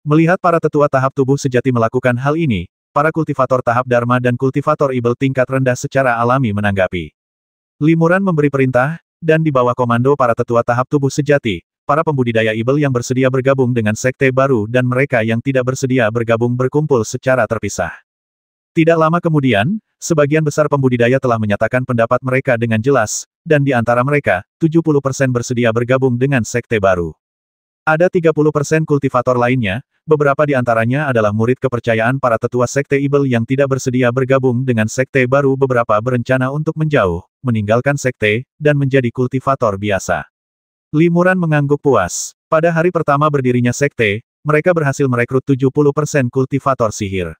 Melihat para tetua tahap tubuh sejati melakukan hal ini, para kultivator tahap Dharma dan kultivator Ibel tingkat rendah secara alami menanggapi. Limuran memberi perintah, dan di bawah komando para tetua tahap tubuh sejati, para pembudidaya Ibel yang bersedia bergabung dengan sekte baru dan mereka yang tidak bersedia bergabung berkumpul secara terpisah. Tidak lama kemudian, sebagian besar pembudidaya telah menyatakan pendapat mereka dengan jelas, dan di antara mereka, 70% bersedia bergabung dengan sekte baru. Ada 30% kultivator lainnya, beberapa di antaranya adalah murid kepercayaan para tetua Sekte Ibel yang tidak bersedia bergabung dengan sekte baru. Beberapa berencana untuk menjauh, meninggalkan sekte, dan menjadi kultivator biasa. Limuran mengangguk puas. Pada hari pertama berdirinya sekte, mereka berhasil merekrut 70% kultivator sihir.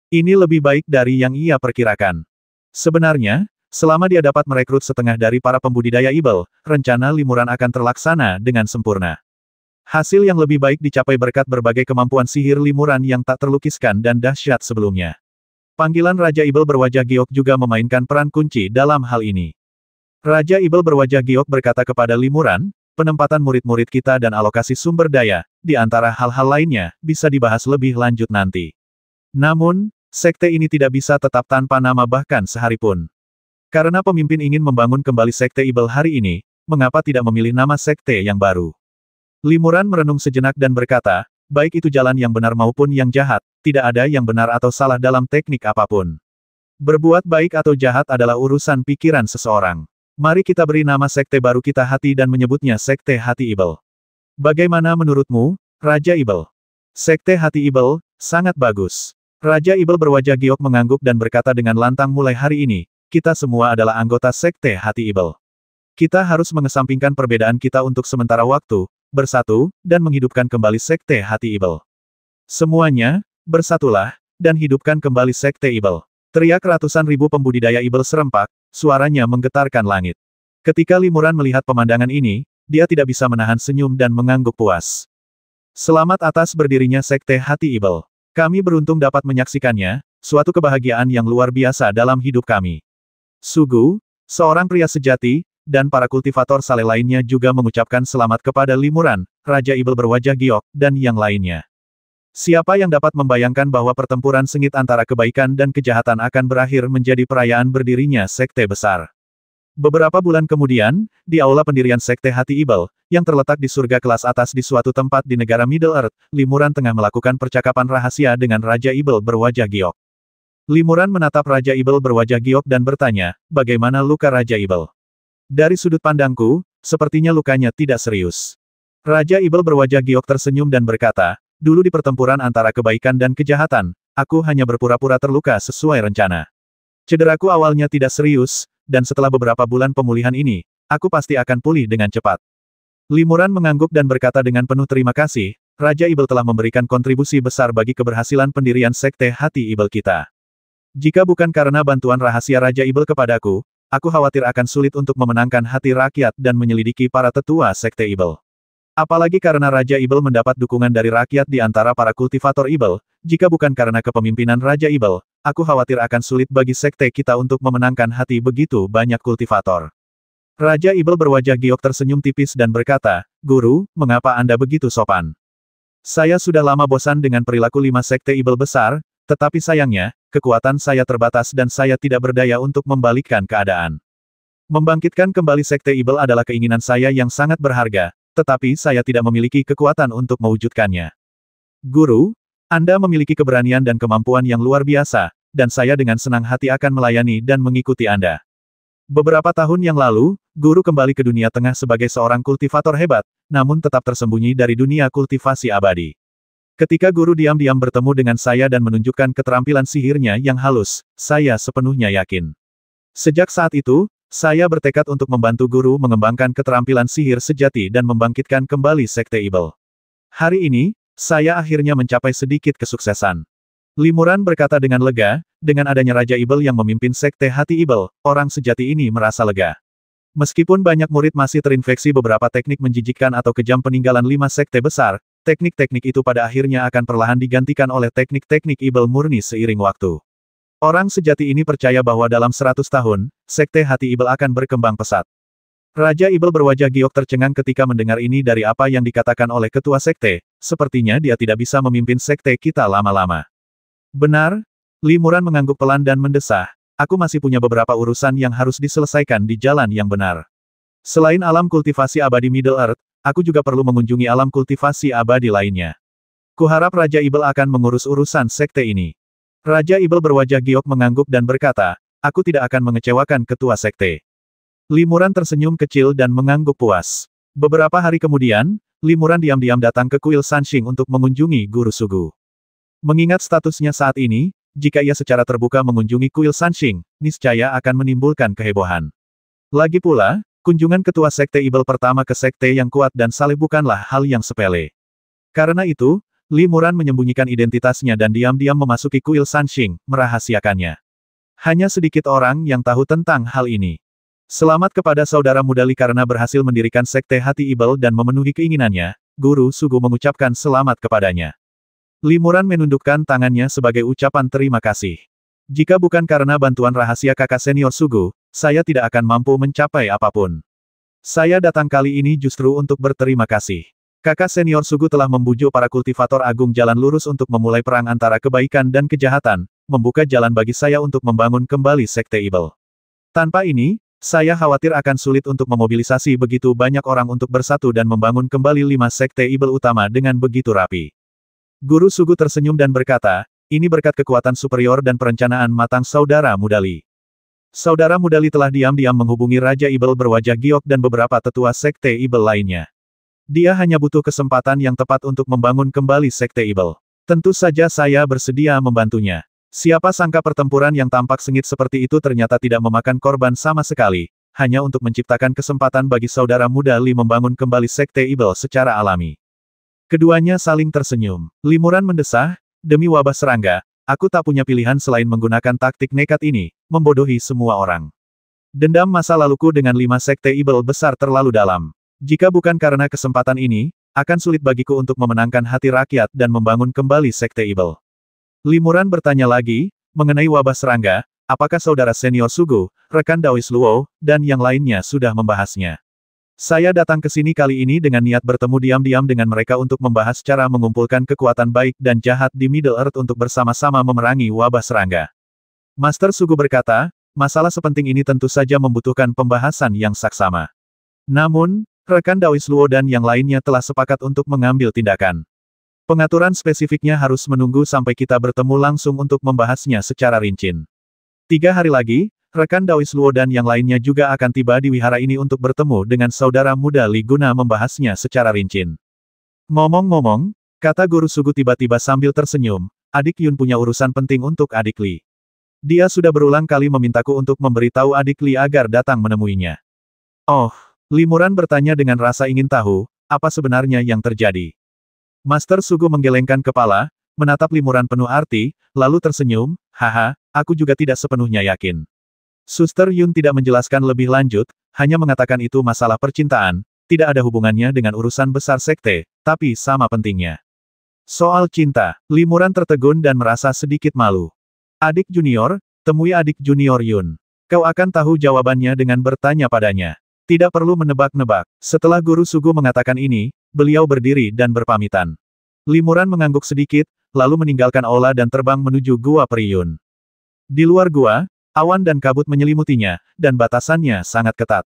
Ini lebih baik dari yang ia perkirakan. Sebenarnya, selama dia dapat merekrut setengah dari para pembudidaya Ibel, rencana limuran akan terlaksana dengan sempurna. Hasil yang lebih baik dicapai berkat berbagai kemampuan sihir limuran yang tak terlukiskan dan dahsyat sebelumnya. Panggilan Raja Ibel berwajah giok juga memainkan peran kunci dalam hal ini. Raja Ibel berwajah giok berkata kepada limuran, penempatan murid-murid kita dan alokasi sumber daya, di antara hal-hal lainnya, bisa dibahas lebih lanjut nanti. Namun, sekte ini tidak bisa tetap tanpa nama bahkan sehari pun. Karena pemimpin ingin membangun kembali sekte Ibel hari ini, mengapa tidak memilih nama sekte yang baru? Limuran merenung sejenak dan berkata, baik itu jalan yang benar maupun yang jahat, tidak ada yang benar atau salah dalam teknik apapun. Berbuat baik atau jahat adalah urusan pikiran seseorang. Mari kita beri nama sekte baru kita Hati dan menyebutnya Sekte Hati Ibel. Bagaimana menurutmu, Raja Ibel? Sekte Hati Ibel, sangat bagus. Raja Ibel berwajah giok mengangguk dan berkata dengan lantang, mulai hari ini, kita semua adalah anggota Sekte Hati Ibel. Kita harus mengesampingkan perbedaan kita untuk sementara waktu, bersatu, dan menghidupkan kembali Sekte Hati Ibel. Semuanya, bersatulah, dan hidupkan kembali Sekte Ibel. Teriak ratusan ribu pembudidaya Ibel serempak, suaranya menggetarkan langit. Ketika limuran melihat pemandangan ini, dia tidak bisa menahan senyum dan mengangguk puas. Selamat atas berdirinya Sekte Hati Ibel. Kami beruntung dapat menyaksikannya, suatu kebahagiaan yang luar biasa dalam hidup kami. Sugu, seorang pria sejati, dan para kultivator saleh lainnya juga mengucapkan selamat kepada limuran, Raja Ibel berwajah giok, dan yang lainnya. Siapa yang dapat membayangkan bahwa pertempuran sengit antara kebaikan dan kejahatan akan berakhir menjadi perayaan berdirinya sekte besar. Beberapa bulan kemudian, di aula pendirian Sekte Hati Ibel, yang terletak di surga kelas atas di suatu tempat di negara Middle Earth, limuran tengah melakukan percakapan rahasia dengan Raja Ibel berwajah giok. Limuran menatap Raja Ibel berwajah giok dan bertanya, bagaimana luka Raja Ibel? Dari sudut pandangku, sepertinya lukanya tidak serius. Raja Ibel berwajah giok tersenyum dan berkata, dulu di pertempuran antara kebaikan dan kejahatan, aku hanya berpura-pura terluka sesuai rencana. Cederaku awalnya tidak serius, dan setelah beberapa bulan pemulihan ini, aku pasti akan pulih dengan cepat. Limuran mengangguk dan berkata dengan penuh terima kasih, Raja Ibel telah memberikan kontribusi besar bagi keberhasilan pendirian Sekte Hati Ibel kita. Jika bukan karena bantuan rahasia Raja Ibel kepadaku, aku khawatir akan sulit untuk memenangkan hati rakyat dan menyelidiki para tetua Sekte Ibel. Apalagi karena Raja Ibel mendapat dukungan dari rakyat di antara para kultivator Ibel, jika bukan karena kepemimpinan Raja Ibel, aku khawatir akan sulit bagi sekte kita untuk memenangkan hati begitu banyak kultivator. Raja Ibel berwajah giok tersenyum tipis dan berkata, Guru, mengapa Anda begitu sopan? Saya sudah lama bosan dengan perilaku 5 sekte Ibel besar, tetapi sayangnya, kekuatan saya terbatas dan saya tidak berdaya untuk membalikkan keadaan. Membangkitkan kembali sekte Ibel adalah keinginan saya yang sangat berharga, tetapi saya tidak memiliki kekuatan untuk mewujudkannya. Guru, Anda memiliki keberanian dan kemampuan yang luar biasa, dan saya dengan senang hati akan melayani dan mengikuti Anda. Beberapa tahun yang lalu, Guru kembali ke dunia tengah sebagai seorang kultivator hebat, namun tetap tersembunyi dari dunia kultivasi abadi. Ketika Guru diam-diam bertemu dengan saya dan menunjukkan keterampilan sihirnya yang halus, saya sepenuhnya yakin. Sejak saat itu, saya bertekad untuk membantu Guru mengembangkan keterampilan sihir sejati dan membangkitkan kembali Sekte Ibel. Hari ini, saya akhirnya mencapai sedikit kesuksesan. Limuran berkata dengan lega, dengan adanya Raja Ibel yang memimpin Sekte Hati Ibel, orang sejati ini merasa lega. Meskipun banyak murid masih terinfeksi beberapa teknik menjijikkan atau kejam peninggalan 5 sekte besar, teknik-teknik itu pada akhirnya akan perlahan digantikan oleh teknik-teknik Ibel murni seiring waktu. Orang sejati ini percaya bahwa dalam 100 tahun, Sekte Hati Ibel akan berkembang pesat. Raja Ibel berwajah giok tercengang ketika mendengar ini dari apa yang dikatakan oleh ketua sekte, sepertinya dia tidak bisa memimpin sekte kita lama-lama. Benar? Limuran mengangguk pelan dan mendesah, aku masih punya beberapa urusan yang harus diselesaikan di jalan yang benar. Selain alam kultivasi abadi Middle Earth, aku juga perlu mengunjungi alam kultivasi abadi lainnya. Kuharap Raja Ibel akan mengurus urusan sekte ini. Raja Ibel berwajah giok mengangguk dan berkata, aku tidak akan mengecewakan ketua sekte. Limuran tersenyum kecil dan mengangguk puas. Beberapa hari kemudian, Limuran diam-diam datang ke kuil Sanxing untuk mengunjungi Guru Sugu. Mengingat statusnya saat ini, jika ia secara terbuka mengunjungi kuil Sanxing, niscaya akan menimbulkan kehebohan. Lagi pula, kunjungan ketua Sekte Ibel pertama ke sekte yang kuat dan saleh bukanlah hal yang sepele. Karena itu, Li Muran menyembunyikan identitasnya dan diam-diam memasuki kuil Sanxing, merahasiakannya. Hanya sedikit orang yang tahu tentang hal ini. Selamat kepada saudara muda Li karena berhasil mendirikan Sekte Hati Ibel dan memenuhi keinginannya, Guru Sugu mengucapkan selamat kepadanya. Li Muran menundukkan tangannya sebagai ucapan terima kasih. Jika bukan karena bantuan rahasia kakak senior Sugu, saya tidak akan mampu mencapai apapun. Saya datang kali ini justru untuk berterima kasih. Kakak senior Sugu telah membujuk para kultivator agung jalan lurus untuk memulai perang antara kebaikan dan kejahatan, membuka jalan bagi saya untuk membangun kembali Sekte Ibel. Tanpa ini, saya khawatir akan sulit untuk memobilisasi begitu banyak orang untuk bersatu dan membangun kembali 5 Sekte Ibel utama dengan begitu rapi. Guru Sugu tersenyum dan berkata, ini berkat kekuatan superior dan perencanaan matang saudara muda Li. Saudara muda Li telah diam-diam menghubungi Raja Ibel berwajah giok dan beberapa tetua Sekte Ibel lainnya. Dia hanya butuh kesempatan yang tepat untuk membangun kembali Sekte Ibel. Tentu saja saya bersedia membantunya. Siapa sangka pertempuran yang tampak sengit seperti itu ternyata tidak memakan korban sama sekali, hanya untuk menciptakan kesempatan bagi saudara muda Li membangun kembali Sekte Ibel secara alami. Keduanya saling tersenyum. Li Muran mendesah, demi wabah serangga, aku tak punya pilihan selain menggunakan taktik nekat ini, membodohi semua orang. Dendam masa laluku dengan 5 Sekte Ibel besar terlalu dalam. Jika bukan karena kesempatan ini, akan sulit bagiku untuk memenangkan hati rakyat dan membangun kembali Sekte Ibel. Li Muran bertanya lagi, mengenai wabah serangga, apakah saudara senior Sugu, rekan Daois Luo, dan yang lainnya sudah membahasnya? Saya datang ke sini kali ini dengan niat bertemu diam-diam dengan mereka untuk membahas cara mengumpulkan kekuatan baik dan jahat di Middle Earth untuk bersama-sama memerangi wabah serangga. Master Sugu berkata, masalah sepenting ini tentu saja membutuhkan pembahasan yang saksama. Namun, rekan Daois Luo dan yang lainnya telah sepakat untuk mengambil tindakan. Pengaturan spesifiknya harus menunggu sampai kita bertemu langsung untuk membahasnya secara rinci. 3 hari lagi, rekan Daois Luo dan yang lainnya juga akan tiba di wihara ini untuk bertemu dengan saudara muda Li guna membahasnya secara rinci. Ngomong-ngomong, kata Guru Sugu tiba-tiba sambil tersenyum, adik Yun punya urusan penting untuk adik Li. Dia sudah berulang kali memintaku untuk memberitahu adik Li agar datang menemuinya. Oh, Li Muran bertanya dengan rasa ingin tahu, apa sebenarnya yang terjadi. Master Sugu menggelengkan kepala, menatap Li Muran penuh arti, lalu tersenyum, haha, aku juga tidak sepenuhnya yakin. Suster Yun tidak menjelaskan lebih lanjut, hanya mengatakan itu masalah percintaan, tidak ada hubungannya dengan urusan besar sekte, tapi sama pentingnya. Soal cinta, Li Muran tertegun dan merasa sedikit malu. Adik junior, temui adik junior Yun. Kau akan tahu jawabannya dengan bertanya padanya. Tidak perlu menebak-nebak. Setelah Guru Sugu mengatakan ini, beliau berdiri dan berpamitan. Li Muran mengangguk sedikit, lalu meninggalkan aula dan terbang menuju Gua Peri Yun. Di luar gua, awan dan kabut menyelimutinya, dan batasannya sangat ketat.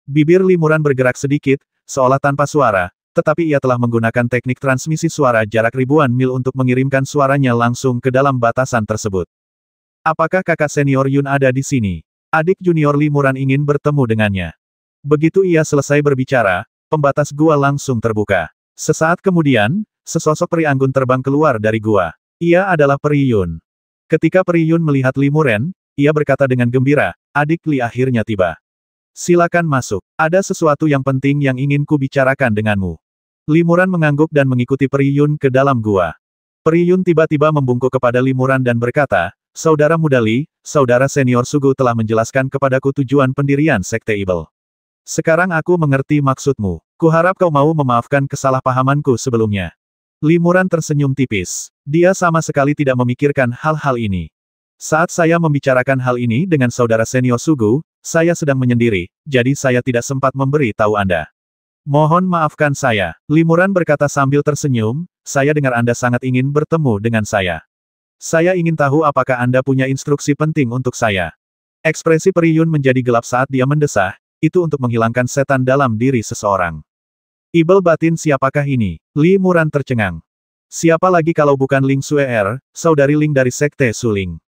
Bibir Li Muran bergerak sedikit, seolah tanpa suara, tetapi ia telah menggunakan teknik transmisi suara jarak ribuan mil untuk mengirimkan suaranya langsung ke dalam batasan tersebut. Apakah kakak senior Yun ada di sini? Adik junior Li Muran ingin bertemu dengannya. Begitu ia selesai berbicara, pembatas gua langsung terbuka. Sesaat kemudian, sesosok peri anggun terbang keluar dari gua. Ia adalah Peri Yun. Ketika Peri Yun melihat Li Muran, ia berkata dengan gembira, adik Li akhirnya tiba. Silakan masuk. Ada sesuatu yang penting yang ingin ku bicarakan denganmu. Li Muran mengangguk dan mengikuti Peri Yun ke dalam gua. Peri Yun tiba-tiba membungkuk kepada Li Muran dan berkata, Saudara muda Li, saudara senior Sugu telah menjelaskan kepadaku tujuan pendirian Sekte Ibel. Sekarang aku mengerti maksudmu. Kuharap kau mau memaafkan kesalahpahamanku sebelumnya. Li Muran tersenyum tipis. Dia sama sekali tidak memikirkan hal-hal ini. Saat saya membicarakan hal ini dengan saudara senior Sugu, saya sedang menyendiri, jadi saya tidak sempat memberi tahu Anda. Mohon maafkan saya. Li Muran berkata sambil tersenyum, saya dengar Anda sangat ingin bertemu dengan saya. Saya ingin tahu apakah Anda punya instruksi penting untuk saya. Ekspresi Peri Yun menjadi gelap saat dia mendesah, itu untuk menghilangkan setan dalam diri seseorang. Ibel batin siapakah ini? Li Muran tercengang. Siapa lagi kalau bukan Ling Sue'er, saudari Ling dari Sekte Suling?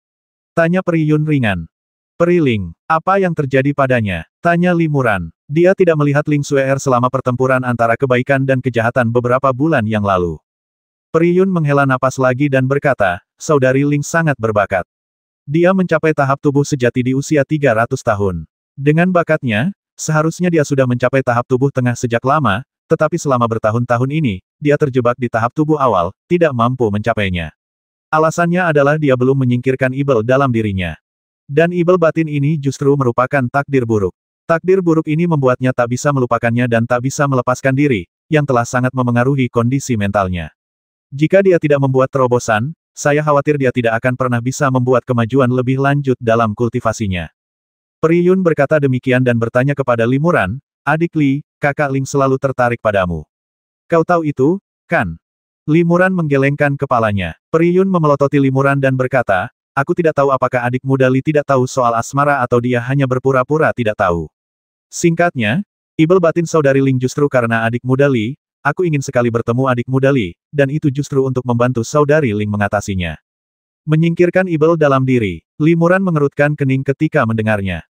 Tanya Peri Yun ringan. Peri Ling, apa yang terjadi padanya? Tanya Li Muran. Dia tidak melihat Ling Xue'er selama pertempuran antara kebaikan dan kejahatan beberapa bulan yang lalu. Pri Yun menghela napas lagi dan berkata, Saudari Ling sangat berbakat. Dia mencapai tahap tubuh sejati di usia 300 tahun. Dengan bakatnya, seharusnya dia sudah mencapai tahap tubuh tengah sejak lama, tetapi selama bertahun-tahun ini, dia terjebak di tahap tubuh awal, tidak mampu mencapainya. Alasannya adalah dia belum menyingkirkan ibel dalam dirinya. Dan ibel batin ini justru merupakan takdir buruk. Takdir buruk ini membuatnya tak bisa melupakannya dan tak bisa melepaskan diri, yang telah sangat memengaruhi kondisi mentalnya. Jika dia tidak membuat terobosan, saya khawatir dia tidak akan pernah bisa membuat kemajuan lebih lanjut dalam kultivasinya. Pri Yun berkata demikian dan bertanya kepada Limuran, Adik Li, kakak Ling selalu tertarik padamu. Kau tahu itu, kan? Limuran menggelengkan kepalanya. Pri Yun memelototi Limuran dan berkata, aku tidak tahu apakah adik muda Li tidak tahu soal asmara atau dia hanya berpura-pura tidak tahu. Singkatnya, ibel batin saudari Ling justru karena adik muda Li, aku ingin sekali bertemu adik muda Li, dan itu justru untuk membantu saudari Ling mengatasinya. Menyingkirkan ibel dalam diri, Limuran mengerutkan kening ketika mendengarnya.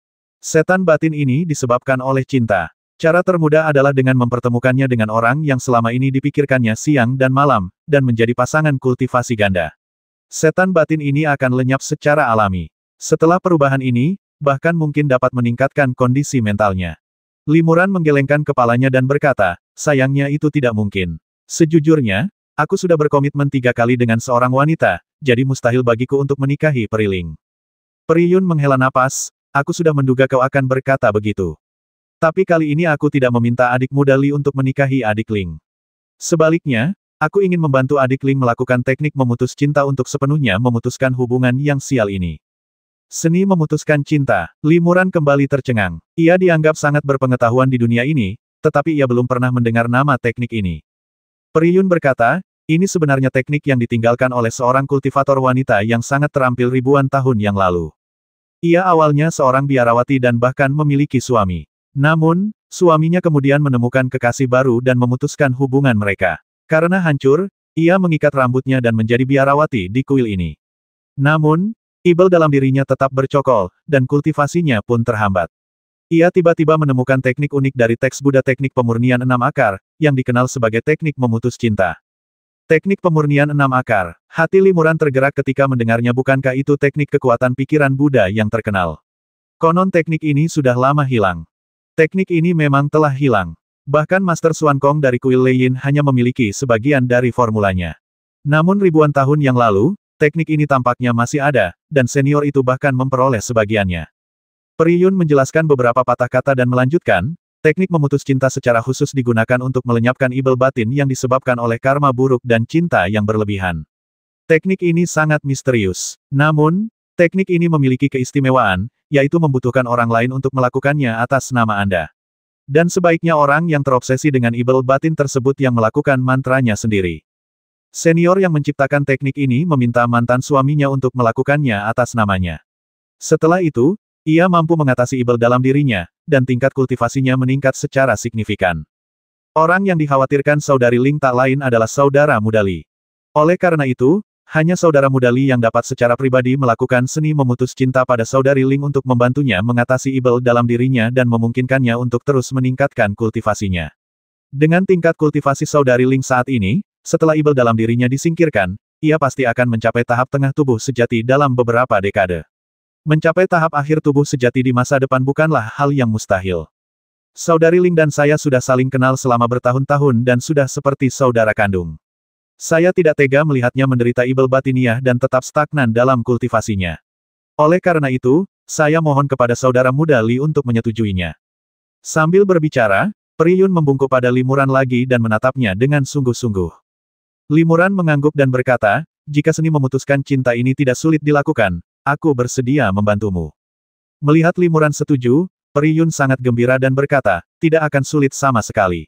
Setan batin ini disebabkan oleh cinta. Cara termudah adalah dengan mempertemukannya dengan orang yang selama ini dipikirkannya siang dan malam, dan menjadi pasangan kultivasi ganda. Setan batin ini akan lenyap secara alami. Setelah perubahan ini, bahkan mungkin dapat meningkatkan kondisi mentalnya. Limuran menggelengkan kepalanya dan berkata, sayangnya itu tidak mungkin. Sejujurnya, aku sudah berkomitmen 3 kali dengan seorang wanita, jadi mustahil bagiku untuk menikahi Pri Ling. Pri Yun menghela napas, aku sudah menduga kau akan berkata begitu. Tapi kali ini aku tidak meminta adik muda Li untuk menikahi adik Ling. Sebaliknya, aku ingin membantu adik Ling melakukan teknik memutus cinta untuk sepenuhnya memutuskan hubungan yang sial ini. Seni memutuskan cinta, Limuran kembali tercengang. Ia dianggap sangat berpengetahuan di dunia ini, tetapi ia belum pernah mendengar nama teknik ini. Pri Yun berkata, ini sebenarnya teknik yang ditinggalkan oleh seorang kultivator wanita yang sangat terampil ribuan tahun yang lalu. Ia awalnya seorang biarawati dan bahkan memiliki suami. Namun, suaminya kemudian menemukan kekasih baru dan memutuskan hubungan mereka. Karena hancur, ia mengikat rambutnya dan menjadi biarawati di kuil ini. Namun, ibel dalam dirinya tetap bercokol, dan kultivasinya pun terhambat. Ia tiba-tiba menemukan teknik unik dari teks Buddha teknik pemurnian 6 akar, yang dikenal sebagai teknik memutus cinta. Teknik pemurnian 6 akar. Hati Limuran tergerak ketika mendengarnya, bukankah itu teknik kekuatan pikiran Buddha yang terkenal? Konon teknik ini sudah lama hilang. Teknik ini memang telah hilang. Bahkan Master Xuan Kong dari kuil Leiyin hanya memiliki sebagian dari formulanya. Namun ribuan tahun yang lalu, teknik ini tampaknya masih ada, dan senior itu bahkan memperoleh sebagiannya. Pri Yun menjelaskan beberapa patah kata dan melanjutkan, teknik memutus cinta secara khusus digunakan untuk melenyapkan ibel batin yang disebabkan oleh karma buruk dan cinta yang berlebihan. Teknik ini sangat misterius. Namun, teknik ini memiliki keistimewaan, yaitu membutuhkan orang lain untuk melakukannya atas nama Anda. Dan sebaiknya orang yang terobsesi dengan ibel batin tersebut yang melakukan mantranya sendiri. Senior yang menciptakan teknik ini meminta mantan suaminya untuk melakukannya atas namanya. Setelah itu, ia mampu mengatasi ibel dalam dirinya, dan tingkat kultivasinya meningkat secara signifikan. Orang yang dikhawatirkan saudari Ling tak lain adalah saudara muda Li. Oleh karena itu, hanya saudara muda Li yang dapat secara pribadi melakukan seni memutus cinta pada saudari Ling untuk membantunya mengatasi ibel dalam dirinya dan memungkinkannya untuk terus meningkatkan kultivasinya. Dengan tingkat kultivasi saudari Ling saat ini, setelah ibel dalam dirinya disingkirkan, ia pasti akan mencapai tahap tengah tubuh sejati dalam beberapa dekade. Mencapai tahap akhir tubuh sejati di masa depan bukanlah hal yang mustahil. Saudari Ling dan saya sudah saling kenal selama bertahun-tahun dan sudah seperti saudara kandung. Saya tidak tega melihatnya menderita ibel batiniah dan tetap stagnan dalam kultivasinya. Oleh karena itu, saya mohon kepada saudara muda Li untuk menyetujuinya. Sambil berbicara, Pri Yun membungkuk pada Limuran lagi dan menatapnya dengan sungguh-sungguh. Limuran mengangguk dan berkata, jika seni memutuskan cinta ini tidak sulit dilakukan, aku bersedia membantumu. Melihat Limuran setuju, Pri Yun sangat gembira dan berkata, tidak akan sulit sama sekali.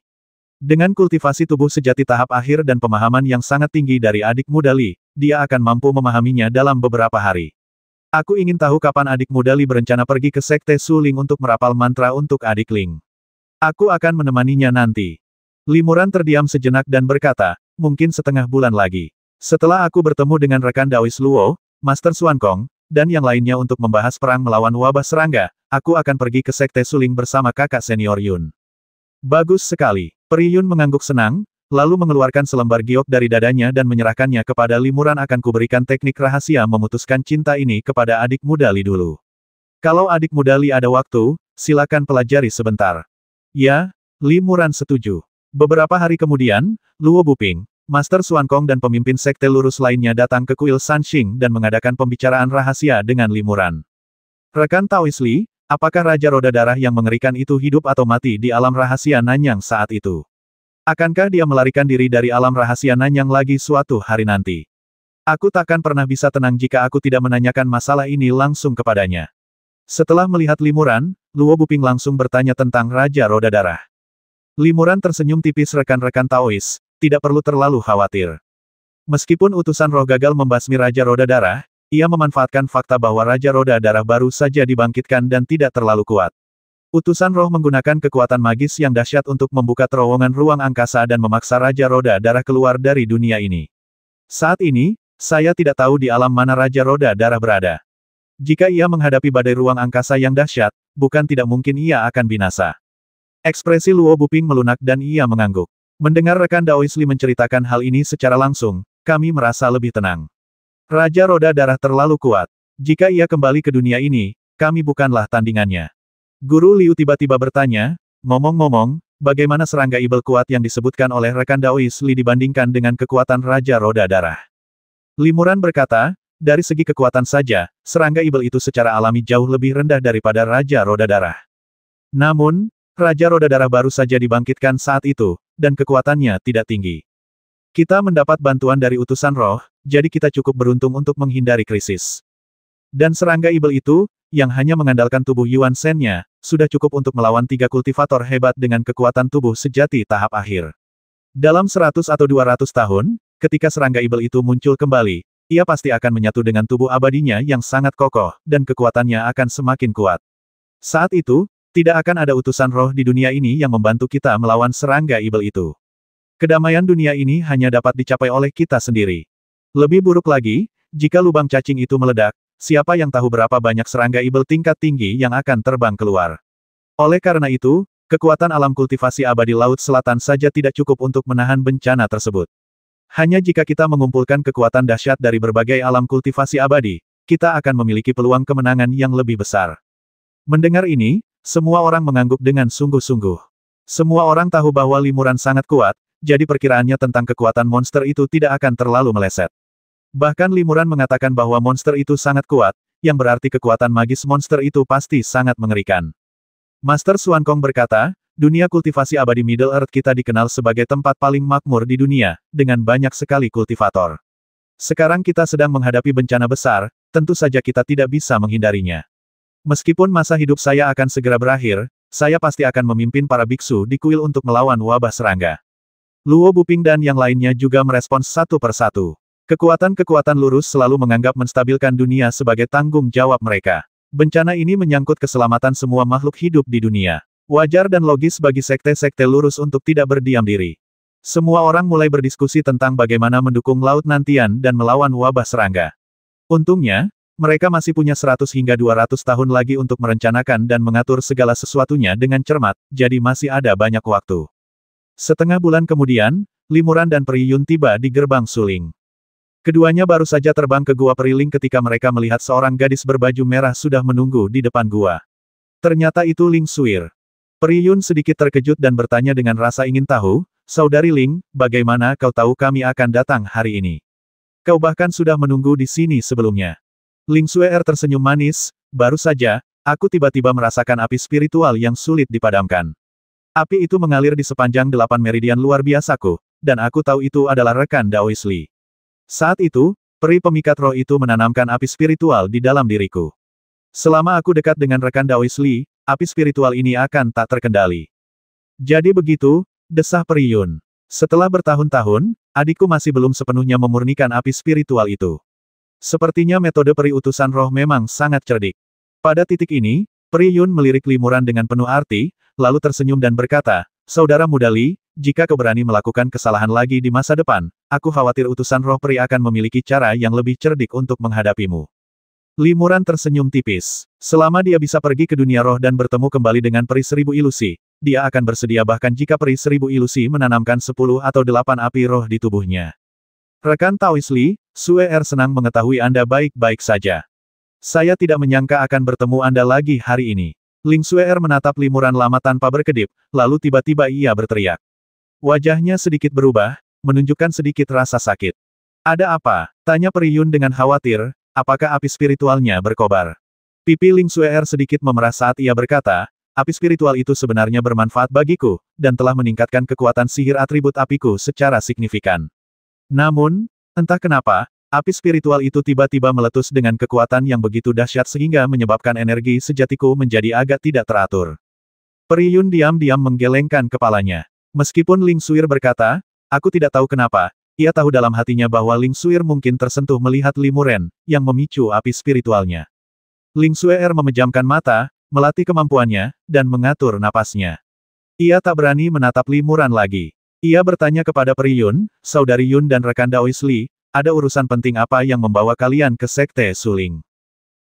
Dengan kultivasi tubuh sejati tahap akhir dan pemahaman yang sangat tinggi dari adik muda Li, dia akan mampu memahaminya dalam beberapa hari. Aku ingin tahu kapan adik muda Li berencana pergi ke Sekte Su Ling untuk merapal mantra untuk adik Ling. Aku akan menemaninya nanti. Limuran terdiam sejenak dan berkata, mungkin setengah bulan lagi. Setelah aku bertemu dengan rekan Daois Luo, Master Xuan Kong, dan yang lainnya untuk membahas perang melawan wabah serangga, aku akan pergi ke Sekte Suling bersama kakak senior Yun. Bagus sekali. Peri Yun mengangguk senang, lalu mengeluarkan selembar giok dari dadanya dan menyerahkannya kepada Limuran. Akan kuberikan teknik rahasia memutuskan cinta ini kepada adik muda Li dulu. Kalau adik muda Li ada waktu, silakan pelajari sebentar. Ya, Limuran setuju. Beberapa hari kemudian, Luo Buping, Master Xuan Kong dan pemimpin sekte lurus lainnya datang ke kuil Sanxing dan mengadakan pembicaraan rahasia dengan Limuran. Rekan Taois Li, apakah Raja Roda Darah yang mengerikan itu hidup atau mati di alam rahasia Nanyang saat itu? Akankah dia melarikan diri dari alam rahasia Nanyang lagi suatu hari nanti? Aku takkan pernah bisa tenang jika aku tidak menanyakan masalah ini langsung kepadanya. Setelah melihat Limuran, Luo Buping langsung bertanya tentang Raja Roda Darah. Limuran tersenyum tipis. Rekan-rekan Taois, tidak perlu terlalu khawatir. Meskipun utusan roh gagal membasmi Raja Roda Darah, ia memanfaatkan fakta bahwa Raja Roda Darah baru saja dibangkitkan dan tidak terlalu kuat. Utusan roh menggunakan kekuatan magis yang dahsyat untuk membuka terowongan ruang angkasa dan memaksa Raja Roda Darah keluar dari dunia ini. Saat ini, saya tidak tahu di alam mana Raja Roda Darah berada. Jika ia menghadapi badai ruang angkasa yang dahsyat, bukan tidak mungkin ia akan binasa. Ekspresi Luo Buping melunak dan ia mengangguk. Mendengar rekan Daois Li menceritakan hal ini secara langsung, kami merasa lebih tenang. Raja Roda Darah terlalu kuat. Jika ia kembali ke dunia ini, kami bukanlah tandingannya. Guru Liu tiba-tiba bertanya, ngomong-ngomong, bagaimana serangga ibel kuat yang disebutkan oleh rekan Daois Li dibandingkan dengan kekuatan Raja Roda Darah? Limuran berkata, dari segi kekuatan saja, serangga ibel itu secara alami jauh lebih rendah daripada Raja Roda Darah. Namun, Raja Roda Darah baru saja dibangkitkan saat itu, dan kekuatannya tidak tinggi. Kita mendapat bantuan dari utusan roh, jadi kita cukup beruntung untuk menghindari krisis. Dan serangga ibel itu, yang hanya mengandalkan tubuh Yuan Shen-nya, sudah cukup untuk melawan 3 kultivator hebat dengan kekuatan tubuh sejati tahap akhir. Dalam 100 atau 200 tahun, ketika serangga ibel itu muncul kembali, ia pasti akan menyatu dengan tubuh abadinya yang sangat kokoh, dan kekuatannya akan semakin kuat. Saat itu, tidak akan ada utusan roh di dunia ini yang membantu kita melawan serangga ibel itu. Kedamaian dunia ini hanya dapat dicapai oleh kita sendiri. Lebih buruk lagi, jika lubang cacing itu meledak, siapa yang tahu berapa banyak serangga ibel tingkat tinggi yang akan terbang keluar. Oleh karena itu, kekuatan alam kultivasi abadi Laut Selatan saja tidak cukup untuk menahan bencana tersebut. Hanya jika kita mengumpulkan kekuatan dahsyat dari berbagai alam kultivasi abadi, kita akan memiliki peluang kemenangan yang lebih besar. Mendengar ini, semua orang mengangguk dengan sungguh-sungguh. Semua orang tahu bahwa Limuran sangat kuat, jadi perkiraannya tentang kekuatan monster itu tidak akan terlalu meleset. Bahkan Limuran mengatakan bahwa monster itu sangat kuat, yang berarti kekuatan magis monster itu pasti sangat mengerikan. Master Xuan Kong berkata, dunia kultivasi abadi Middle Earth kita dikenal sebagai tempat paling makmur di dunia, dengan banyak sekali kultivator. Sekarang kita sedang menghadapi bencana besar, tentu saja kita tidak bisa menghindarinya. Meskipun masa hidup saya akan segera berakhir, saya pasti akan memimpin para biksu di kuil untuk melawan wabah serangga. Luo Buping dan yang lainnya juga merespons satu persatu. Kekuatan-kekuatan lurus selalu menganggap menstabilkan dunia sebagai tanggung jawab mereka. Bencana ini menyangkut keselamatan semua makhluk hidup di dunia. Wajar dan logis bagi sekte-sekte lurus untuk tidak berdiam diri. Semua orang mulai berdiskusi tentang bagaimana mendukung Laut Nantian dan melawan wabah serangga. Untungnya, mereka masih punya 100 hingga 200 tahun lagi untuk merencanakan dan mengatur segala sesuatunya dengan cermat, jadi masih ada banyak waktu. Setengah bulan kemudian, Limuran dan Peri Yun tiba di gerbang suling. Keduanya baru saja terbang ke Gua Periling ketika mereka melihat seorang gadis berbaju merah sudah menunggu di depan gua. Ternyata itu Ling Suir. Peri Yun sedikit terkejut dan bertanya dengan rasa ingin tahu, "Saudari Ling, bagaimana kau tahu kami akan datang hari ini? Kau bahkan sudah menunggu di sini sebelumnya." Ling Suir tersenyum manis, "Baru saja, aku tiba-tiba merasakan api spiritual yang sulit dipadamkan. Api itu mengalir di sepanjang 8 meridian luar biasaku, dan aku tahu itu adalah rekan Daois Li. Saat itu, peri pemikat roh itu menanamkan api spiritual di dalam diriku. Selama aku dekat dengan rekan Daois Li, api spiritual ini akan tak terkendali." "Jadi begitu," desah Peri Yun. "Setelah bertahun-tahun, adikku masih belum sepenuhnya memurnikan api spiritual itu. Sepertinya metode peri utusan roh memang sangat cerdik." Pada titik ini, Peri Yun melirik Limuran dengan penuh arti, lalu tersenyum dan berkata, "Saudara muda Li, jika kau berani melakukan kesalahan lagi di masa depan, aku khawatir utusan roh peri akan memiliki cara yang lebih cerdik untuk menghadapimu." Limuran tersenyum tipis. Selama dia bisa pergi ke dunia roh dan bertemu kembali dengan peri 1000 ilusi, dia akan bersedia bahkan jika peri 1000 ilusi menanamkan 10 atau 8 api roh di tubuhnya. Rekan Taois Li, Sue senang mengetahui Anda baik-baik saja. Saya tidak menyangka akan bertemu Anda lagi hari ini. Ling Sue menatap limuran lama tanpa berkedip, lalu tiba-tiba ia berteriak. Wajahnya sedikit berubah, menunjukkan sedikit rasa sakit. Ada apa? Tanya Peri Yun dengan khawatir. Apakah api spiritualnya berkobar? Pipi Ling Sue sedikit memerah saat ia berkata, api spiritual itu sebenarnya bermanfaat bagiku, dan telah meningkatkan kekuatan sihir atribut apiku secara signifikan. Namun, entah kenapa, api spiritual itu tiba-tiba meletus dengan kekuatan yang begitu dahsyat sehingga menyebabkan energi sejatiku menjadi agak tidak teratur. Peri Yun diam-diam menggelengkan kepalanya. Meskipun Ling Suir berkata, aku tidak tahu kenapa, ia tahu dalam hatinya bahwa Ling Suir mungkin tersentuh melihat Limuren, yang memicu api spiritualnya. Ling Suir memejamkan mata, melatih kemampuannya, dan mengatur napasnya. Ia tak berani menatap Limuran lagi. Ia bertanya kepada Peri Yun, saudari Yun dan rekan Daois Li, ada urusan penting apa yang membawa kalian ke Sekte Suling?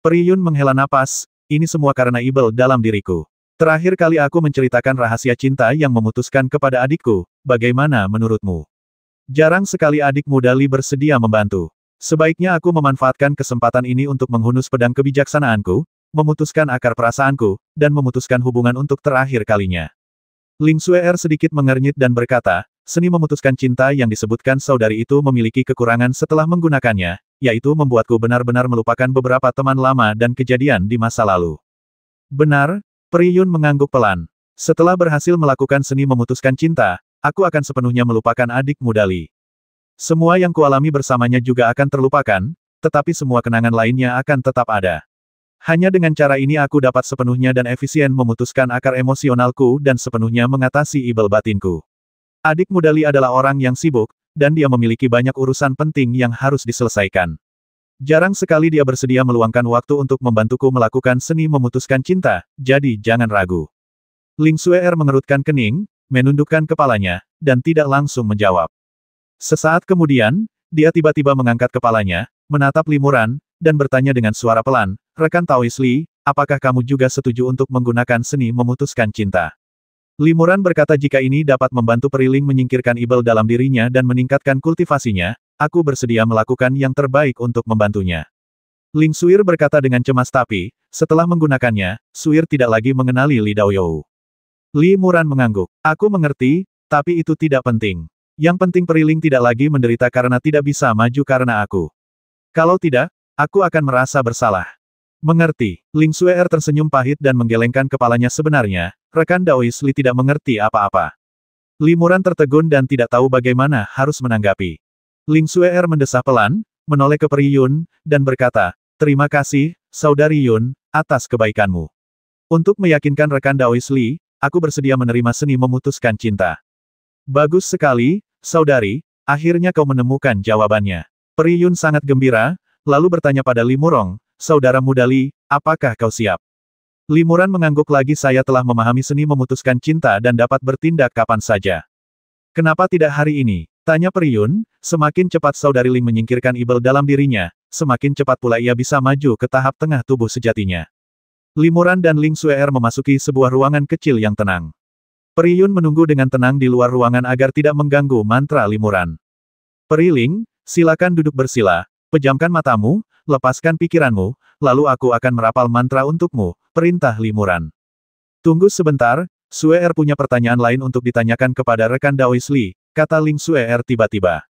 Peri Yun menghela napas, ini semua karena ibel dalam diriku. Terakhir kali aku menceritakan rahasia cinta yang memutuskan kepada adikku, bagaimana menurutmu? Jarang sekali adik muda Li bersedia membantu. Sebaiknya aku memanfaatkan kesempatan ini untuk menghunus pedang kebijaksanaanku, memutuskan akar perasaanku, dan memutuskan hubungan untuk terakhir kalinya. Ling Sue sedikit mengernyit dan berkata, seni memutuskan cinta yang disebutkan saudari itu memiliki kekurangan setelah menggunakannya, yaitu membuatku benar-benar melupakan beberapa teman lama dan kejadian di masa lalu. Benar, Peri Yun mengangguk pelan. Setelah berhasil melakukan seni memutuskan cinta, aku akan sepenuhnya melupakan adik muda Li. Semua yang kualami bersamanya juga akan terlupakan, tetapi semua kenangan lainnya akan tetap ada. Hanya dengan cara ini aku dapat sepenuhnya dan efisien memutuskan akar emosionalku dan sepenuhnya mengatasi ibel batinku. Adik muda Li adalah orang yang sibuk, dan dia memiliki banyak urusan penting yang harus diselesaikan. Jarang sekali dia bersedia meluangkan waktu untuk membantuku melakukan seni memutuskan cinta, jadi jangan ragu. Ling Sue mengerutkan kening, menundukkan kepalanya, dan tidak langsung menjawab. Sesaat kemudian, dia tiba-tiba mengangkat kepalanya, menatap Limuran, dan bertanya dengan suara pelan, rekan Taois Li, apakah kamu juga setuju untuk menggunakan seni memutuskan cinta? Limuran berkata jika ini dapat membantu Periling menyingkirkan ibel dalam dirinya dan meningkatkan kultivasinya, aku bersedia melakukan yang terbaik untuk membantunya. Ling Suir berkata dengan cemas tapi, setelah menggunakannya, Suir tidak lagi mengenali Li Daoyou. Limuran mengangguk. Aku mengerti, tapi itu tidak penting. Yang penting Periling tidak lagi menderita karena tidak bisa maju karena aku. Kalau tidak, aku akan merasa bersalah. Mengerti. Ling Suer tersenyum pahit dan menggelengkan kepalanya sebenarnya, rekan Daois Li tidak mengerti apa-apa. Limuran tertegun dan tidak tahu bagaimana harus menanggapi. Ling Suer mendesah pelan, menoleh ke Peri Yun, dan berkata, terima kasih, saudari Yun, atas kebaikanmu. Untuk meyakinkan rekan Daois Li, aku bersedia menerima seni memutuskan cinta. Bagus sekali, saudari, akhirnya kau menemukan jawabannya. Peri Yun sangat gembira, lalu bertanya pada Limurong, saudara muda Li, apakah kau siap? Limuran mengangguk lagi saya telah memahami seni memutuskan cinta dan dapat bertindak kapan saja. Kenapa tidak hari ini? Tanya Peri Yun, semakin cepat saudari Ling menyingkirkan ibel dalam dirinya, semakin cepat pula ia bisa maju ke tahap tengah tubuh sejatinya. Limuran dan Ling Suer memasuki sebuah ruangan kecil yang tenang. Peri Yun menunggu dengan tenang di luar ruangan agar tidak mengganggu mantra Limuran. Peri Ling, silakan duduk bersila, pejamkan matamu, lepaskan pikiranmu, lalu aku akan merapal mantra untukmu, perintah Limuran. Tunggu sebentar, Suer punya pertanyaan lain untuk ditanyakan kepada rekan Daois Li, kata Ling Suer tiba-tiba.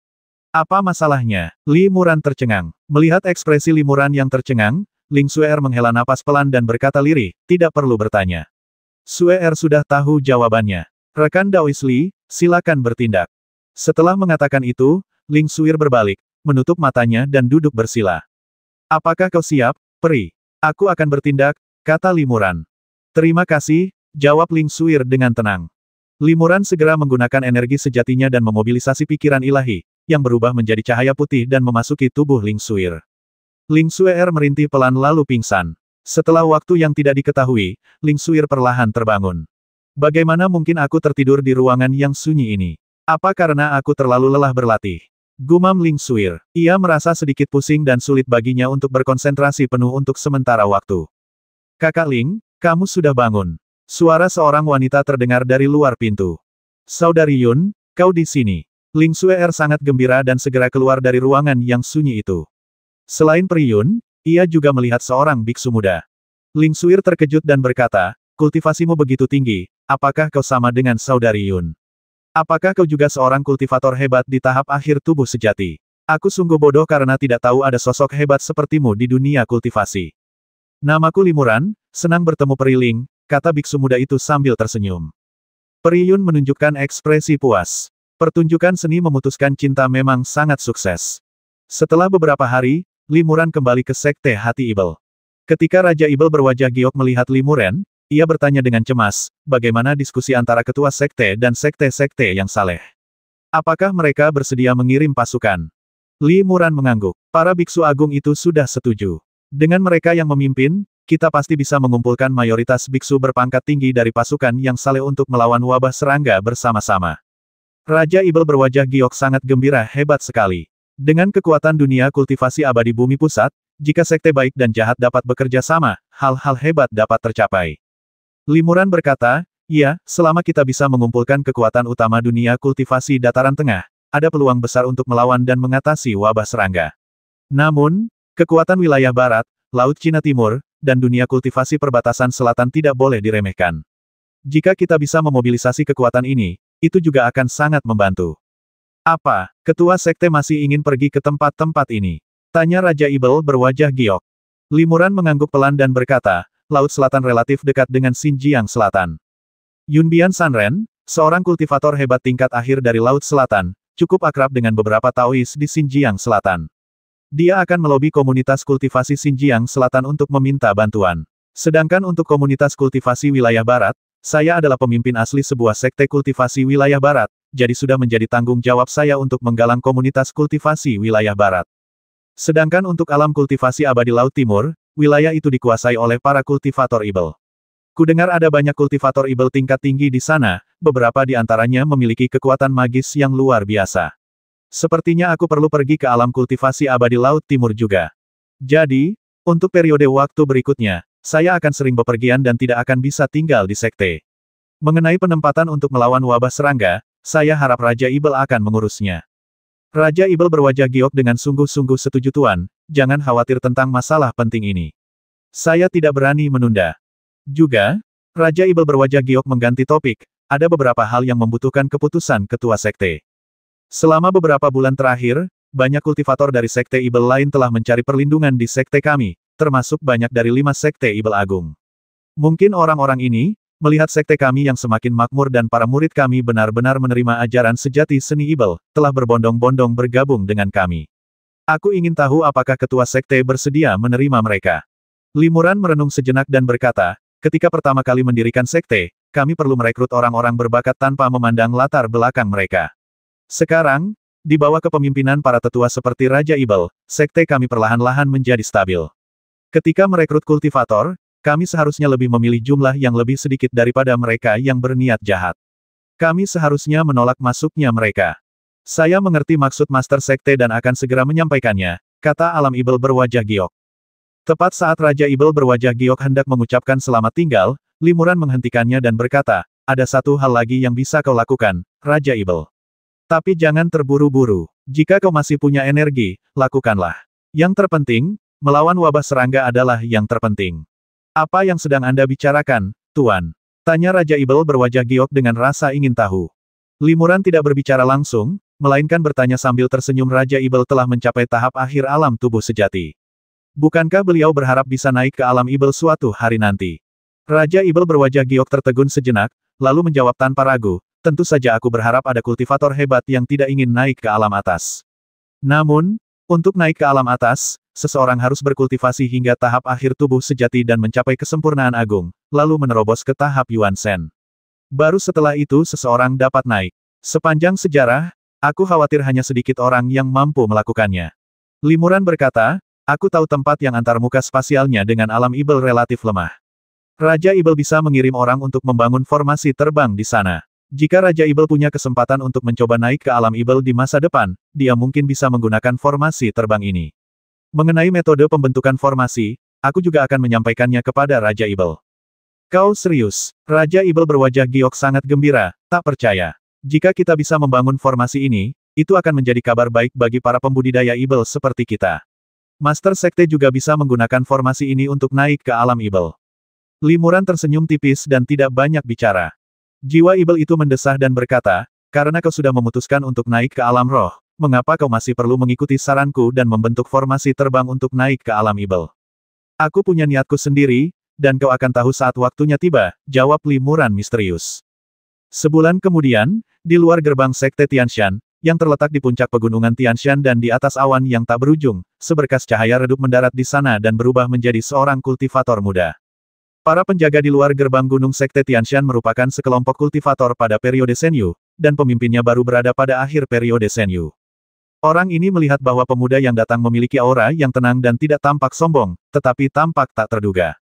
Apa masalahnya? Limuran tercengang. Melihat ekspresi Limuran yang tercengang, Ling Suer menghela napas pelan dan berkata lirih, tidak perlu bertanya. Suer sudah tahu jawabannya. Rekan Daois Li, silakan bertindak. Setelah mengatakan itu, Ling Suir berbalik, menutup matanya dan duduk bersila. Apakah kau siap, Peri? Aku akan bertindak, kata Limuran. Terima kasih, jawab Ling Suir dengan tenang. Limuran segera menggunakan energi sejatinya dan memobilisasi pikiran ilahi, yang berubah menjadi cahaya putih dan memasuki tubuh Ling Suir. Ling Suir merintih pelan lalu pingsan. Setelah waktu yang tidak diketahui, Ling Suir perlahan terbangun. Bagaimana mungkin aku tertidur di ruangan yang sunyi ini? Apa karena aku terlalu lelah berlatih? Gumam Ling Suir. Ia merasa sedikit pusing dan sulit baginya untuk berkonsentrasi penuh untuk sementara waktu. Kakak Ling, kamu sudah bangun. Suara seorang wanita terdengar dari luar pintu. Saudari Yun, kau di sini. Ling Suir sangat gembira dan segera keluar dari ruangan yang sunyi itu. Selain Pri Yun, ia juga melihat seorang biksu muda. Ling Suir terkejut dan berkata, kultivasimu begitu tinggi, apakah kau sama dengan Saudari Yun? Apakah kau juga seorang kultivator hebat di tahap akhir tubuh sejati? Aku sungguh bodoh karena tidak tahu ada sosok hebat sepertimu di dunia kultivasi. Namaku Limuran, senang bertemu Pri Ling, kata biksu muda itu sambil tersenyum. Pri Yun menunjukkan ekspresi puas. Pertunjukan seni memutuskan cinta memang sangat sukses. Setelah beberapa hari, Limuran kembali ke Sekte Hati Ibel. Ketika Raja Ibel berwajah giok melihat Limuran, ia bertanya dengan cemas, bagaimana diskusi antara ketua sekte dan sekte-sekte yang saleh? Apakah mereka bersedia mengirim pasukan? Li Muran mengangguk. Para biksu agung itu sudah setuju. Dengan mereka yang memimpin, kita pasti bisa mengumpulkan mayoritas biksu berpangkat tinggi dari pasukan yang saleh untuk melawan wabah serangga bersama-sama. Raja Ibel berwajah giok sangat gembira hebat sekali. Dengan kekuatan dunia kultivasi abadi bumi pusat, jika sekte baik dan jahat dapat bekerja sama, hal-hal hebat dapat tercapai. Limuran berkata, ya, selama kita bisa mengumpulkan kekuatan utama dunia kultivasi dataran tengah, ada peluang besar untuk melawan dan mengatasi wabah serangga. Namun, kekuatan wilayah barat, Laut Cina Timur, dan dunia kultivasi perbatasan selatan tidak boleh diremehkan. Jika kita bisa memobilisasi kekuatan ini, itu juga akan sangat membantu. Apa, ketua sekte masih ingin pergi ke tempat-tempat ini? Tanya Raja Ibel berwajah giok. Limuran mengangguk pelan dan berkata, Laut Selatan relatif dekat dengan Xinjiang Selatan. Yunbian Sanren, seorang kultivator hebat tingkat akhir dari Laut Selatan, cukup akrab dengan beberapa Taois di Xinjiang Selatan. Dia akan melobi komunitas kultivasi Xinjiang Selatan untuk meminta bantuan. Sedangkan untuk komunitas kultivasi wilayah barat, saya adalah pemimpin asli sebuah sekte kultivasi wilayah barat, jadi sudah menjadi tanggung jawab saya untuk menggalang komunitas kultivasi wilayah barat. Sedangkan untuk alam kultivasi abadi Laut Timur, wilayah itu dikuasai oleh para kultivator Ibel. Kudengar ada banyak kultivator Ibel tingkat tinggi di sana, beberapa di antaranya memiliki kekuatan magis yang luar biasa. Sepertinya aku perlu pergi ke alam kultivasi abadi Laut Timur juga. Jadi, untuk periode waktu berikutnya, saya akan sering bepergian dan tidak akan bisa tinggal di sekte. Mengenai penempatan untuk melawan wabah serangga, saya harap Raja Ibel akan mengurusnya. Raja Ibel berwajah giok dengan sungguh-sungguh setuju Tuan, jangan khawatir tentang masalah penting ini. Saya tidak berani menunda. Juga, Raja Ibel berwajah giok mengganti topik, ada beberapa hal yang membutuhkan keputusan ketua sekte. Selama beberapa bulan terakhir, banyak kultivator dari sekte Ibel lain telah mencari perlindungan di sekte kami, termasuk banyak dari 5 sekte Ibel Agung. Mungkin orang-orang ini, melihat sekte kami yang semakin makmur dan para murid kami benar-benar menerima ajaran sejati seni Ibel, telah berbondong-bondong bergabung dengan kami. Aku ingin tahu apakah ketua sekte bersedia menerima mereka. Limuran merenung sejenak dan berkata, ketika pertama kali mendirikan sekte, kami perlu merekrut orang-orang berbakat tanpa memandang latar belakang mereka. Sekarang, di bawah kepemimpinan para tetua seperti Raja Ibel, sekte kami perlahan-lahan menjadi stabil. Ketika merekrut kultivator, kami seharusnya lebih memilih jumlah yang lebih sedikit daripada mereka yang berniat jahat. Kami seharusnya menolak masuknya mereka. Saya mengerti maksud Master Sekte dan akan segera menyampaikannya, kata Alam Ibel berwajah giok. Tepat saat Raja Ibel berwajah giok hendak mengucapkan selamat tinggal, Limuran menghentikannya dan berkata, ada satu hal lagi yang bisa kau lakukan, Raja Ibel. Tapi jangan terburu-buru. Jika kau masih punya energi, lakukanlah. Yang terpenting, melawan wabah serangga adalah yang terpenting. Apa yang sedang Anda bicarakan, Tuan? Tanya Raja Ibel berwajah giok dengan rasa ingin tahu. Limuran tidak berbicara langsung, melainkan bertanya sambil tersenyum. Raja Ibel telah mencapai tahap akhir alam tubuh sejati. Bukankah beliau berharap bisa naik ke alam Ibel suatu hari nanti? Raja Ibel berwajah giok tertegun sejenak, lalu menjawab tanpa ragu, tentu saja aku berharap ada kultivator hebat yang tidak ingin naik ke alam atas. Namun, untuk naik ke alam atas, seseorang harus berkultivasi hingga tahap akhir tubuh sejati dan mencapai kesempurnaan agung, lalu menerobos ke tahap Yuan Shen. Baru setelah itu seseorang dapat naik. Sepanjang sejarah, aku khawatir hanya sedikit orang yang mampu melakukannya. Limuran berkata, aku tahu tempat yang antarmuka spasialnya dengan alam Ibel relatif lemah. Raja Ibel bisa mengirim orang untuk membangun formasi terbang di sana. Jika Raja Ibel punya kesempatan untuk mencoba naik ke alam Ibel di masa depan, dia mungkin bisa menggunakan formasi terbang ini. Mengenai metode pembentukan formasi, aku juga akan menyampaikannya kepada Raja Ibel. Kau serius? Raja Ibel berwajah giok sangat gembira, tak percaya. Jika kita bisa membangun formasi ini, itu akan menjadi kabar baik bagi para pembudidaya Ibel seperti kita. Master Sekte juga bisa menggunakan formasi ini untuk naik ke alam Ibel. Limuran tersenyum tipis dan tidak banyak bicara. Jiwa Ibel itu mendesah dan berkata, karena kau sudah memutuskan untuk naik ke alam roh, mengapa kau masih perlu mengikuti saranku dan membentuk formasi terbang untuk naik ke alam Ibel? Aku punya niatku sendiri, dan kau akan tahu saat waktunya tiba, jawab limuran misterius. Sebulan kemudian, di luar gerbang Sekte Tianshan, yang terletak di puncak pegunungan Tianshan dan di atas awan yang tak berujung, seberkas cahaya redup mendarat di sana dan berubah menjadi seorang kultivator muda. Para penjaga di luar gerbang gunung Sekte Tianshan merupakan sekelompok kultivator pada periode Senyu, dan pemimpinnya baru berada pada akhir periode Senyu. Orang ini melihat bahwa pemuda yang datang memiliki aura yang tenang dan tidak tampak sombong, tetapi tampak tak terduga.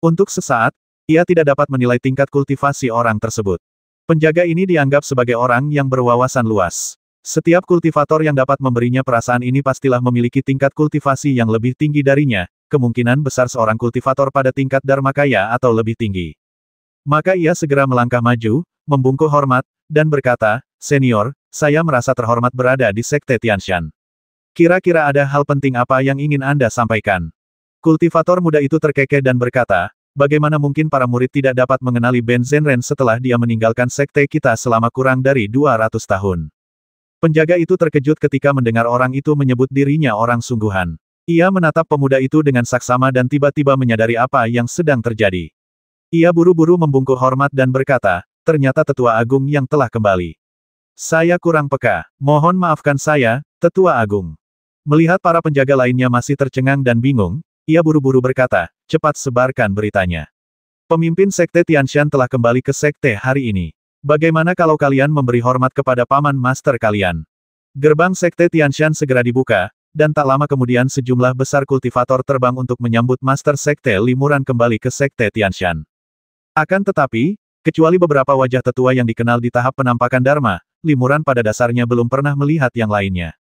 Untuk sesaat, ia tidak dapat menilai tingkat kultivasi orang tersebut. Penjaga ini dianggap sebagai orang yang berwawasan luas. Setiap kultivator yang dapat memberinya perasaan ini pastilah memiliki tingkat kultivasi yang lebih tinggi darinya, kemungkinan besar seorang kultivator pada tingkat Dharmakaya atau lebih tinggi. Maka ia segera melangkah maju, membungkuk hormat, dan berkata, Senior, saya merasa terhormat berada di Sekte Tianshan. Kira-kira ada hal penting apa yang ingin Anda sampaikan? Kultivator muda itu terkekeh dan berkata, bagaimana mungkin para murid tidak dapat mengenali Ben Zenren setelah dia meninggalkan sekte kita selama kurang dari 200 tahun? Penjaga itu terkejut ketika mendengar orang itu menyebut dirinya orang sungguhan. Ia menatap pemuda itu dengan saksama dan tiba-tiba menyadari apa yang sedang terjadi. Ia buru-buru membungkuk hormat dan berkata, ternyata Tetua Agung yang telah kembali. Saya kurang peka, mohon maafkan saya, Tetua Agung. Melihat para penjaga lainnya masih tercengang dan bingung, ia buru-buru berkata, cepat sebarkan beritanya. Pemimpin Sekte Tianshan telah kembali ke Sekte hari ini. Bagaimana kalau kalian memberi hormat kepada paman master kalian? Gerbang Sekte Tianshan segera dibuka, dan tak lama kemudian sejumlah besar kultivator terbang untuk menyambut master Sekte Limuran kembali ke Sekte Tianshan. Akan tetapi, kecuali beberapa wajah tetua yang dikenal di tahap penampakan Dharma, Limuran pada dasarnya belum pernah melihat yang lainnya.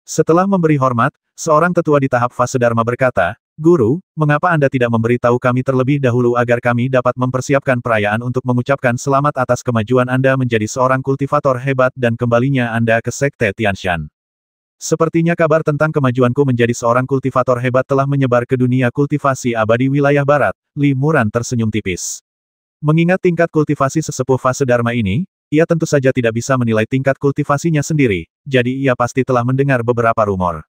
Setelah memberi hormat, seorang tetua di tahap fase Dharma berkata, Guru, mengapa Anda tidak memberitahu kami terlebih dahulu agar kami dapat mempersiapkan perayaan untuk mengucapkan selamat atas kemajuan Anda menjadi seorang kultivator hebat dan kembalinya Anda ke Sekte Tianshan. Sepertinya kabar tentang kemajuanku menjadi seorang kultivator hebat telah menyebar ke dunia kultivasi abadi wilayah barat, Limuran tersenyum tipis. Mengingat tingkat kultivasi sesepuh fase Dharma ini, ia tentu saja tidak bisa menilai tingkat kultivasinya sendiri, jadi ia pasti telah mendengar beberapa rumor.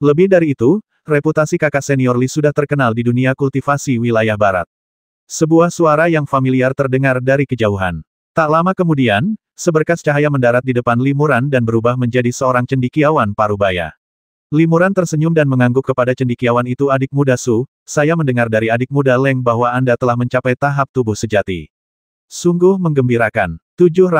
Lebih dari itu, reputasi kakak senior Li sudah terkenal di dunia kultivasi wilayah barat. Sebuah suara yang familiar terdengar dari kejauhan. Tak lama kemudian, seberkas cahaya mendarat di depan Limuran dan berubah menjadi seorang cendekiawan parubaya. Limuran tersenyum dan mengangguk kepada cendekiawan itu, adik muda Su, saya mendengar dari adik muda Leng bahwa Anda telah mencapai tahap tubuh sejati. Sungguh menggembirakan. 7